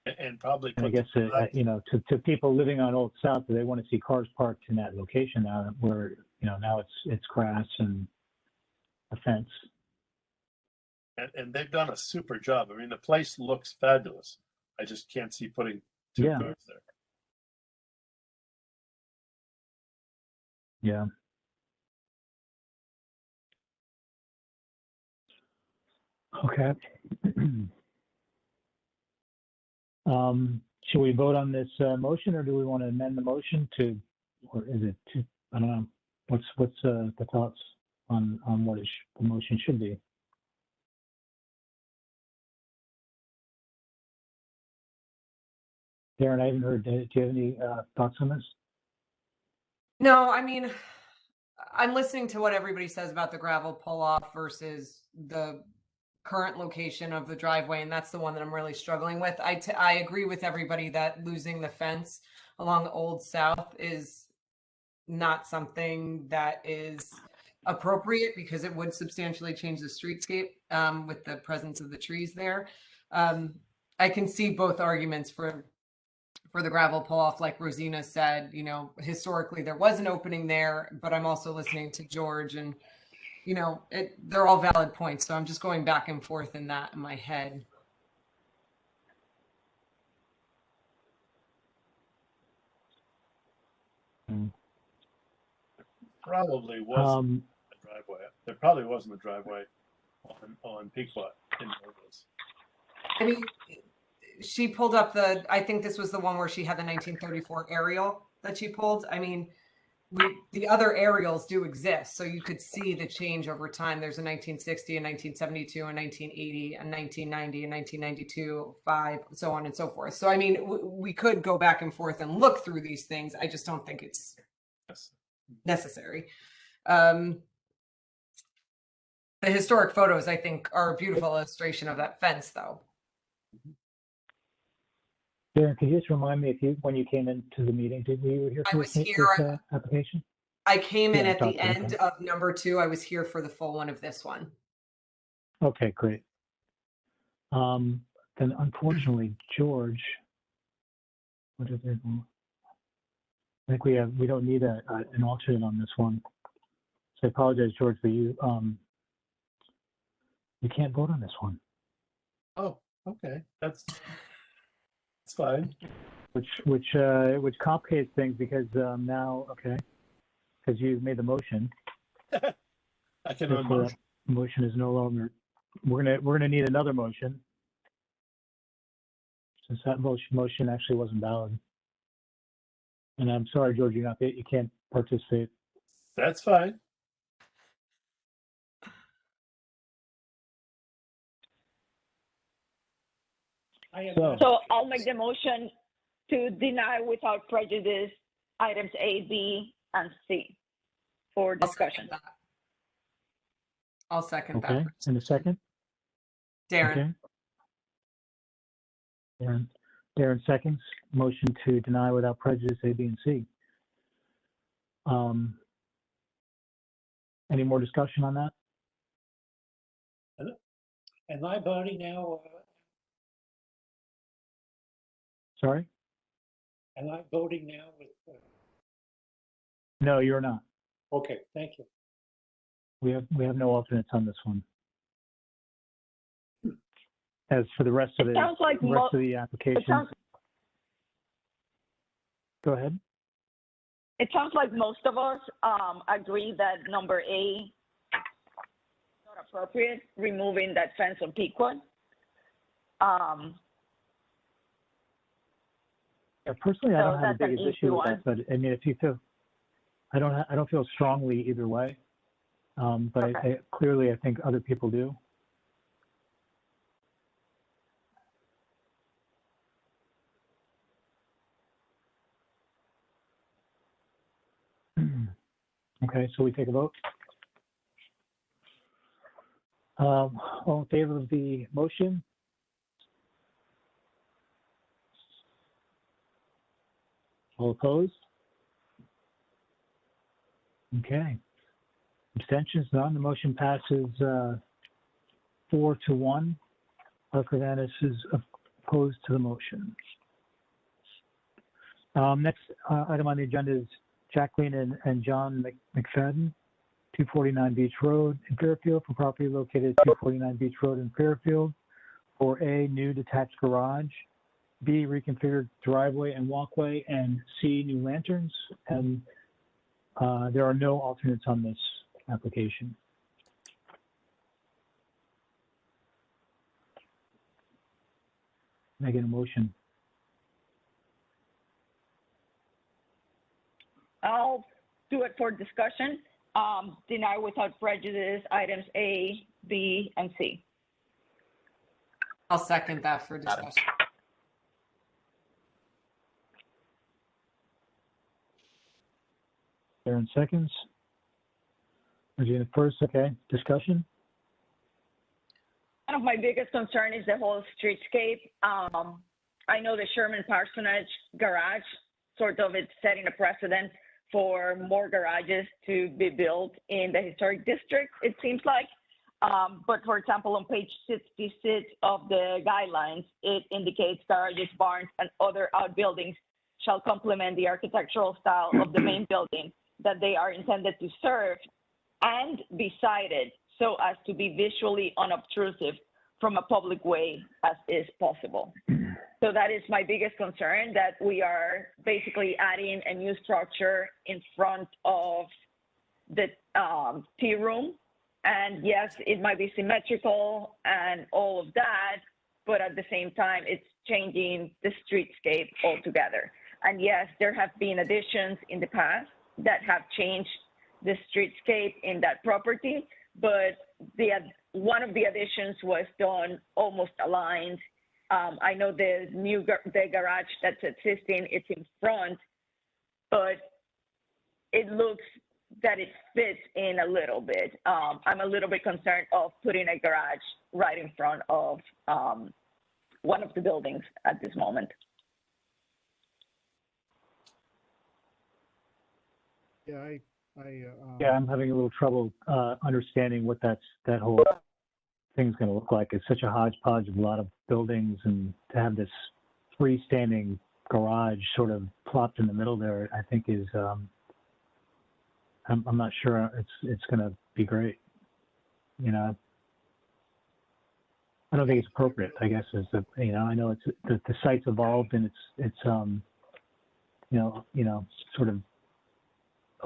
And probably And I guess, you know, to people living on Old South, they want to see cars parked in that location now where, you know, now it's grass and a fence. And they've done a super job. I mean, the place looks fabulous. I just can't see putting 2 cars there. Yeah. Okay. Should we vote on this motion, or do we want to amend the motion to, or is it to, I don't know. What's the thoughts on what the motion should be? Darren, I haven't heard, do you have any thoughts on this? No, I mean, I'm listening to what everybody says about the gravel pull-off versus the current location of the driveway, and that's the one that I'm really struggling with. I agree with everybody that losing the fence along Old South is not something that is appropriate because it would substantially change the streetscape with the presence of the trees there. I can see both arguments for the gravel pull-off. Like Rosina said, you know, historically there was an opening there, but I'm also listening to George, and you know, they're all valid points. So I'm just going back and forth in my head. Probably wasn't a driveway. There probably wasn't a driveway on Pequot in Novus. I mean, she pulled up I think this was the one where she had the 1934 aerial that she pulled. I mean, the other aerials do exist, so you could see the change over time. There's a 1960, a 1972, a 1980, a 1990, a 1992, 5, so on and so forth. So, I mean, we could go back and forth and look through these things. I just don't think it's necessary. The historic photos, I think, are a beautiful illustration of that fence, though. Darren, could you just remind me when you came into the meeting, were you here for this application? I came in at the end of number 2. I was here for the full one of this one. Okay, great. Then unfortunately, George, what is it? I think we don't need an alternate on this one. So I apologize, George, but you can't vote on this one. Oh, okay. That's fine. Which complicates things because now, okay, because you made the motion. I can unmotion. Motion is no longer. We're gonna need another motion. since that motion actually wasn't valid. And I'm sorry, George, you can't participate. That's fine. So I'll make the motion to deny without prejudice items A, B, and C for discussion. I'll second that. Okay, in a second. Darren. Okay. Darren seconds. Motion to deny without prejudice A, B, and C. Any more discussion on that? Am I voting now? Sorry? Am I voting now with? No, you're not. Okay, thank you. We have no alternates on this one. As for the rest of the application. Go ahead. It sounds like most of us agree that number A is not appropriate, removing that fence on Pequot. Yeah, personally, I So don't have the that's an biggest easy issue with one. that, but I mean, if you feel, I don't feel strongly either way. But Okay. Clearly, I think other people do. Okay, so we take a vote. All in favor of the motion? All opposed? Okay. Abstentions, none. The motion passes 4-1. Arcadius is opposed to the motion. Next item on the agenda is Jacqueline and John McFadden, 249 Beach Road in Fairfield, for property located at 249 Beach Road in Fairfield, for A, new detached garage, B, reconfigured driveway and walkway, and C, new lanterns. And there are no alternates on this application. Can I get a motion? I'll do it for discussion. Deny without prejudice items A, B, and C. I'll second that for discussion. Darren seconds. Regina first. Okay. Discussion? One of my biggest concern is the whole streetscape. I know the Sherman Parsonage garage sort of is setting a precedent for more garages to be built in the historic district, it seems like. But for example, on page 66 of the guidelines, it indicates garages, barns, and other outbuildings shall complement the architectural style of the main building that they are intended to serve and be sited so as to be visually unobtrusive from a public way as is possible. So that is my biggest concern, that we are basically adding a new structure in front of the tea room. And yes, it might be symmetrical and all of that, but at the same time, it's changing the streetscape altogether. And yes, there have been additions in the past that have changed the streetscape in that property, but one of the additions was done almost aligned. I know the garage that's existing, it's in front, but it looks that it fits in a little bit. I'm a little bit concerned of putting a garage right in front of one of the buildings at this moment. Yeah, Yeah, I'm having a little trouble understanding what that whole thing's going to look like. It's such a hodgepodge of a lot of buildings, and to have this freestanding garage sort of plopped in the middle there, I think is I'm not sure it's going to be great. You know, I don't think it's appropriate. I guess is I know it's the site's evolved and it's sort of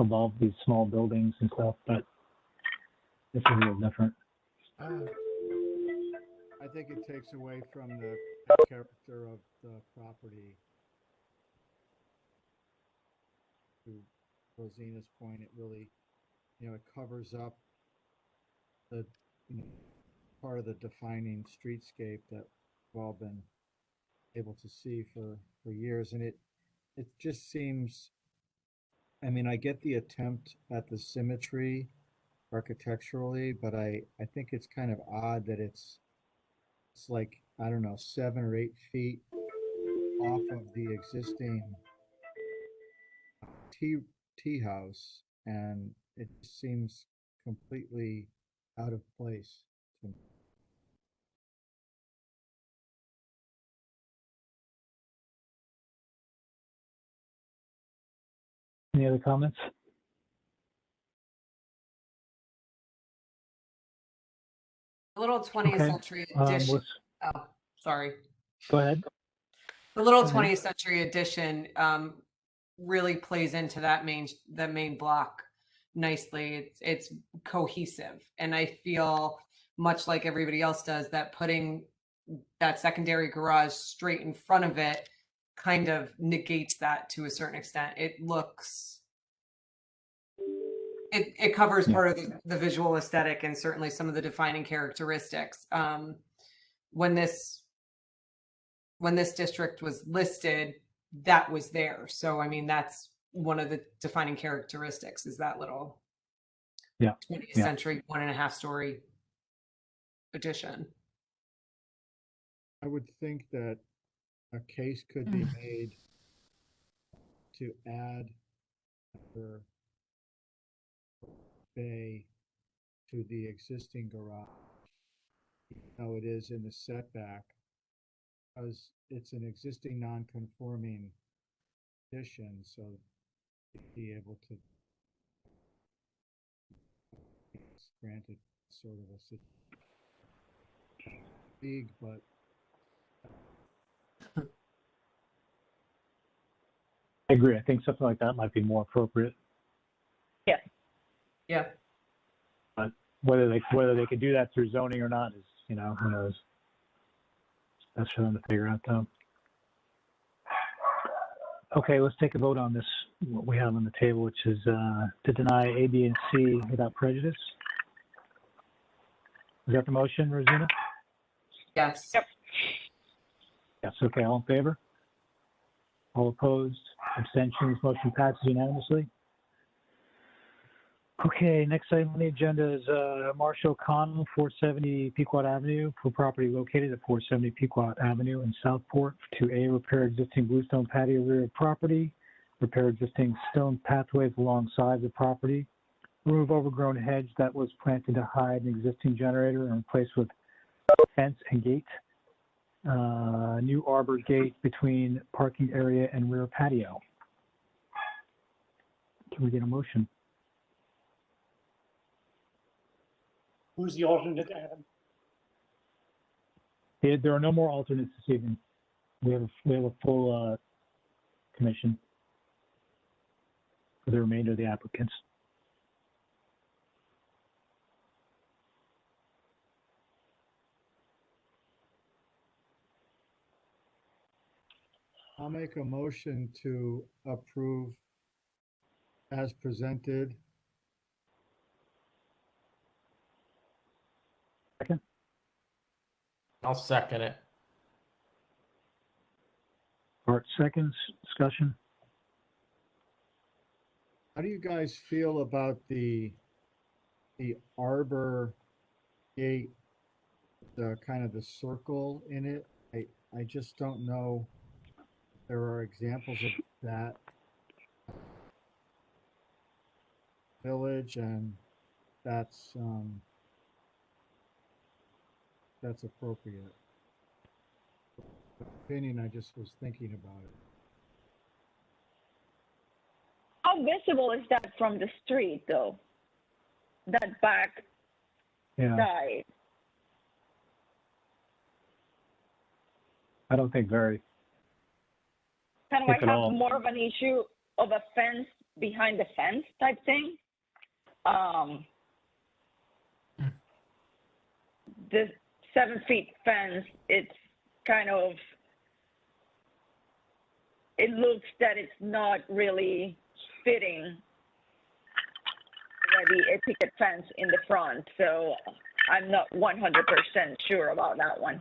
evolved these small buildings and stuff, but this is a little different. I think it takes away from the the character of the property. To Rosina's point, it really, it covers up the part of the defining streetscape that we've all been able to see for years, and it just seems. I mean, I get the attempt at the symmetry architecturally, but I think it's kind of odd that it's like, I don't know, 7 or 8 feet off of the existing tea house, and it seems completely out of place to me. Any other comments? The little 20th Okay. century addition. Let's Oh, sorry. go ahead. The little Go ahead. 20th century addition really plays into that main block nicely. It's cohesive, and I feel much like everybody else does that putting that secondary garage straight in front of it kind of negates that to a certain extent. It looks, it covers part of the visual aesthetic and certainly some of the defining characteristics. When this district was listed, that was there. So, I mean, that's one of the defining characteristics is that little 20th century 1.5 story addition. I would think that a case could be made to add another bay to the existing garage, even though it is in the setback, because it's an existing non-conforming addition, so be able to granted sort of a big, but I agree. I think something like that might be more appropriate. Yeah. But whether they could do that through zoning or not is, who knows? That's for them to figure out, though. Okay, let's take a vote on this, what we have on the table, which is to deny A, B, and C without prejudice. Is that the motion, Rosina? Yes. Yep. Yes, okay, all in favor? All opposed? Abstentions? Motion passes unanimously. Okay, next item on the agenda is Marshall O'Connell, 470 Pequot Avenue, for property located at 470 Pequot Avenue in Southport to A, repair existing bluestone patio rear of property, repair existing stone pathways alongside the property, remove overgrown hedge that was planted to hide an existing generator and replace with fence and gate, new arbor gate between parking area and rear patio. Can we get a motion? Who's the alternate, Adam? There are no more alternates this evening. We have a full commission for the remainder of the applicants. I'll make a motion to approve as presented. Second? I'll second it. Bart seconds. Discussion? How do you guys feel about the arbor gate, the kind of the circle in it? I just don't know if there are examples of that village, and that's appropriate. Opinion, I just was thinking about it. How visible is that from the street, though? That back side? I don't think very. Kind of, I have more of an issue of a fence behind the fence type thing. The 7 feet fence, it's kind of, it looks that it's not really fitting the picket fence in the front, so I'm not 100% sure about that one.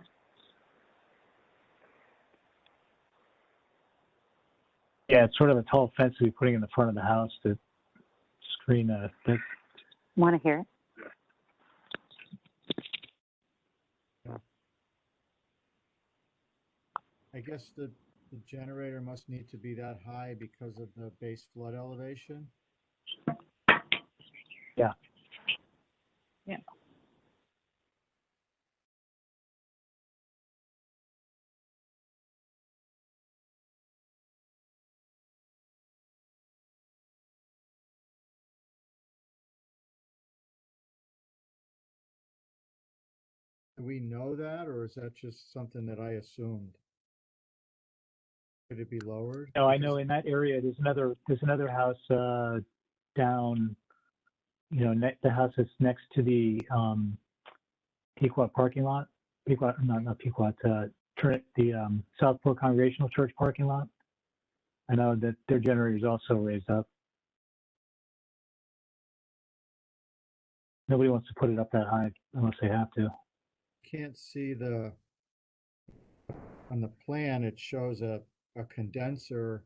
Yeah, it's sort of a tall fence to be putting in the front of the house to screen a bit. Want to hear it? I guess the generator must need to be that high because of the base flood elevation. Yeah. Yeah. Do we know that, or is that just something that I assumed? Could it be lowered? No, I know in that area, there's another house down, the house that's next to the Pequot parking lot. Pequot, not Pequot, the Southport Congregational Church parking lot. I know that their generator is also raised up. Nobody wants to put it up that high unless they have to. Can't see on the plan, it shows a condenser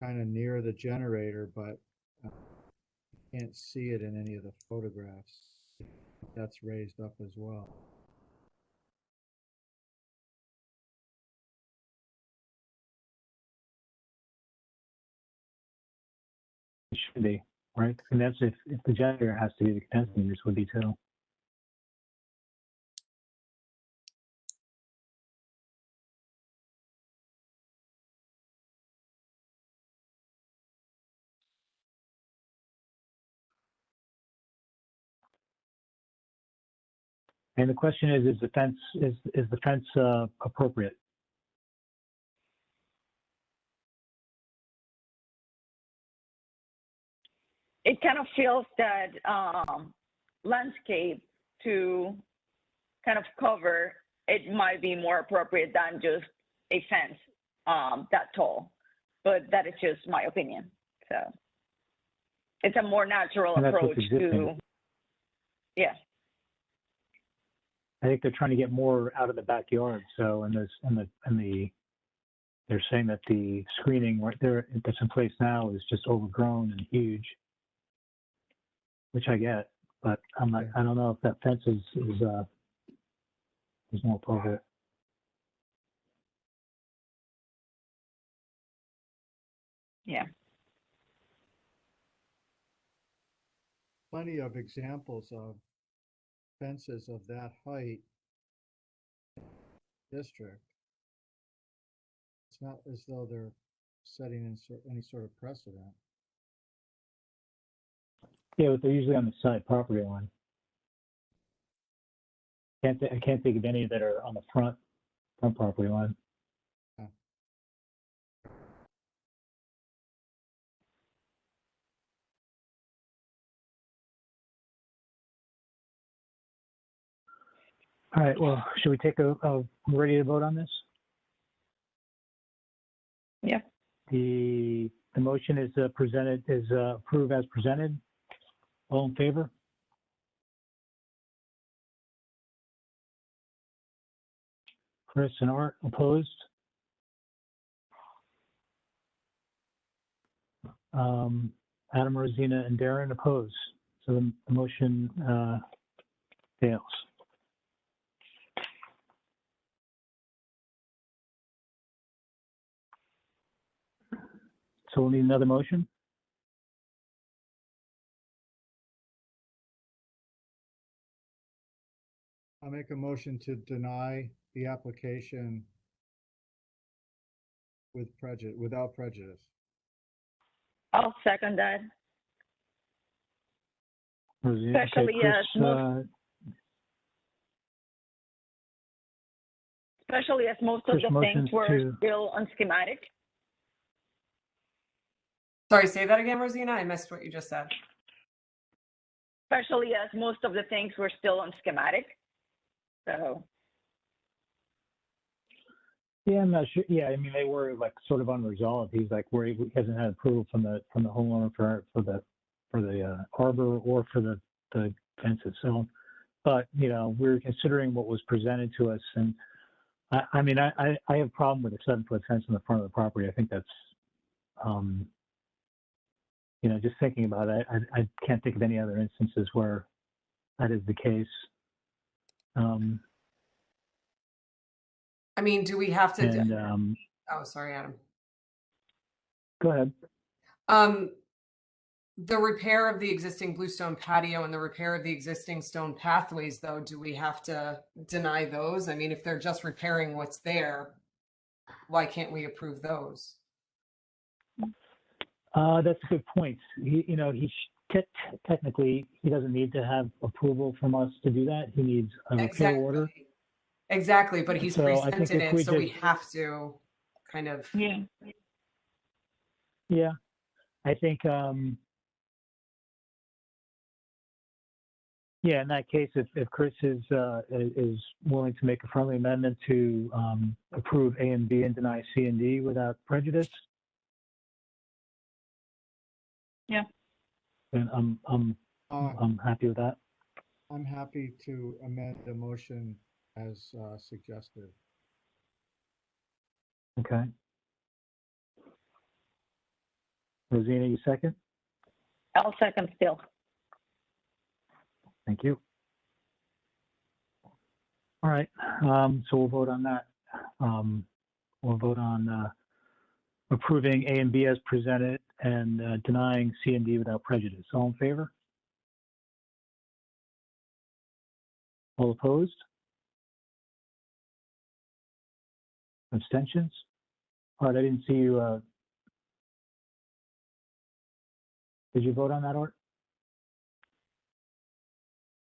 kind of near the generator, but can't see it in any of the photographs. That's raised up as well. It should be, right? The condenser, if the generator has to be, the condenser units would be too. And the question is the fence appropriate? It kind of feels that landscape to kind of cover, it might be more appropriate than just a fence that tall, but that is just my opinion. So it's a more natural And that's what's approach existing. to, yeah. I think they're trying to get more out of the backyard. So, they're saying that the screening right there that's in place now is just overgrown and huge, which I get, but I don't know if that fence is more appropriate. Yeah. Plenty of examples of fences of that height district. It's not as though they're setting any sort of precedent. Yeah, but they're usually on the side property line. I can't think of any that are on the front property line. All right, well, should we take we're ready to vote on this? Yeah. The motion is approved as presented. All in favor? Chris and Art opposed? Adam, Rosina, and Darren opposed. So the motion fails. So we'll need another motion. I'll make a motion to deny the application without prejudice. I'll second that. Rosina, Especially okay, as Chris, most of Chris the things motions were to- still on schematic. Sorry, say that again, Rosina. I missed what you just said. Especially as most of the things were still on schematic. So. Yeah, I'm not sure. Yeah, I mean, they were like sort of unresolved. He's like, where he hasn't had approval from the homeowner for the arbor or for the fence itself. But you know, we're considering what was presented to us, and I mean, I have a problem with a 7-foot fence in the front of the property. I think that's, you know, just thinking about it, I can't think of any other instances where that is the case. I mean, do we have to? And oh, sorry, Adam. go ahead. The repair of the existing bluestone patio and the repair of the existing stone pathways, though, do we have to deny those? I mean, if they're just repairing what's there, why can't we approve those? That's a good point. You know, technically he doesn't need to have approval from us to do that. He needs a repair order. Exactly, but he's So I think presented if it, we so we just- have to kind of. Yeah. Yeah, I think. Yeah, in that case, if Chris is willing to make a friendly amendment to approve A and B and deny C and D without prejudice, Yeah. then I'm happy with that. I'm happy to amend the motion as suggested. Okay. Rosina, you second? I'll second still. Thank you. All right, so we'll vote on that. We'll vote on approving A and B as presented and denying C and D without prejudice. All in favor? All opposed? Abstentions? All right, I didn't see you. Did you vote on that, Art?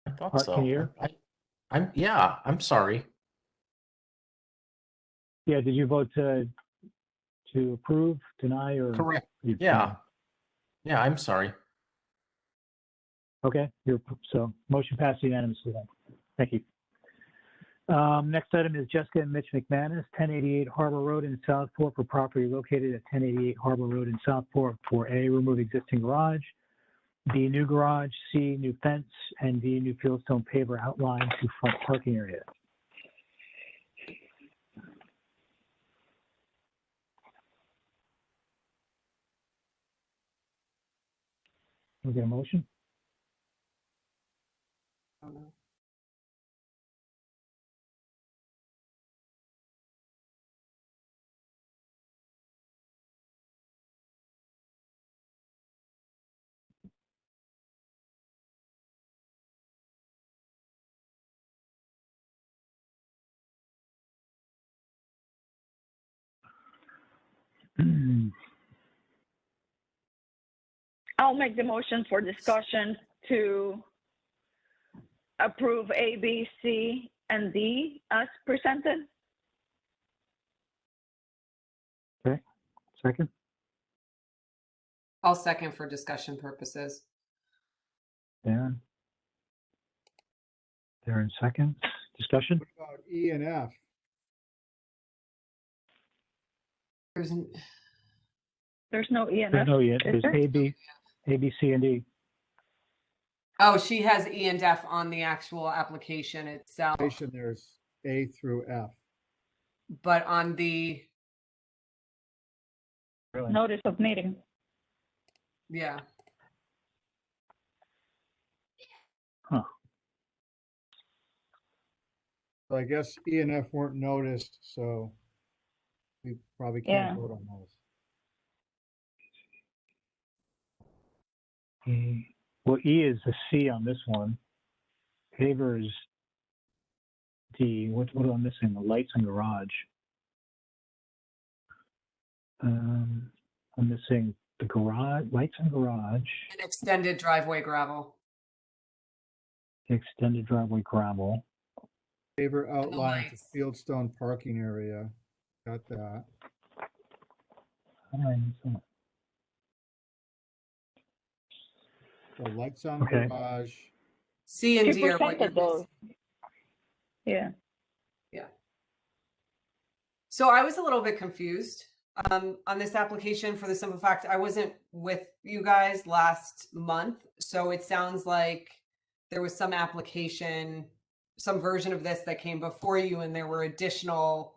I thought Art, so. can you hear? Yeah, I'm sorry. Yeah, did you vote to approve, deny, or? Correct. You- Yeah. Yeah, I'm sorry. Okay, so motion passed unanimously then. Thank you. Next item is Jessica and Mitch McManus, 1088 Harbor Road in Southport for property located at 1088 Harbor Road in Southport for A, remove existing garage, B, new garage, C, new fence, and D, new fieldstone paver outline to front parking area. Can we get a motion? I'll make the motion for discussion to approve A, B, C, and D as presented. Okay, second. I'll second for discussion purposes. Darren seconds. Discussion? What about E and F? There's no E and There's F. no yet. is There's there? A, B, C, and D. Oh, she has E and F on the actual application itself, There's A through F. but on the, Really? Notice of meeting. yeah. Huh. So I guess E and F weren't noticed, so we probably Yeah. can't vote on those. Well, E is the C on this one. Paver is D. What am I missing? The lights in garage. I'm missing the garage, lights in garage, An extended driveway gravel. extended driveway gravel. Paver outline to lights. fieldstone parking area. Got that. How do I miss that? The lights on Okay. garage. C and She D are what you're presented those. missing. Yeah. Yeah. So I was a little bit confused on this application for the simple fact I wasn't with you guys last month. So it sounds like there was some application, some version of this that came before you, and there were additional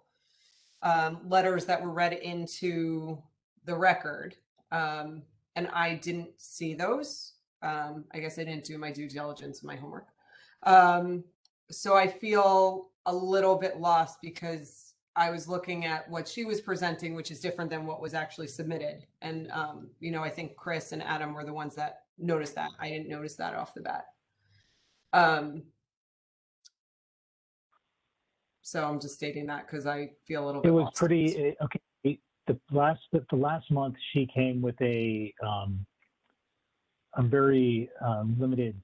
letters that were read into the record. And I didn't see those. I guess I didn't do my due diligence and my homework. So I feel a little bit lost because I was looking at what she was presenting, which is different than what was actually submitted. And, I think Chris and Adam were the ones that noticed that. I didn't notice that off the bat. So I'm just stating that because I feel a little bit It was lost. pretty, okay. The last month she came with a very limited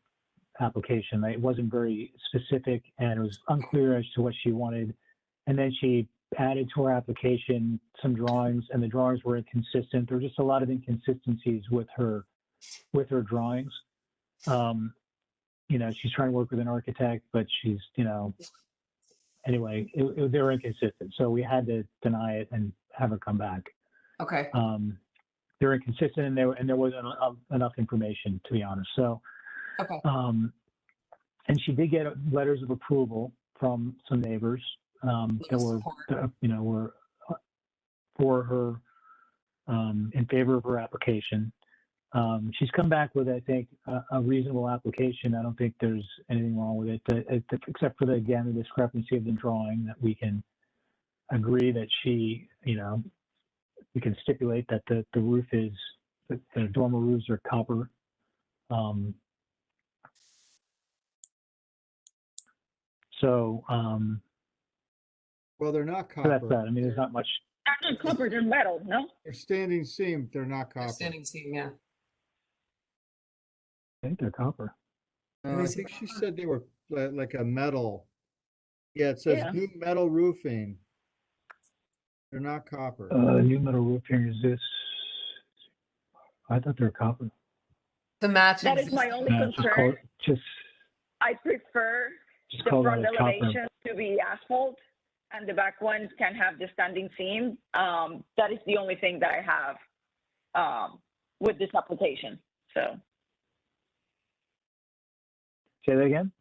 application. It wasn't very specific and it was unclear as to what she wanted. And then she added to her application some drawings, and the drawings were inconsistent. There were just a lot of inconsistencies with her drawings. She's trying to work with an architect, but she's, anyway, they were inconsistent. So we had to deny it and have her come back. Okay. They're inconsistent, and there wasn't enough information, to be honest. So, okay. And she did get letters of approval from some neighbors that were for her, in favor of her application. She's come back with, I think, a reasonable application. I don't think there's anything wrong with it, except for the discrepancy of the drawing, that we can agree that she, we can stipulate that the roof is, the dormer roofs are copper. Well, they're not So that's copper. that. I mean, there's not much. They're not copper, they're metal, no? They're standing seam. They're not copper. Standing seam, yeah. I think they're copper. I think she said they were like a metal. Yeah, it says new metal roofing. They're not copper. New metal roofing is this? I thought they were copper. The match. That is my only concern. I prefer the front elevation to be asphalt, and the back ones can have the standing seam. That is the only thing that I have with this application. So. Say that again?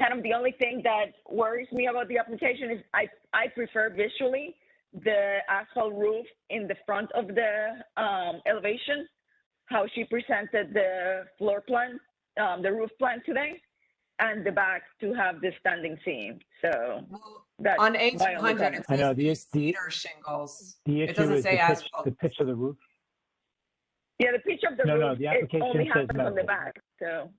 Kind of the only thing that worries me about the application is I prefer visually the asphalt roof in the front of the elevation, how she presented the floor plan, the roof plan today, and the back to have the standing seam. So that's on my only A200, comment. it says cedar shingles. The It issue doesn't is say asphalt. the pitch of the roof. Yeah, the pitch of the roof, the application it only says happens on metal. the back. So.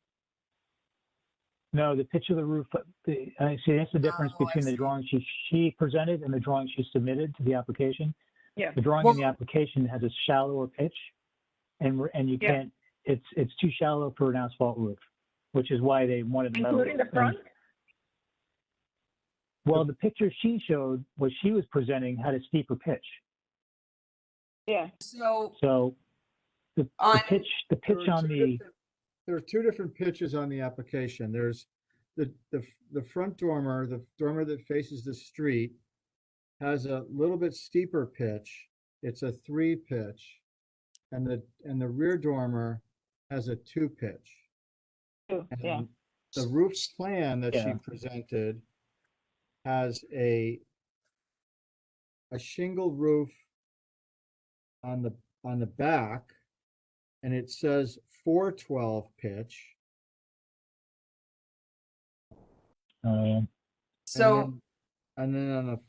No, the pitch of the roof, I see that's the difference between the drawing she presented and the drawing she submitted to the application. Yeah. The drawing in the application has a shallower pitch, and you can't, it's too shallow for an asphalt roof, which is why they wanted the metal. Including the front? Well, the picture she showed, what she was presenting, had a steeper pitch. Yeah. So the pitch on the. There are two different pitches on the application. There's the front dormer, the dormer that faces the street, has a little bit steeper pitch. It's a 3 pitch, and the rear dormer has a 2 pitch. Yeah. The roof plan that she presented has a shingle roof on the back, and it says 412 pitch. So, and then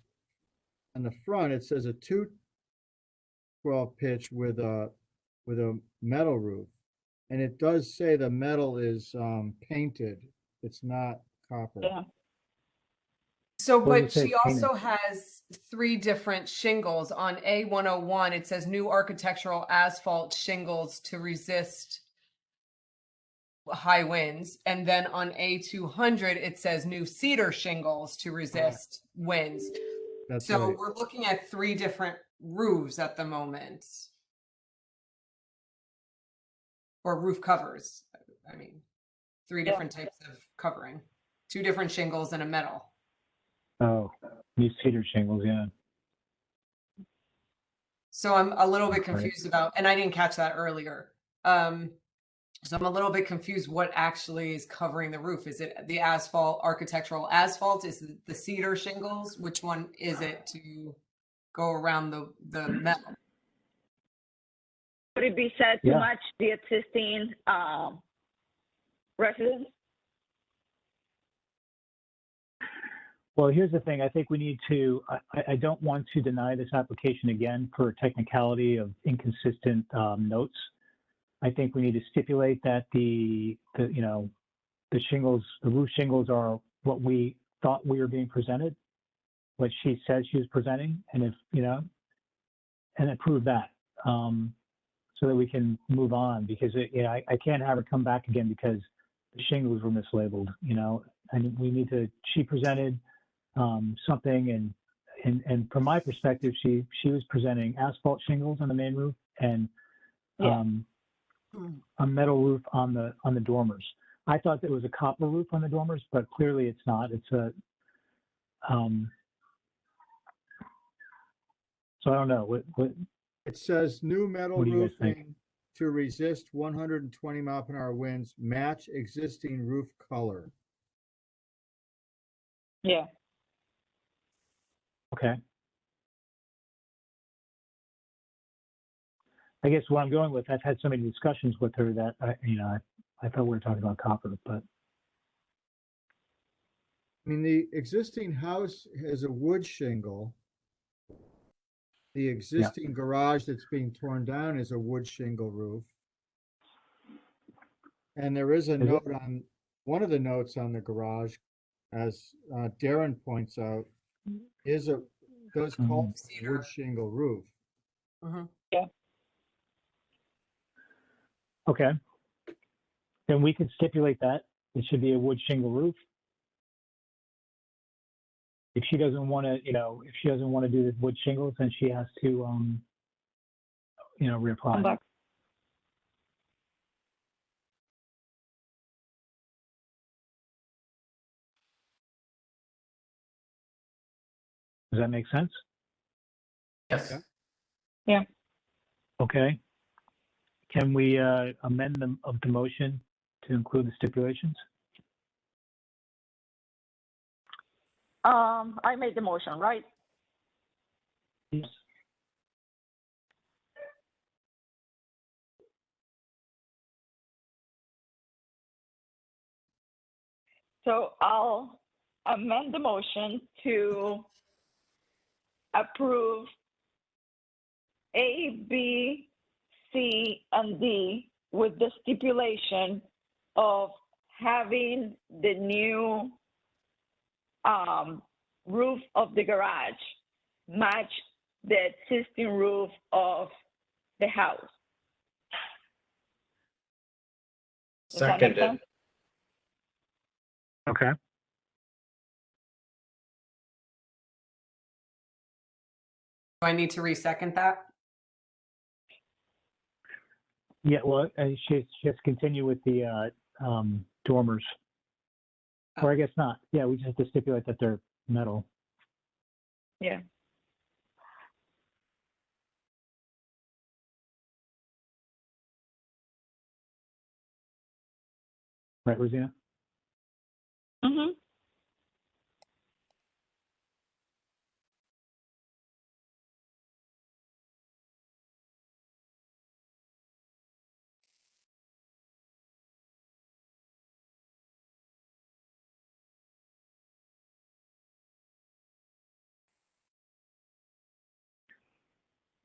on the front it says a 212 pitch with a metal roof, and it does say the metal is painted. It's not copper. Yeah. So, but she also has 3 different shingles. On A101, it says new architectural asphalt shingles to resist high winds. And then on A200, it says new cedar shingles to resist winds. That's so right. We're looking at 3 different roofs at the moment. Or roof covers. I mean, 3 different types of covering. 2 different shingles and a metal. Oh, new cedar shingles, yeah. So I'm a little bit Right. confused about, and I didn't catch that earlier. So I'm a little bit confused what actually is covering the roof. Is it the asphalt, architectural asphalt? Is it the cedar shingles? Which one is it to go around the metal? Would it be said to Yeah. match the existing residence? Well, here's the thing. I think we need to, I don't want to deny this application again for a technicality of inconsistent notes. I think we need to stipulate that the shingles, the roof shingles are what we thought we were being presented, what she said she was presenting, and if, and approve that, so that we can move on, because I can't have her come back again because the shingles were mislabeled, and we need to, she presented something, and from my perspective, she was presenting asphalt shingles on the main roof and a metal roof on the dormers. I thought there was a copper roof on the dormers, but clearly it's not. It's a so I don't know what It says new metal What do you guys think? roofing to resist 120 mile per hour winds, match existing roof color. Yeah. Okay. I guess what I'm going with, I've had so many discussions with her that I thought we were talking about copper, but I mean, the existing house has a wood shingle. The existing garage that's being torn down is a wood shingle roof. And there is a note on, one of the notes on the garage, as Darren points out, does call for a wood shingle roof. Yeah. okay. Then we could stipulate that it should be a wood shingle roof. If she doesn't want to, if she doesn't want to do the wood shingles, then she has to, reapply. Come back. Does that make sense? Yes. Yeah. Okay. Can we amend the motion to include the stipulations? I made the motion, right? Yes. So I'll amend the motion to approve A, B, C, and D with the stipulation of having the new roof of the garage match the existing roof of the house. Does that make Seconded. sense? Okay. Do I need to resecond that? Yeah, well, she has to continue with the dormers. Or I guess not. Yeah, we just have to stipulate that they're metal. Yeah. Right, Rosina? Mm-hmm.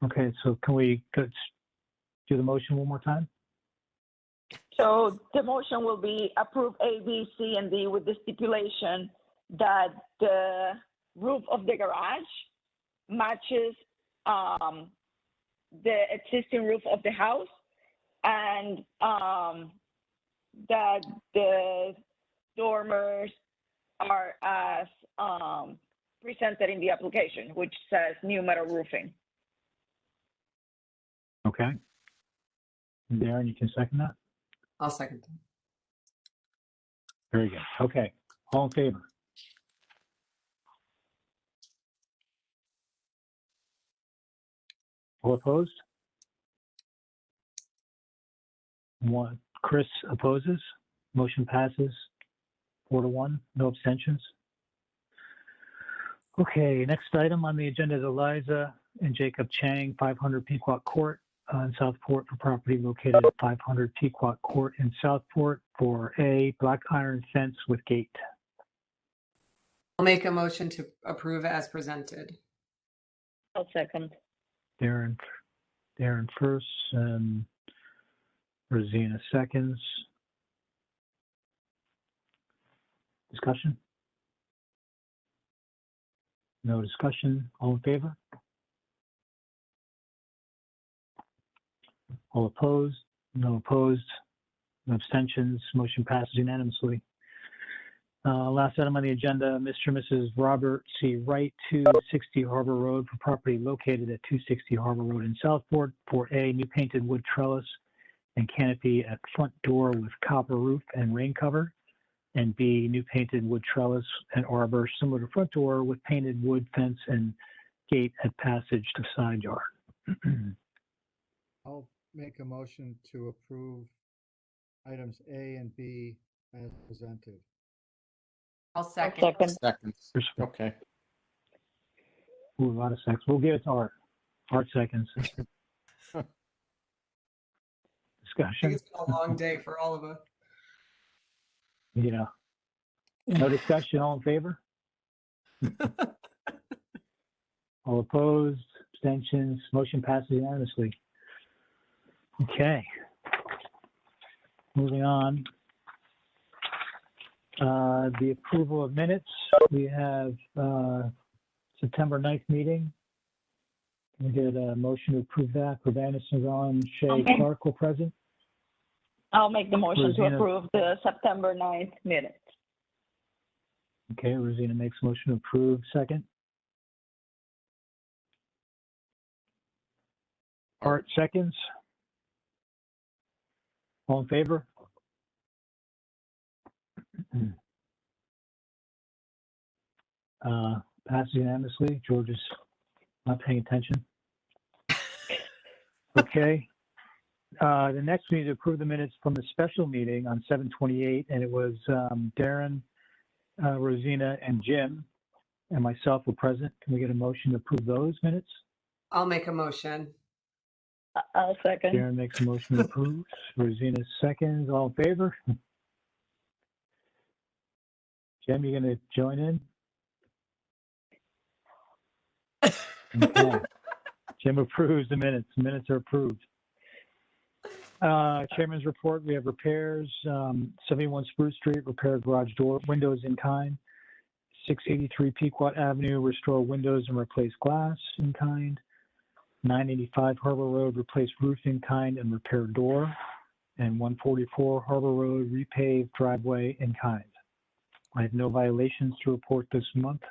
Okay, so can we do the motion one more time? So the motion will be approve A, B, C, and D with the stipulation that the roof of the garage matches the existing roof of the house, and that the dormers are as presented in the application, which says new metal roofing. Okay. Darren, you can second that? I'll second that. Very good. Okay. All in favor? All opposed? One. Chris opposes. Motion passes 4-1. No abstentions. Okay, next item on the agenda is Eliza and Jacob Chang, 500 Pequot Court in Southport for property located at 500 Pequot Court in Southport for a black iron fence with gate. I'll make a motion to approve as presented. I'll second. Darren first and Rosina seconds. Discussion? No discussion. All in favor? All opposed? No opposed. No abstentions. Motion passes unanimously. Last item on the agenda, Mr. and Mrs. Robert C. Wright, 260 Harbor Road for property located at 260 Harbor Road in Southport for a new painted wood trellis and canopy at front door with copper roof and rain cover, and B, new painted wood trellis and arbor similar to front door with painted wood fence and gate at passage to side yard. I'll make a motion to approve items A and B as presented. I'll second. Seconds. Okay. Ooh, a lot of seconds. We'll give it to Art. Art seconds. I think Discussion? it's been a long day for all of us. Yeah. No discussion. All in favor? All opposed? Abstentions? Motion passes unanimously. Okay. Moving on. The approval of minutes. We have September 9th meeting. Can we get a motion to approve that? Urbanus, Ron, Shay, Okay. Clark were present. I'll make the motion to Rosina. approve the September 9th minutes. Okay, Rosina makes motion to approve. Second. Art seconds. All in favor? Passes unanimously. George is not paying attention. Okay. The next we need to approve the minutes from the special meeting on 7/28, and it was Darren, Rosina, and Jim, and myself were present. Can we get a motion to approve those minutes? I'll make a motion. I'll second. Darren makes a motion to approve. Rosina seconds. All in favor? Jim, you gonna join in? Okay. Jim approves the minutes. The minutes are approved. Chairman's report, we have repairs, 71 Spruce Street, repair garage door, windows in kind. 683 Pequot Avenue, restore windows and replace glass in kind. 985 Harbor Road, replace roof in kind and repair door. And 144 Harbor Road, repave driveway in kind. I have no violations to report this month.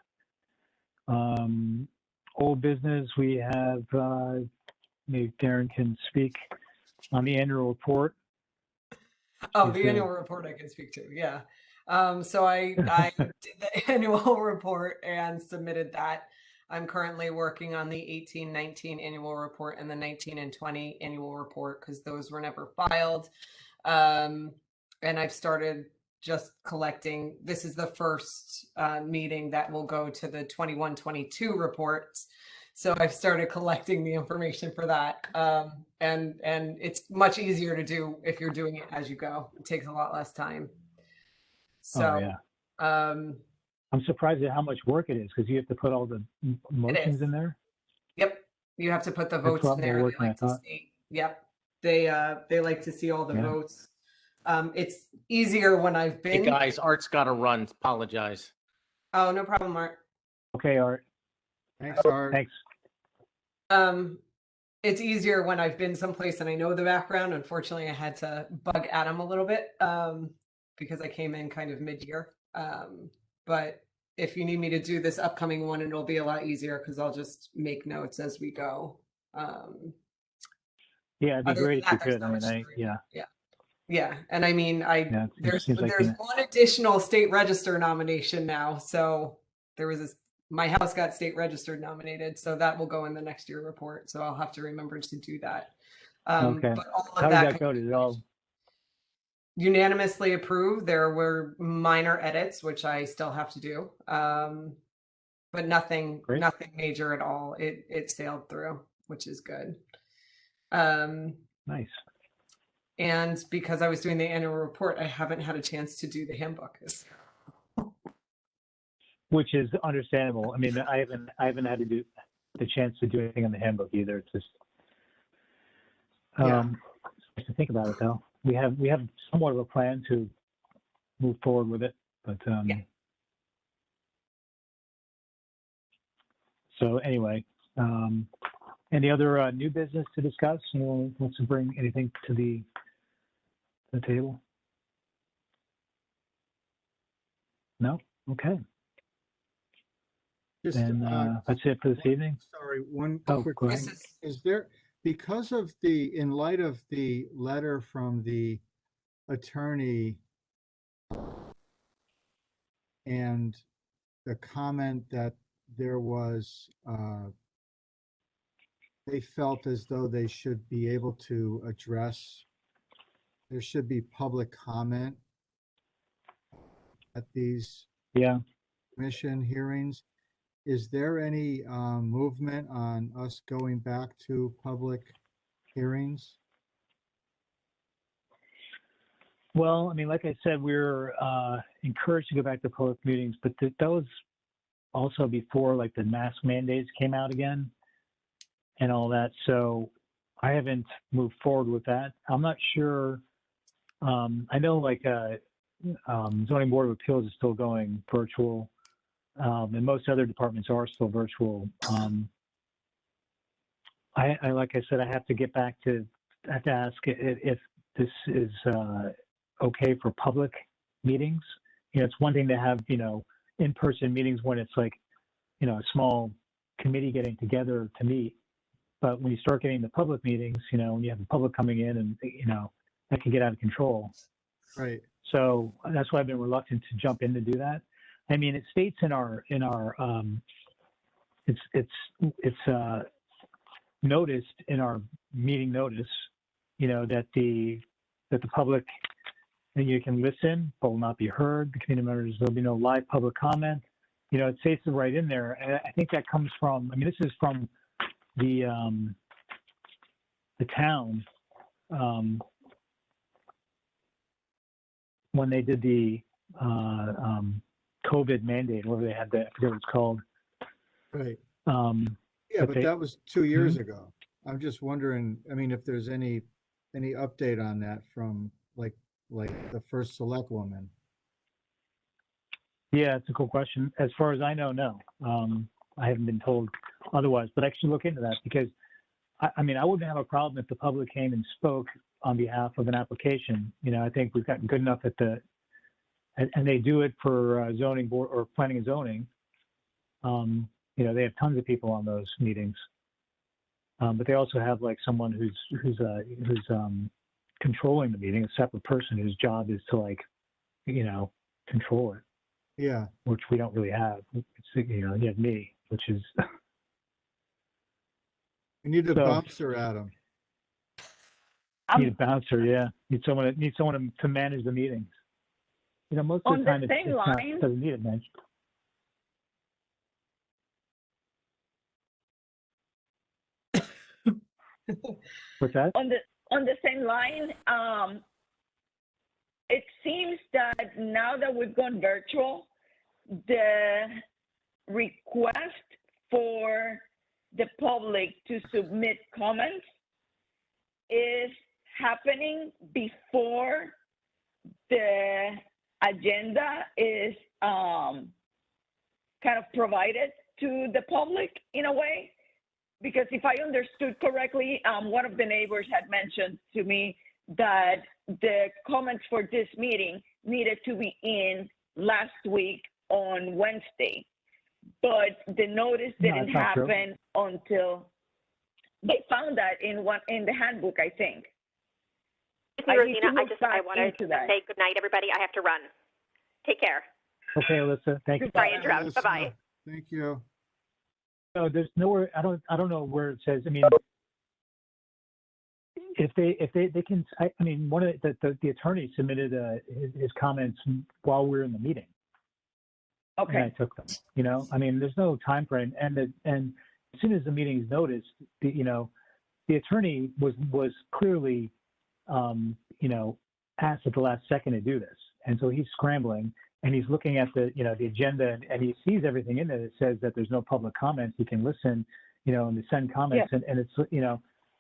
Old business, we have, maybe Darren can speak on the annual report. Oh, the annual report I can speak to, yeah. So I did the annual report and submitted that. I'm currently working on the 18-19 annual report and the 19 and 20 annual report because those were never filed. And I've started just collecting. This is the first meeting that will go to the 21-22 reports. So I've started collecting the information for that. And it's much easier to do if you're doing it as you go. It takes a lot less time. So, yeah. I'm surprised at how much work it is because you have to put all the motions in there. Yep. You have to put the That's a votes lot in there. more work They than I like to thought. see. Yep. They like to see all the Yeah. votes. It's easier when I've Hey been. guys, Art's got to run. Apologize. Oh, no problem, Mark. Okay, Art. Thanks, Art. Thanks. It's easier when I've been someplace and I know the background. Unfortunately, I had to bug Adam a little bit because I came in kind of mid-year. But if you need me to do this upcoming one, it'll be a lot easier because I'll just make notes as we go. Yeah, it'd be Other great than if that, you there's could. I not mean, much to read. yeah. Yeah, and I mean, Yeah, it seems like there's you- one additional state register nomination now. So there was this my house got state registered nominated, so that will go in the next year report. So I'll have to remember to do that. Okay. But all of How did that that go? Did it all? unanimously approved. There were minor edits, which I still have to do, but nothing major at all. It sailed through, which is good. Nice. And because I was doing the annual report, I haven't had a chance to do the handbook. Which is understandable. I mean, I haven't had to do the chance to do anything on the handbook either. It's just to think about it though. We have somewhat of a plan to move forward with it, but so anyway, any other new business to discuss? Anyone wants to bring anything to the table? No? Okay. Just, Then that's it for this evening. Sorry, one Oh, quick go ahead. thing. Is there, because of in light of the letter from the attorney and the comment that there was, they felt as though they should be able to address, there should be public comment at these commission hearings. Is there any movement on us going back to public hearings? Well, I mean, like I said, we're encouraged to go back to public meetings, but that was also before like the mask mandates came out again and all that. So I haven't moved forward with that. I'm not sure. I know like Zoning Board of Appeals is still going virtual. And most other departments are still virtual. I like I said, I have to get back to, I have to ask if this is okay for public meetings. You know, it's one thing to have, you know, in-person meetings when it's like, you know, a small committee getting together to meet. But when you start getting the public meetings, you know, when you have the public coming in and, you know, that can get out of control. Right. So that's why I've been reluctant to jump in to do that. I mean, it states in our it's noticed in our meeting notice, you know, that the public, and you can listen but will not be heard. The community members, there'll be no live public comment. You know, it states it right in there, and I think that comes from. I mean, this is from the town when they did the COVID mandate, whatever they had that, I forget what it's called. Right. Yeah, but that was 2 years ago. I'm just wondering, I mean, if there's any update on that from like the first select woman. Yeah, it's a cool question. As far as I know, no. I haven't been told otherwise, but I should look into that because I mean, I wouldn't have a problem if the public came and spoke on behalf of an application. You know, I think we've gotten good enough at and they do it for zoning board or planning and zoning. You know, they have tons of people on those meetings, but they also have like someone who's controlling the meeting, a separate person whose job is to like, you know, control it. Yeah. Which we don't really have. It's, you know, you have me, which is. You need a bouncer, Adam. Need a bouncer, yeah. Need someone to manage the meetings. You know, most of the time it doesn't need it managed. What's that? On the same line, it seems that now that we've gone virtual, the request for the public to submit comments is happening before the agenda is kind of provided to the public in a way. Because if I understood correctly, one of the neighbors had mentioned to me that the comments for this meeting needed to be in last week on Wednesday, but the notice didn't happen until they found that in the handbook, I think. Rosina, I wanted to say good night, everybody. I have to run. Take care. Okay, Alyssa. Thank you. Sorry to interrupt. Bye-bye. Thank you. So there's nowhere, I don't know where it says, I mean, if they can, I mean, one of the attorney submitted his comments while we were in the meeting. Okay. And I took them, you know, I mean, there's no time frame. And as soon as the meeting is noticed, the attorney was clearly, asked at the last second to do this. And so he's scrambling and he's looking at the agenda and he sees everything in there that says that there's no public comments. He can listen, and to send comments. Yeah. And it's,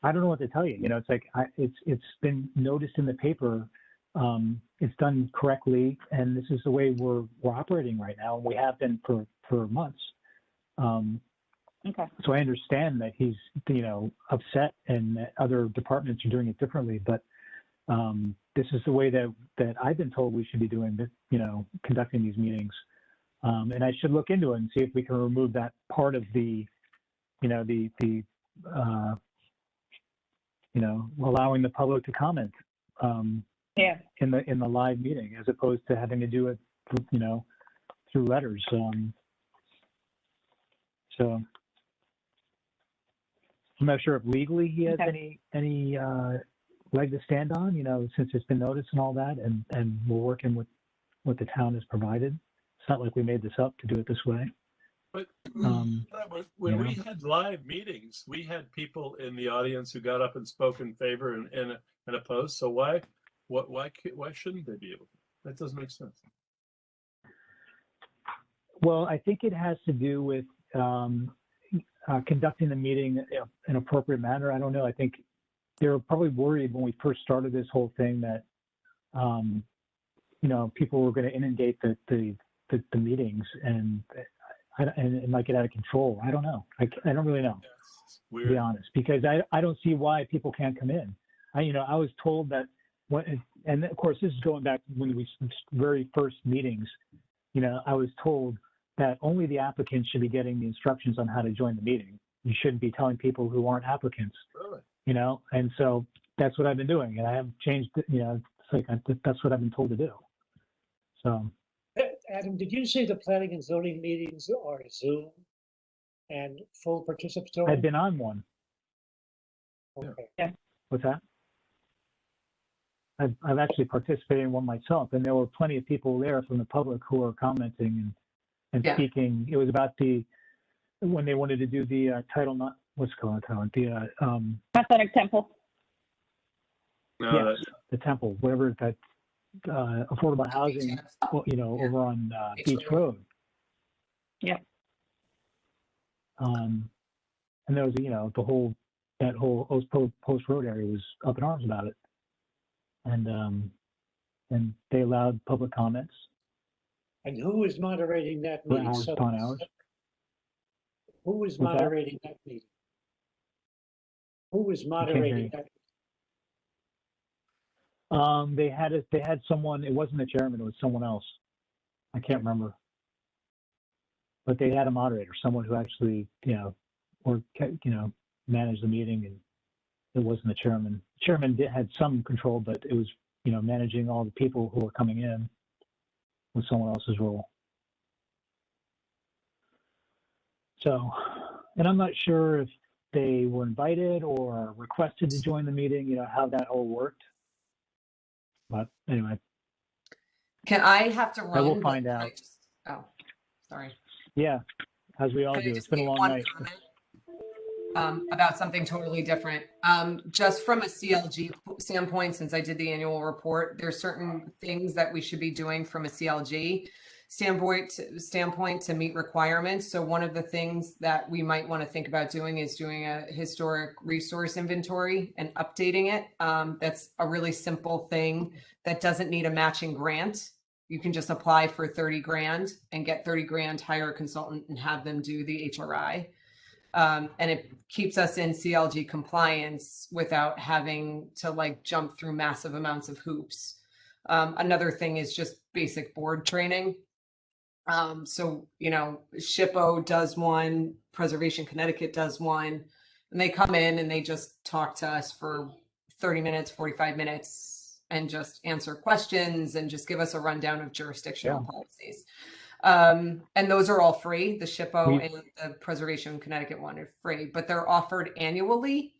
I don't know what to tell you. It's like, it's been noticed in the paper. It's done correctly. And this is the way we're operating right now. And we have been for months. Okay. So I understand that he's, upset and that other departments are doing it differently, but this is the way that I've been told we should be doing, conducting these meetings. And I should look into it and see if we can remove that part of the, allowing the public to comment in the live meeting as opposed to having to do it, through letters. So I'm not sure if legally he has any leg to stand on, since it's been noticed and all that, and we're working with what the town has provided. It's not like we made this up to do it this way. But when we had live meetings, we had people in the audience who got up and spoke in favor and opposed. So why shouldn't they be able to? That doesn't make sense. Well, I think it has to do with conducting the meeting in an appropriate manner. I don't know. I think they were probably worried when we first started this whole thing that, people were going to inundate the meetings and like get out of control. I don't know. I don't really know, to be honest, because I don't see why people can't come in. I was told that and of course this is going back when we very first meetings, I was told that only the applicants should be getting the instructions on how to join the meeting. You shouldn't be telling people who aren't applicants. Really? And so that's what I've been doing, and I haven't changed. It's like that's what I've been told to do. So, Adam, did you say the planning and zoning meetings are Zoom and full participatory? I've been on one. Okay. Yeah. What's that? I've actually participated in one myself, and there were plenty of people there from the public who were commenting and speaking. It was about when they wanted to do the what's it called? The Masonic Temple. No, the temple, whatever that affordable housing, over on Beach Road. Yeah. And there was, that whole Post Road area was up in arms about it, and they allowed public comments. And who is moderating that For meeting? hours upon hours. Who is What's that? moderating that meeting? Who is moderating that? They had someone. It wasn't the chairman. It was someone else. I can't remember. But they had a moderator, someone who actually, managed the meeting, and it wasn't the chairman. The chairman had some control, but it was, managing all the people who were coming in was someone else's role. So, and I'm not sure if they were invited or requested to join the meeting, how that all worked. But anyway. I have to run? I will find out. Oh, sorry. Yeah, as we all Can I do. just It's been a make long one night. comment, about something totally different. Just from a CLG standpoint, since I did the annual report, there's certain things that we should be doing from a CLG standpoint to meet requirements. So one of the things that we might want to think about doing is doing a historic resource inventory and updating it. That's a really simple thing that doesn't need a matching grant. You can just apply for 30 grand and get 30 grand, hire a consultant and have them do the HRI. And it keeps us in CLG compliance without having to jump through massive amounts of hoops. Another thing is just basic board training. So, SHPO does one, Preservation Connecticut does one, and they come in and they just talk to us for 30 minutes, 45 minutes, and just answer questions and just give us a rundown of jurisdictional policies. And those are all free. The SHPO We- and the Preservation Connecticut one are free, but they're offered annually.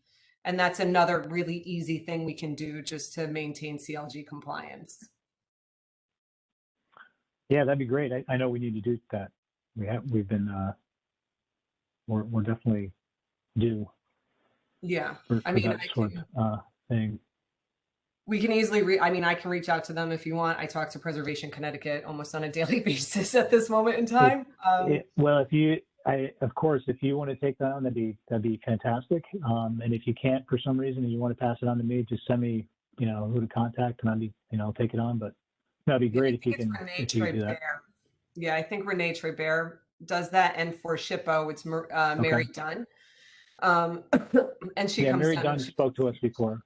And that's another really easy thing we can do just to maintain CLG compliance. Yeah, that'd be great. I know we need to do that. We've been, we're definitely due Yeah. for I mean, that sort of thing. we can easily I mean, I can reach out to them if you want. I talk to Preservation Connecticut almost on a daily basis at this moment in time. Well, of course, if you want to take that on, that'd be fantastic. And if you can't for some reason and you want to pass it on to me, just send me, who to contact, and I'll take it on. But that'd be great if you can do that. Yeah, I think Renee Trebert does that, and for SHPO, it's Mary Dunn. And she comes Mary down Dunn spoke to us before.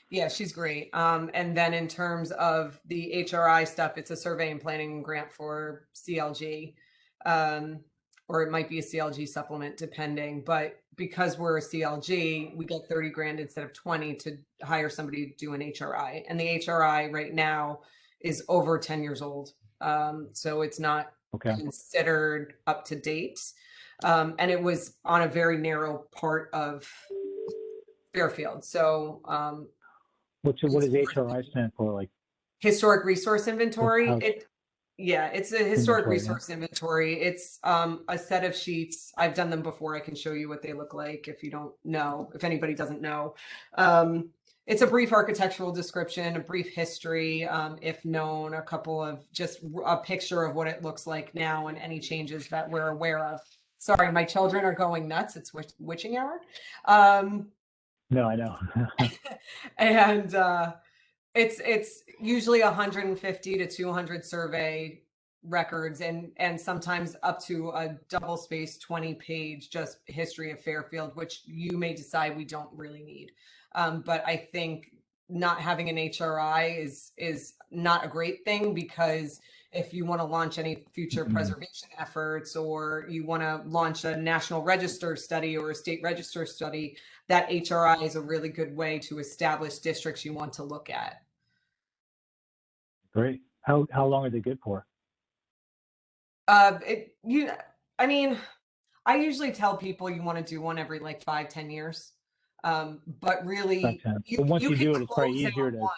Yeah, she's great. And then in terms of the HRI stuff, it's a survey and planning grant for CLG, or it might be a CLG supplement depending. But because we're a CLG, we get 30 grand instead of 20 to hire somebody to do an HRI. And the HRI right now is over 10 years old. So it's not considered up to date. And it was on a very narrow part of Fairfield. So what does HRI stand for? Like historic resource inventory. It's a historic resource inventory. It's a set of sheets. I've done them before. I can show you what they look like if you don't know, if anybody doesn't know. It's a brief architectural description, a brief history, if known, a couple of just a picture of what it looks like now and any changes that we're aware of. Sorry, my children are going nuts. It's witching hour. No, I know. And it's usually 150 to 200 survey records and sometimes up to a double spaced 20-page just history of Fairfield, which you may decide we don't really need. But I think not having an HRI is not a great thing, because if you want to launch any future preservation efforts, or you want to launch a national register study or a state register study, that HRI is a really good way to establish districts you want to look at. Great. How long are they good for? I mean, I usually tell people you want to do one every like 5-10 years. But really, once you do it, it's probably easier to.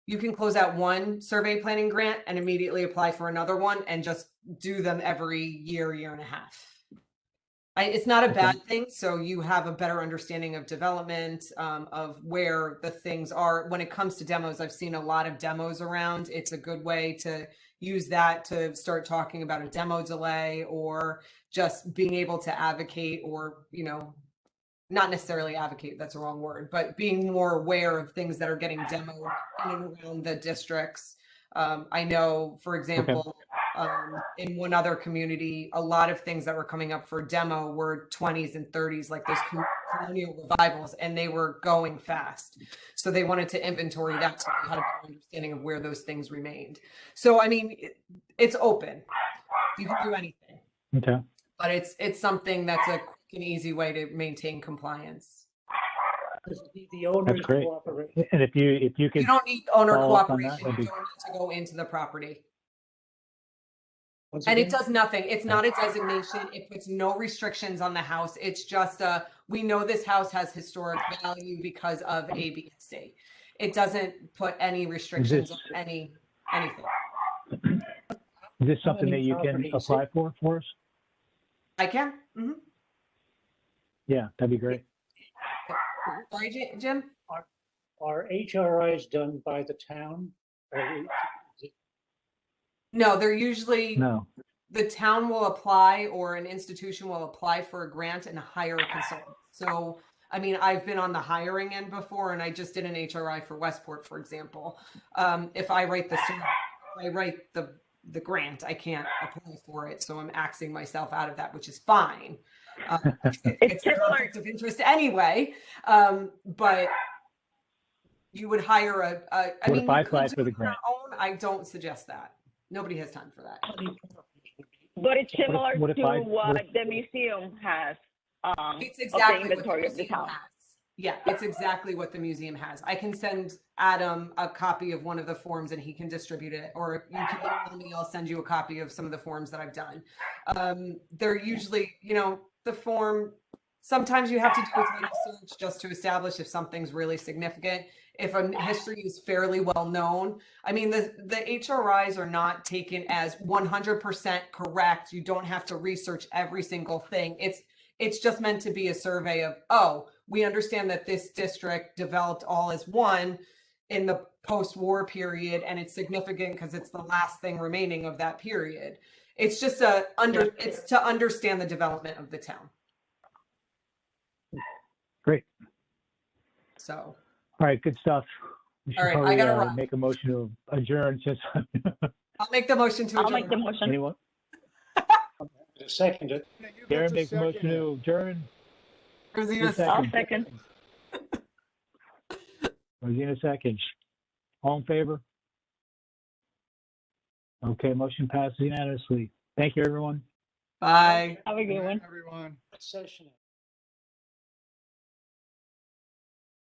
You can close out one survey planning grant and immediately apply for another one and just do them every year and a half. It's not a bad thing. So you have a better understanding of development, of where the things are. When it comes to demos, I've seen a lot of demos around. It's a good way to use that to start talking about a demo delay, or just being able to advocate, or, not necessarily advocate, that's a wrong word, but being more aware of things that are getting demoed in and around the districts. I know, for example, in one other community, a lot of things that were coming up for demo were 20s and 30s, like those colonial revivals, and they were going fast. So they wanted to inventory that, so they had a better understanding of where those things remained. So, I mean, it's open. You can do anything. Okay. But it's something that's a quick and easy way to maintain compliance. The owner's That's great. cooperation. And if you could, you don't need owner follow up on cooperation. that, You don't need to go into the property. Once And again, it does nothing. It's not a designation. It puts no restrictions on the house. It's just we know this house has historic value because of A, B, and C. It doesn't put any restrictions on anything. Is this something that you can apply for us? I can. Mm-hmm. Yeah, that'd be great. Sorry, Jim? are HRIs done by the town? No, they're usually, No. the town will apply, or an institution will apply for a grant and hire a consultant. So, I mean, I've been on the hiring end before, and I just did an HRI for Westport, for example. If I write the grant, I can't apply for it. So I'm axing myself out of that, which is fine. It's a conflict of interest anyway. But you would hire I mean, if I applied for the grant? I don't suggest that. Nobody has time for that. But it's similar what if to what the museum has. It's exactly of the inventory what of the museum town. has. Yeah, it's exactly what the museum has. I can send Adam a copy of one of the forms and he can distribute it, or you can email me, I'll send you a copy of some of the forms that I've done. They're usually, the form, sometimes you have to do a title search just to establish if something's really significant. If a history is fairly well known, I mean, the HRIs are not taken as 100% correct. You don't have to research every single thing. It's just meant to be a survey of, oh, we understand that this district developed all as one in the post-war period, and it's significant because it's the last thing remaining of that period. It's just it's to understand the development of the town. Great. So. All right, good stuff. We should All right, probably, I gotta run. make a motion to adjourn since. I'll make the motion to adjourn. I'll make the motion. Anyone? Second it. Darren makes a motion to adjourn. Rosina, I'll second. Rosina seconds. All in favor? Okay, motion passes unanimously. Thank you, everyone. Bye. Have a good one. Everyone. Session.